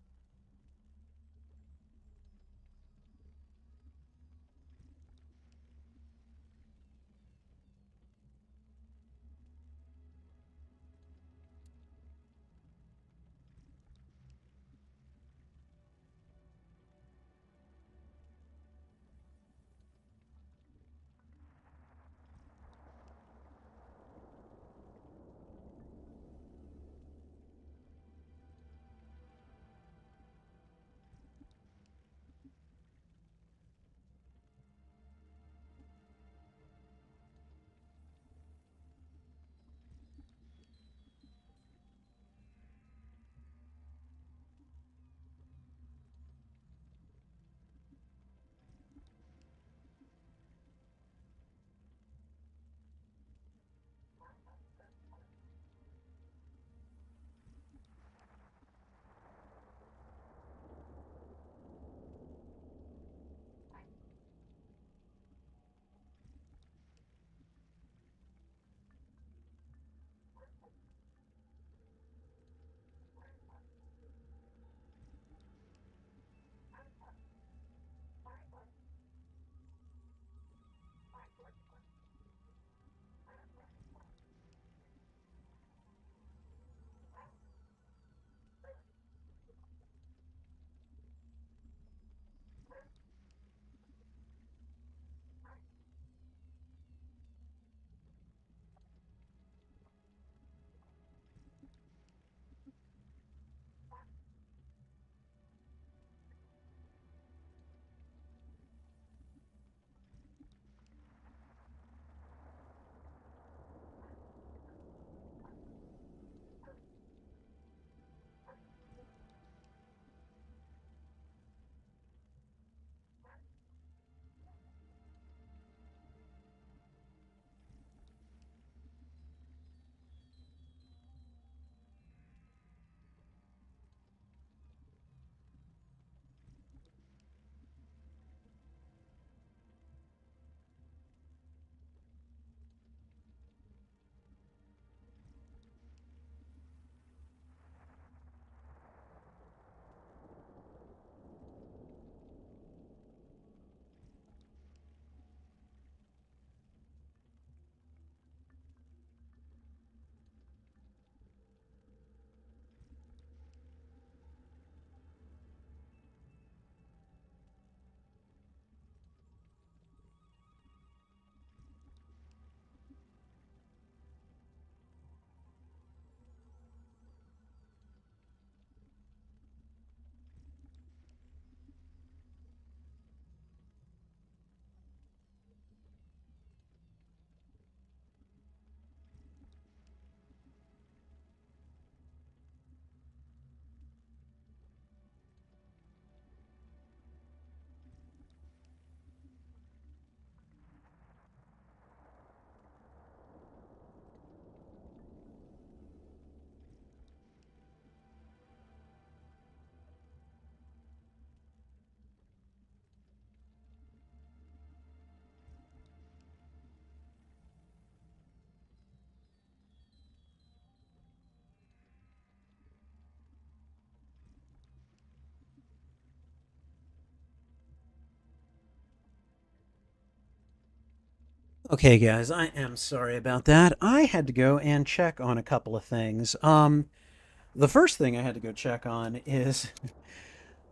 Okay, guys, I am sorry about that. I had to go and check on a couple of things. The first thing I had to go check on is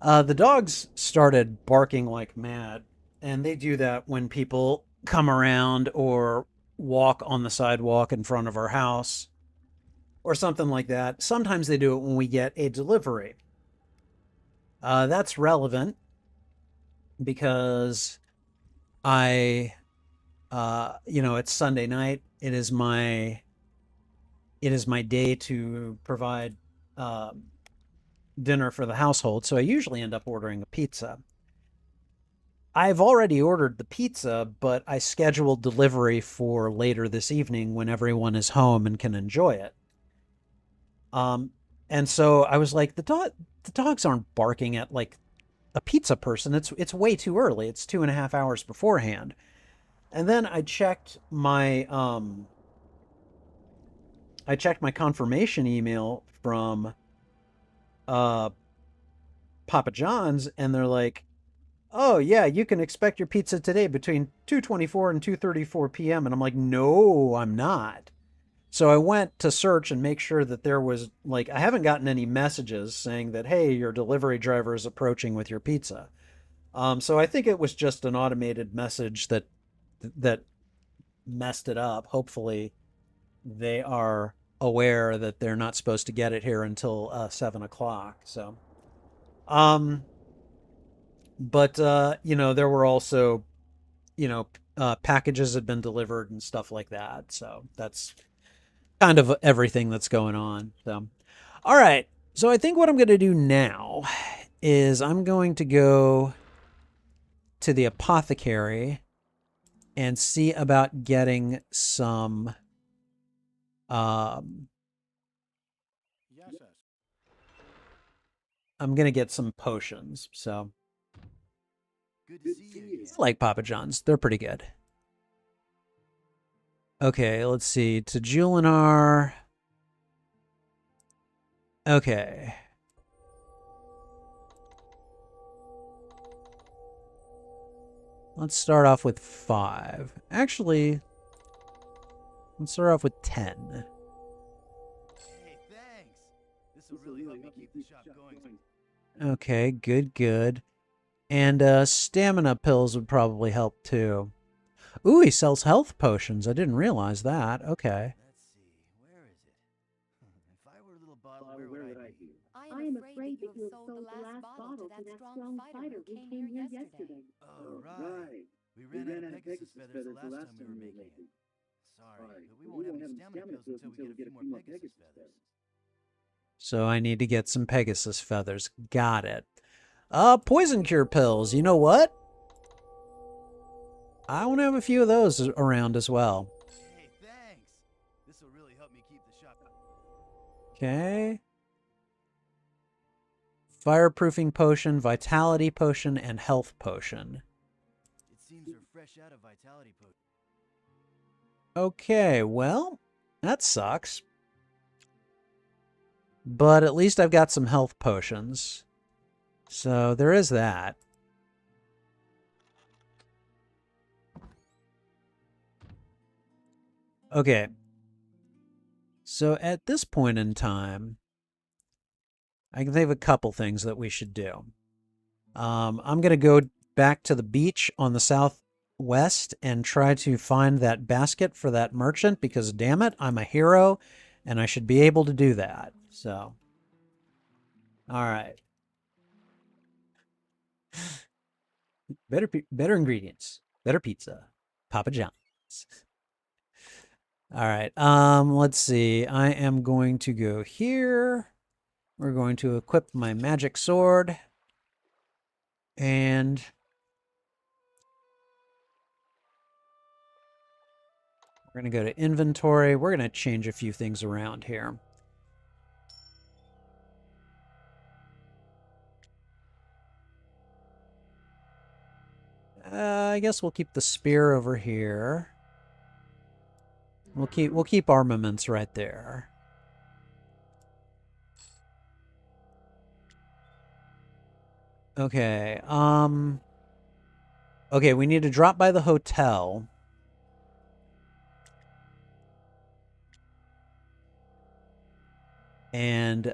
the dogs started barking like mad, and they do that when people come around or walk on the sidewalk in front of our house or something like that. Sometimes they do it when we get a delivery. That's relevant because it's Sunday night. It is my day to provide dinner for the household, so I usually end up ordering a pizza. I've already ordered the pizza, but I scheduled delivery for later this evening when everyone is home and can enjoy it. And so I was like, the dogs aren't barking at like a pizza person. It's way too early. It's 2.5 hours beforehand. And then I checked my confirmation email from Papa John's, and they're like, "Oh yeah, you can expect your pizza today between 2:24 and 2:34 p.m." And I'm like, "No, I'm not." So I went to search and make sure that there was like I haven't gotten any messages saying that, "Hey, your delivery driver is approaching with your pizza." So I think it was just an automated message that messed it up. Hopefully, they are aware that they're not supposed to get it here until 7 o'clock. So, um, but there were also packages had been delivered and stuff like that. So that's kind of everything that's going on. So, all right. So I think what I'm going to do now is I'm going to go to the apothecary and see about getting some Yes, yes. I'm going to get some potions. So Good to see you again. I like Papa John's. They're pretty good. Okay, let's see. To Julinar. Okay. Let's start off with 5. Actually, let's start off with 10. Hey, thanks. This will really help me keep the shop going. Okay, good. And stamina pills would probably help too. Ooh, he sells health potions. I didn't realize that. Okay. Let's see, where is it? If I were a little bottle, where would I be? I am afraid that you have sold the last bottle to that strong fighter who came here yesterday. Oh, right. We ran out of Pegasus feathers the last time we were making it. Sorry, but we won't have any stamina pills until we get a few more Pegasus feathers. So I need to get some Pegasus feathers. Got it. Poison cure pills. You know what? I want to have a few of those around as well. Hey, thanks. This will really help me keep the shop. Okay. Fireproofing potion, vitality potion, and health potion. It seems we're fresh out of vitality potion. Okay, well, that sucks. But at least I've got some health potions. So there is that. Okay. So at this point in time, I can think of a couple things that we should do. I'm going to go back to the beach on the southwest and try to find that basket for that merchant because, damn it, I'm a hero and I should be able to do that. So, all right. Better ingredients, better pizza, Papa John's. All right. Let's see. I am going to go here. We're going to equip my magic sword. And we're going to go to inventory. We're going to change a few things around here. I guess we'll keep the spear over here. We'll keep armaments right there. Okay. Okay, we need to drop by the hotel. And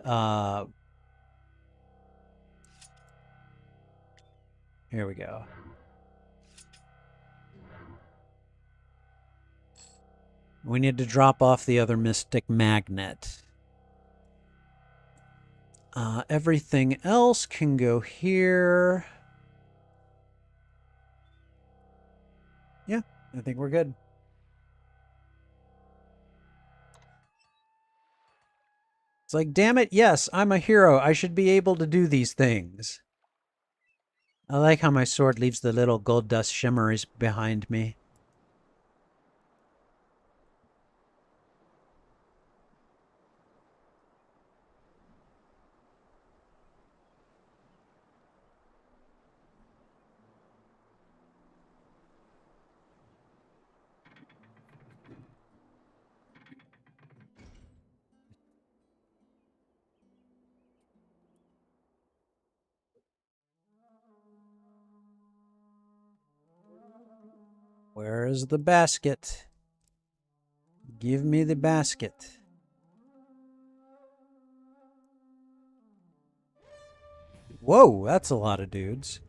here we go. We need to drop off the other mystic magnet. Everything else can go here. Yeah, I think we're good. It's like, damn it, yes, I'm a hero. I should be able to do these things. I like how my sword leaves the little gold dust shimmers behind me. Where is the basket? Give me the basket. Whoa, that's a lot of dudes.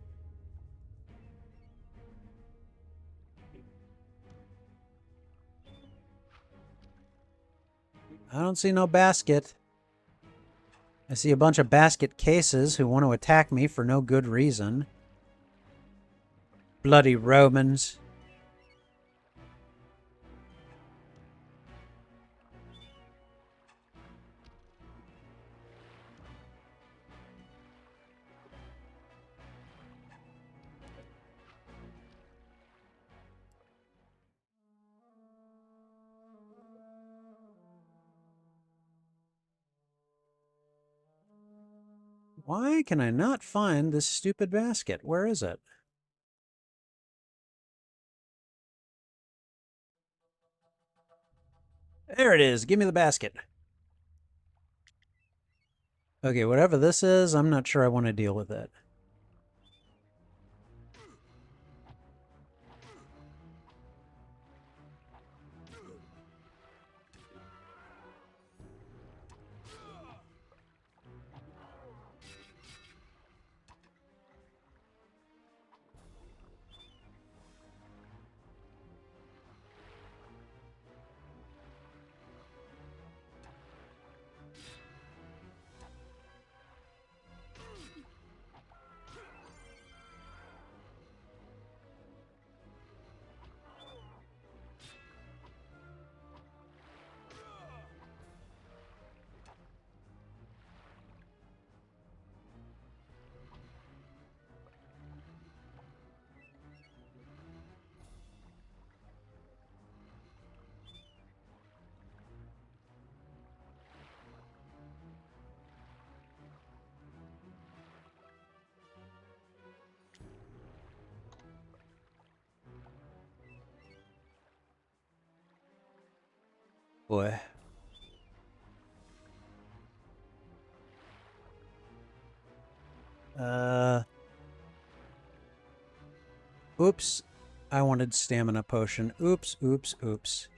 I don't see no basket. I see a bunch of basket cases who want to attack me for no good reason. Bloody Romans. Why can I not find this stupid basket? Where is it? There it is. Give me the basket. Okay, whatever this is, I'm not sure I want to deal with it. Boy. Oops. I wanted stamina potion. Oops, oops, oops.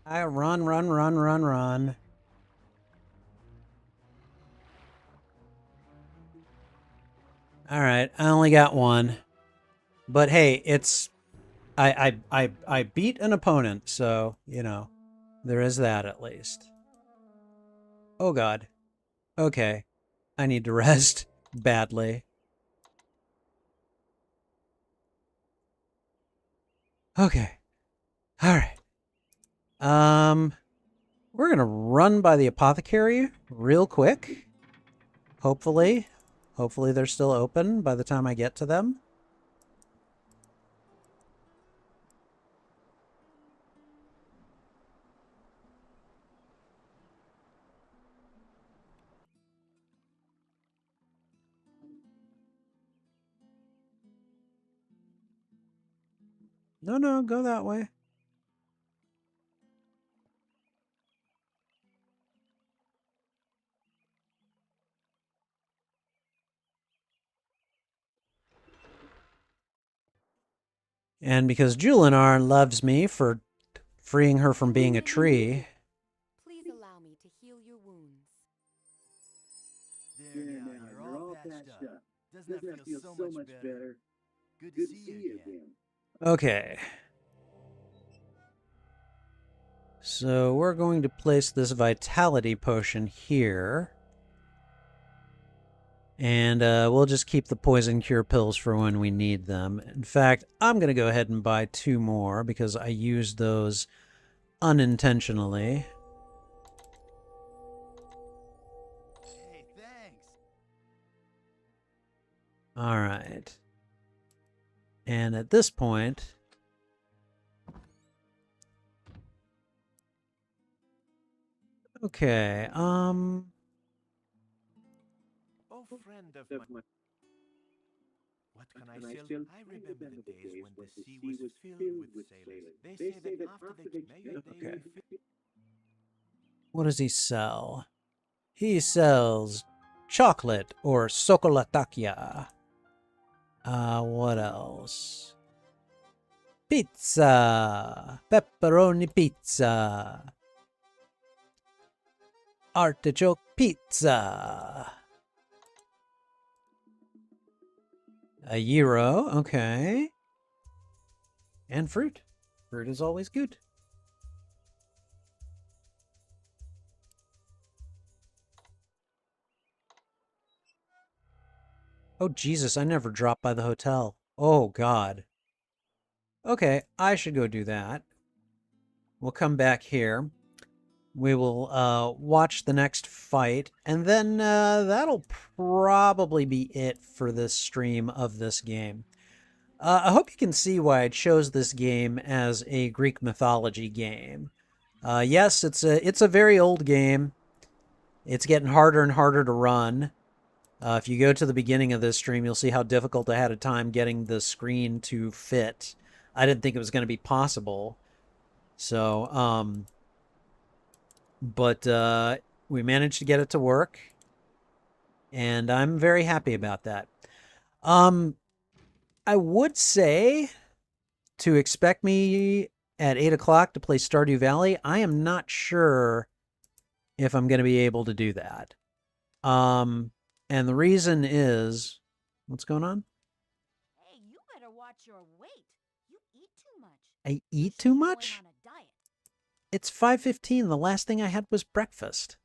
I run, run, run, run, run. All right, I only got one. But hey, it's I beat an opponent, so, you know, there is that at least. Oh god. Okay. I need to rest badly. Okay. All right. We're going to run by the apothecary real quick. Hopefully they're still open by the time I get to them. No, go that way. And because Julinar loves me for freeing her from being a tree. Please allow me to heal your wounds. There now, you're all patched up. Doesn't that feel so much better? Good to see you again. Okay. So we're going to place this vitality potion here. And we'll just keep the poison cure pills for when we need them. In fact, I'm going to go ahead and buy 2 more because I used those unintentionally. Hey, thanks. All right. And at this point, okay, Oh, friend of mine. What can I say? I remember the days when the sea was filled with sailors. They say that after they may okay. What does he sell? He sells chocolate or chocolatakia. What else? Pizza! Pepperoni pizza! Artichoke pizza! A gyro, okay. And fruit. Fruit is always good. Oh, Jesus, I never dropped by the hotel. Oh, God. Okay, I should go do that. We'll come back here. We will watch the next fight, and then that'll probably be it for this stream of this game. I hope you can see why I chose this game as a Greek mythology game. Yes, it's a very old game. It's getting harder and harder to run. If you go to the beginning of this stream, you'll see how difficult I had a time getting the screen to fit. I didn't think it was going to be possible. So, but we managed to get it to work, and I'm very happy about that. I would say to expect me at 8 o'clock to play Stardew Valley. I am not sure if I'm going to be able to do that. And the reason is, what's going on? Hey, you better watch your weight. You eat too much. I eat too much? It's 5:15. The last thing I had was breakfast.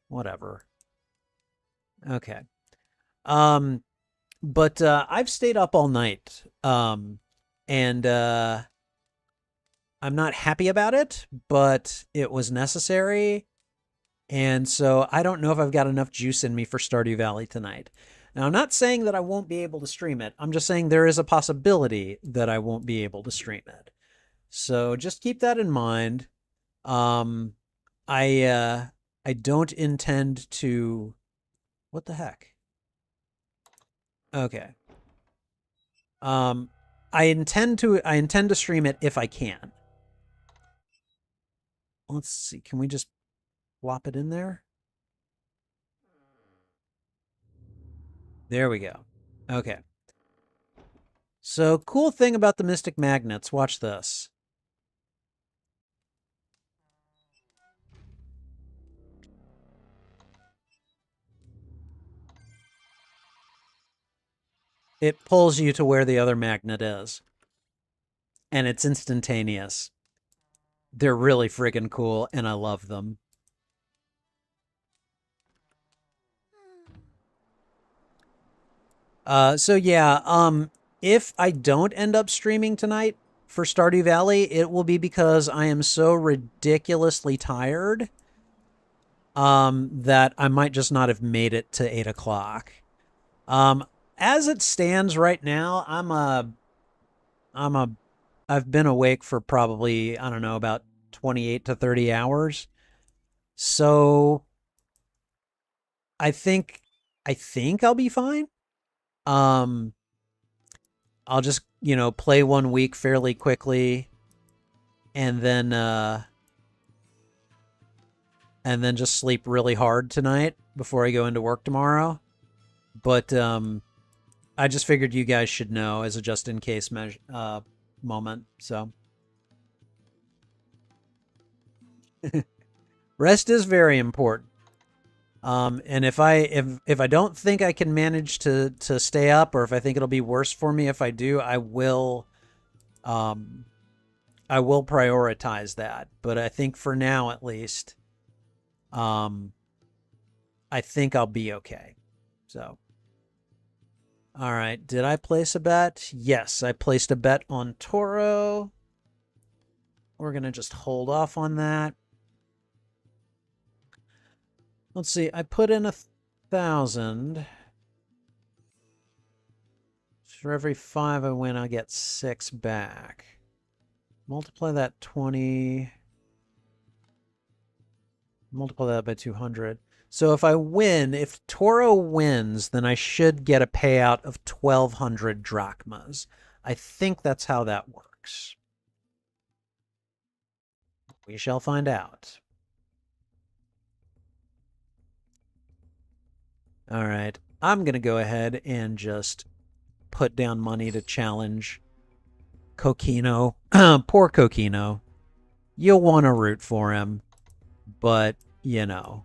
Whatever. Okay. But I've stayed up all night. And I'm not happy about it, but it was necessary. And so I don't know if I've got enough juice in me for Stardew Valley tonight. Now, I'm not saying that I won't be able to stream it. I'm just saying there is a possibility that I won't be able to stream it. So just keep that in mind. I don't intend to... What the heck? Okay. I intend to stream it if I can. Let's see. Can we just plop it in there? There we go. Okay. So, cool thing about the Mystic Magnets. Watch this. It pulls you to where the other magnet is. And it's instantaneous. They're really friggin' cool, and I love them. So yeah, if I don't end up streaming tonight for Stardew Valley, it will be because I am so ridiculously tired that I might just not have made it to 8 o'clock. As it stands right now, I've been awake for probably, I don't know, about 28 to 30 hours. So I think I'll be fine. I'll just, play 1 week fairly quickly and then just sleep really hard tonight before I go into work tomorrow. But I just figured you guys should know as a just in case moment. So rest is very important. And if I don't think I can manage to stay up, or if I think it'll be worse for me if I do, I will prioritize that. But I think for now, at least, I think I'll be okay. So, all right. Did I place a bet? Yes, I placed a bet on Toro. We're going to just hold off on that. Let's see. I put in 1,000. For every 5 I win, I get 6 back. Multiply that 20. Multiply that by 200. So if I win, if Toro wins, then I should get a payout of 1,200 drachmas. I think that's how that works. We shall find out. All right. I'm going to go ahead and just put down money to challenge Coquino. Poor Coquino. You'll want to root for him, but, you know.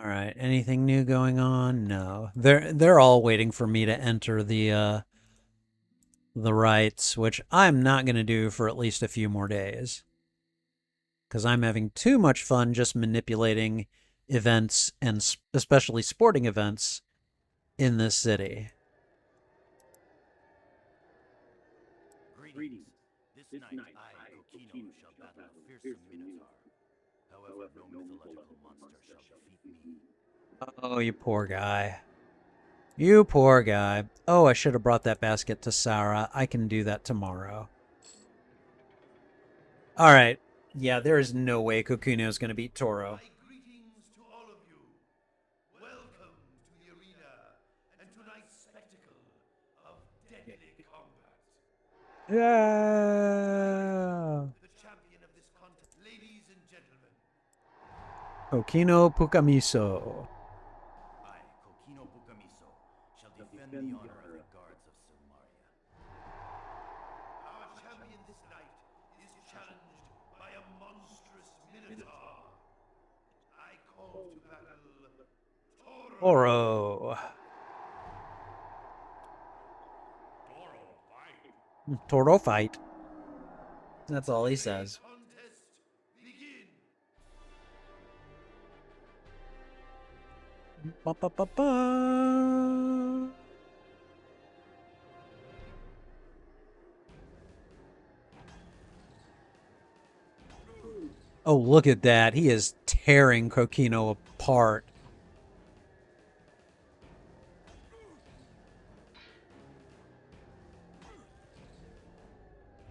All right. Anything new going on? No. They're all waiting for me to enter the rights, which I'm not going to do for at least a few more days. Because I'm having too much fun just manipulating events, and especially sporting events, in this city. Greetings. This night, I, Coquino, shall battle a fearsome minotaur. However, no mythological monster shall defeat me. Oh, you poor guy. You poor guy. Oh, I should have brought that basket to Sarah. I can do that tomorrow. All right. Yeah, there is no way Coquino is going to beat Toro. My greetings to all of you. Welcome to the arena and tonight's spectacle of deadly combat. Yeah. The champion of this contest, ladies and gentlemen. Coquino Pucamiso. I, Coquino Pucamiso, shall defend the honor of the guards of Silmaria. Our champion this night is challenged by a monstrous minotaur. I call to battle Toro. Toro fight. That's all he says. Contest begin. Ba, ba, ba, ba. Oh, look at that. He is tearing Coquino apart.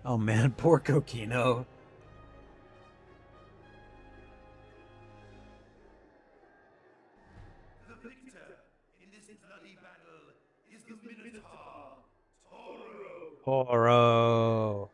Oh, man. Poor Coquino. The victor in this bloody battle is the minotaur, Toro. Toro.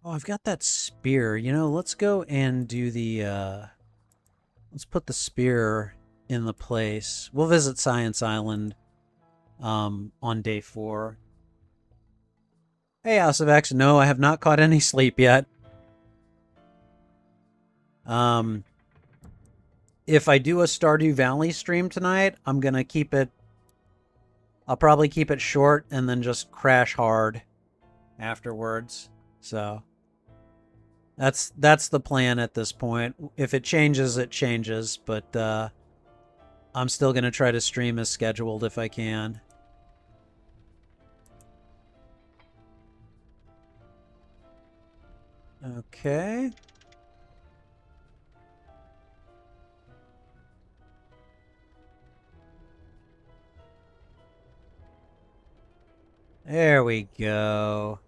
Oh, I've got that spear. You know, let's go and do the Let's put the spear in the place. We'll visit Science Island on day 4. Hey, House of X. No, I have not caught any sleep yet. If I do a Stardew Valley stream tonight, I'm going to keep it... I'll probably keep it short and then just crash hard afterwards. So that's the plan at this point. If it changes, it changes, but I'm still going to try to stream as scheduled if I can. Okay. There we go.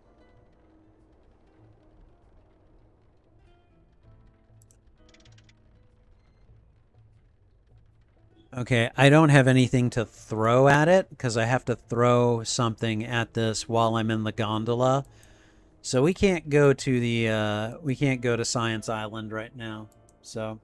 Okay, I don't have anything to throw at it because I have to throw something at this while I'm in the gondola. So we can't go to the Science Island right now. So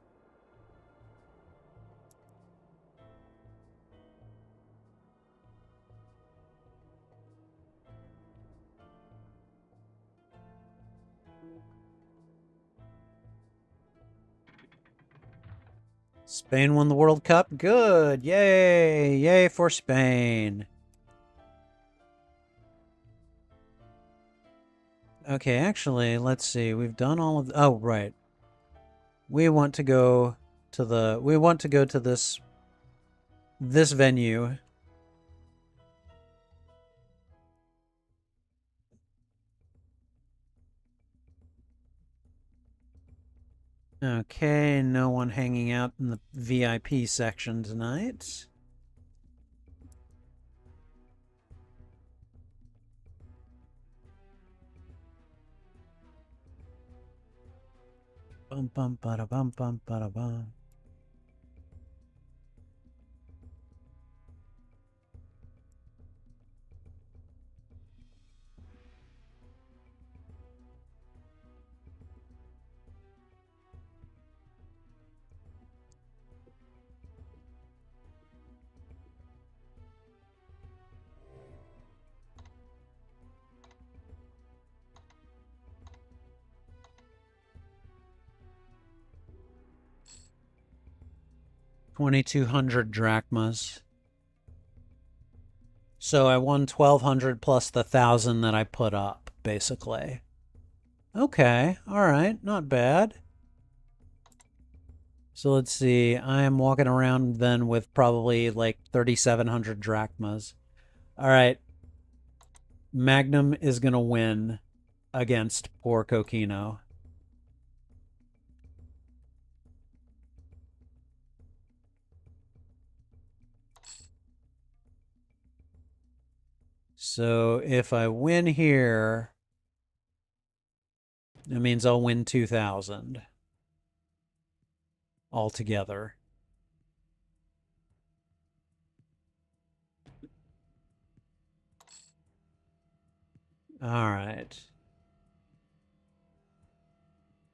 Spain won the World Cup. Good. Yay. Yay for Spain. Okay, actually, let's see. We've done all of... Oh, right. We want to go to this venue. Okay, no one hanging out in the VIP section tonight. Bum bum bada bum bum bada bum. $2,200 drachmas. So I won 1,200 plus the 1,000 that I put up, basically. Okay, all right, not bad. So let's see. I am walking around then with probably like 3,700 drachmas. All right. Magnum is going to win against poor Coquino. So if I win here, it means I'll win 2,000 altogether. All right.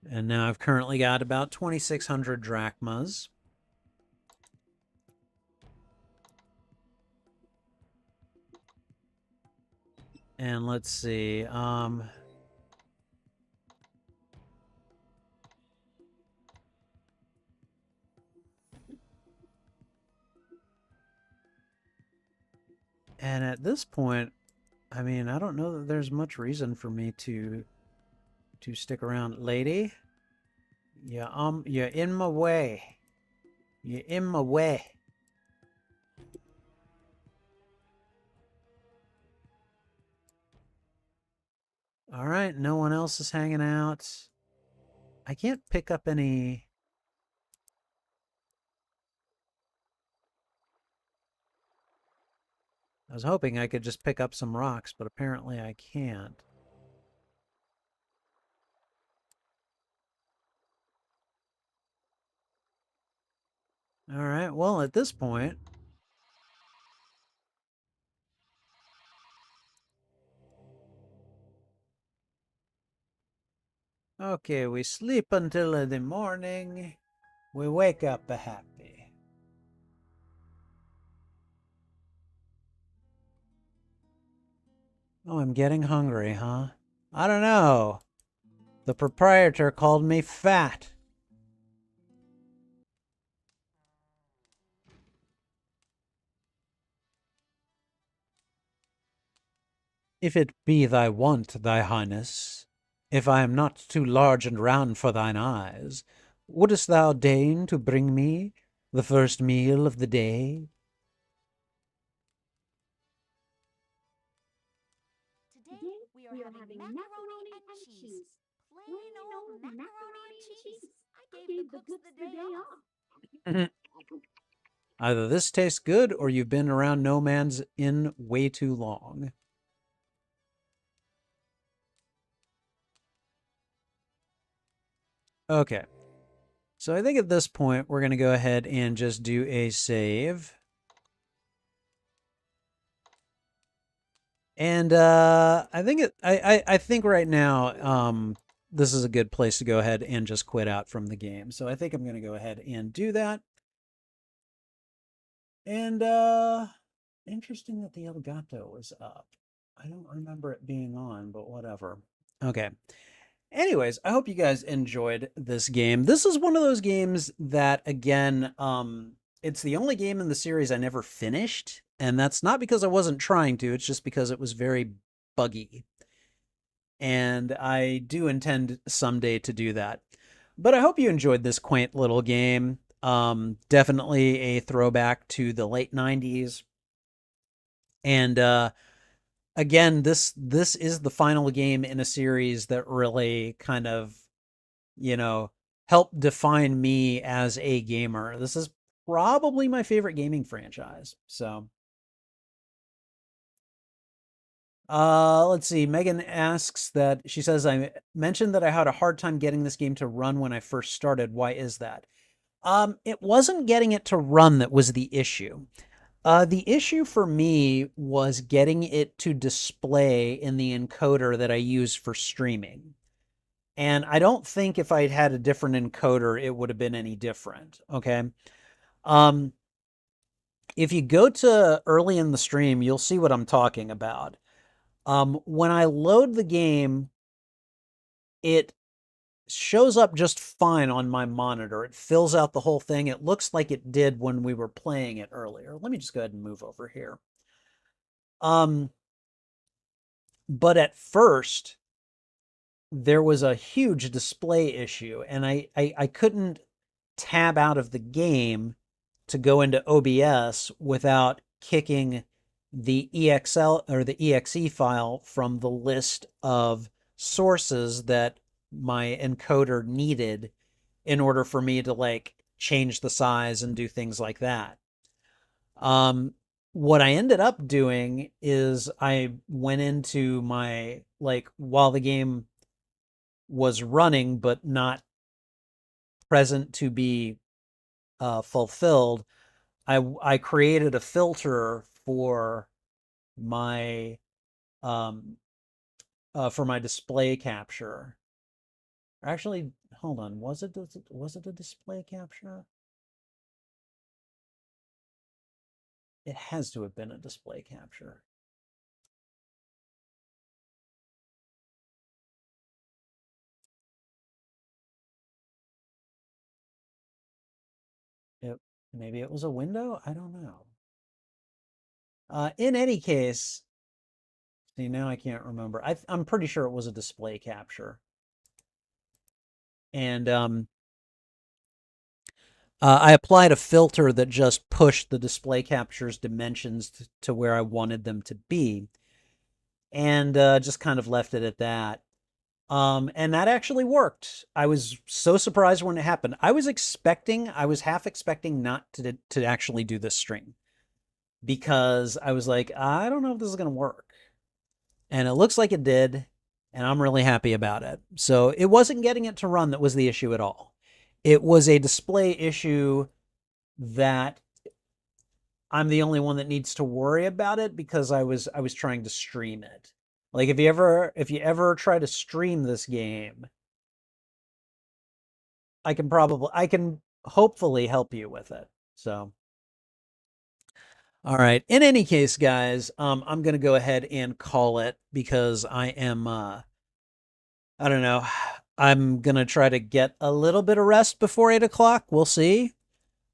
And now I've currently got about 2,600 drachmas. And let's see. And at this point, I mean, I don't know that there's much reason for me to stick around. Lady, you're in my way. You're in my way. All right, no one else is hanging out. I can't pick up any... I was hoping I could just pick up some rocks, but apparently I can't. All right, well, at this point... Okay, we sleep until the morning. We wake up happy. Oh, I'm getting hungry, huh? I don't know. The proprietor called me fat. If it be thy want, thy highness, if I am not too large and round for thine eyes, wouldst thou deign to bring me the first meal of the day? Today we are having macaroni and cheese. Plain old macaroni and cheese. I gave the cooks the day off. Either this tastes good or you've been around No Man's Inn way too long. Okay. So I think at this point, we're going to go ahead and just do a save. And I think right now, this is a good place to go ahead and just quit out from the game. So I think I'm going to go ahead and do that. And interesting that the Elgato was up. I don't remember it being on, but whatever. Okay. Anyways, I hope you guys enjoyed this game. This is one of those games that, again, it's the only game in the series I never finished. And that's not because I wasn't trying to, it's just because it was very buggy. And I do intend someday to do that. But I hope you enjoyed this quaint little game. Definitely a throwback to the late 90s. And again, this is the final game in a series that really kind of, you know, helped define me as a gamer. This is probably my favorite gaming franchise. So let's see. Megan asks that, she says, I mentioned that I had a hard time getting this game to run when I first started. Why is that? It wasn't getting it to run that was the issue. The issue for me was getting it to display in the encoder that I use for streaming. And I don't think if I'd had a different encoder, it would have been any different. Okay. If you go to early in the stream, you'll see what I'm talking about. When I load the game, it shows up just fine on my monitor. It fills out the whole thing. It looks like it did when we were playing it earlier. Let me just go ahead and move over here. But at first, there was a huge display issue, and I couldn't tab out of the game to go into OBS without kicking the EXL or the EXE file from the list of sources that my encoder needed in order for me to like change the size and do things like that. What I ended up doing is I went into my, like, while the game was running but not present to be fulfilled, I created a filter for my display capture. Actually, hold on, was it a display capture? It has to have been a display capture. Maybe it was a window? I don't know. In any case, see, now I can't remember. I'm pretty sure it was a display capture. And I applied a filter that just pushed the display capture's dimensions to where I wanted them to be. And just kind of left it at that. And that actually worked. I was so surprised when it happened. I was half expecting not to actually do this stream, because I was like, I don't know if this is going to work. And it looks like it did, and I'm really happy about it. So it wasn't getting it to run that was the issue at all. It was a display issue that I'm the only one that needs to worry about it, because I was trying to stream it. Like, if you ever try to stream this game, I can hopefully help you with it. So, all right. In any case, guys, I'm going to go ahead and call it because I am, I don't know. I'm going to try to get a little bit of rest before 8 o'clock. We'll see.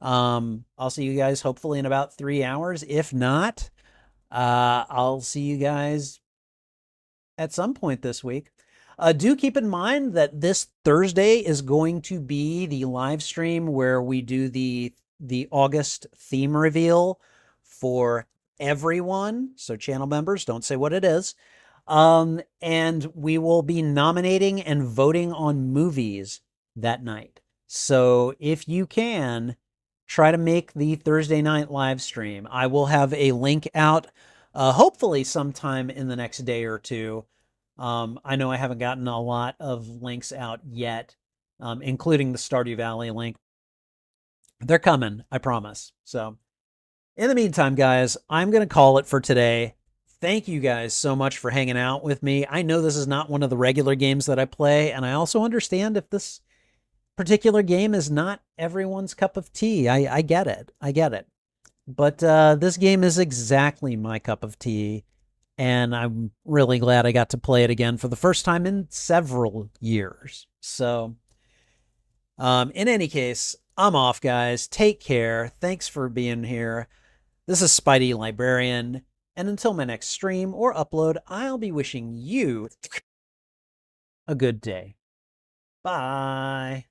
I'll see you guys hopefully in about 3 hours. If not, I'll see you guys at some point this week. Do keep in mind that this Thursday is going to be the live stream where we do the August theme reveal for everyone. So channel members, don't say what it is. And we will be nominating and voting on movies that night. So if you can, try to make the Thursday night live stream. I will have a link out, hopefully sometime in the next day or two. I know I haven't gotten a lot of links out yet, including the Stardew Valley link. They're coming, I promise. So in the meantime, guys, I'm going to call it for today. Thank you guys so much for hanging out with me. I know this is not one of the regular games that I play, and I also understand if this particular game is not everyone's cup of tea. I get it. I get it. But this game is exactly my cup of tea, and I'm really glad I got to play it again for the first time in several years. So, in any case, I'm off, guys. Take care. Thanks for being here. This is Spidey Librarian, and until my next stream or upload, I'll be wishing you a good day. Bye.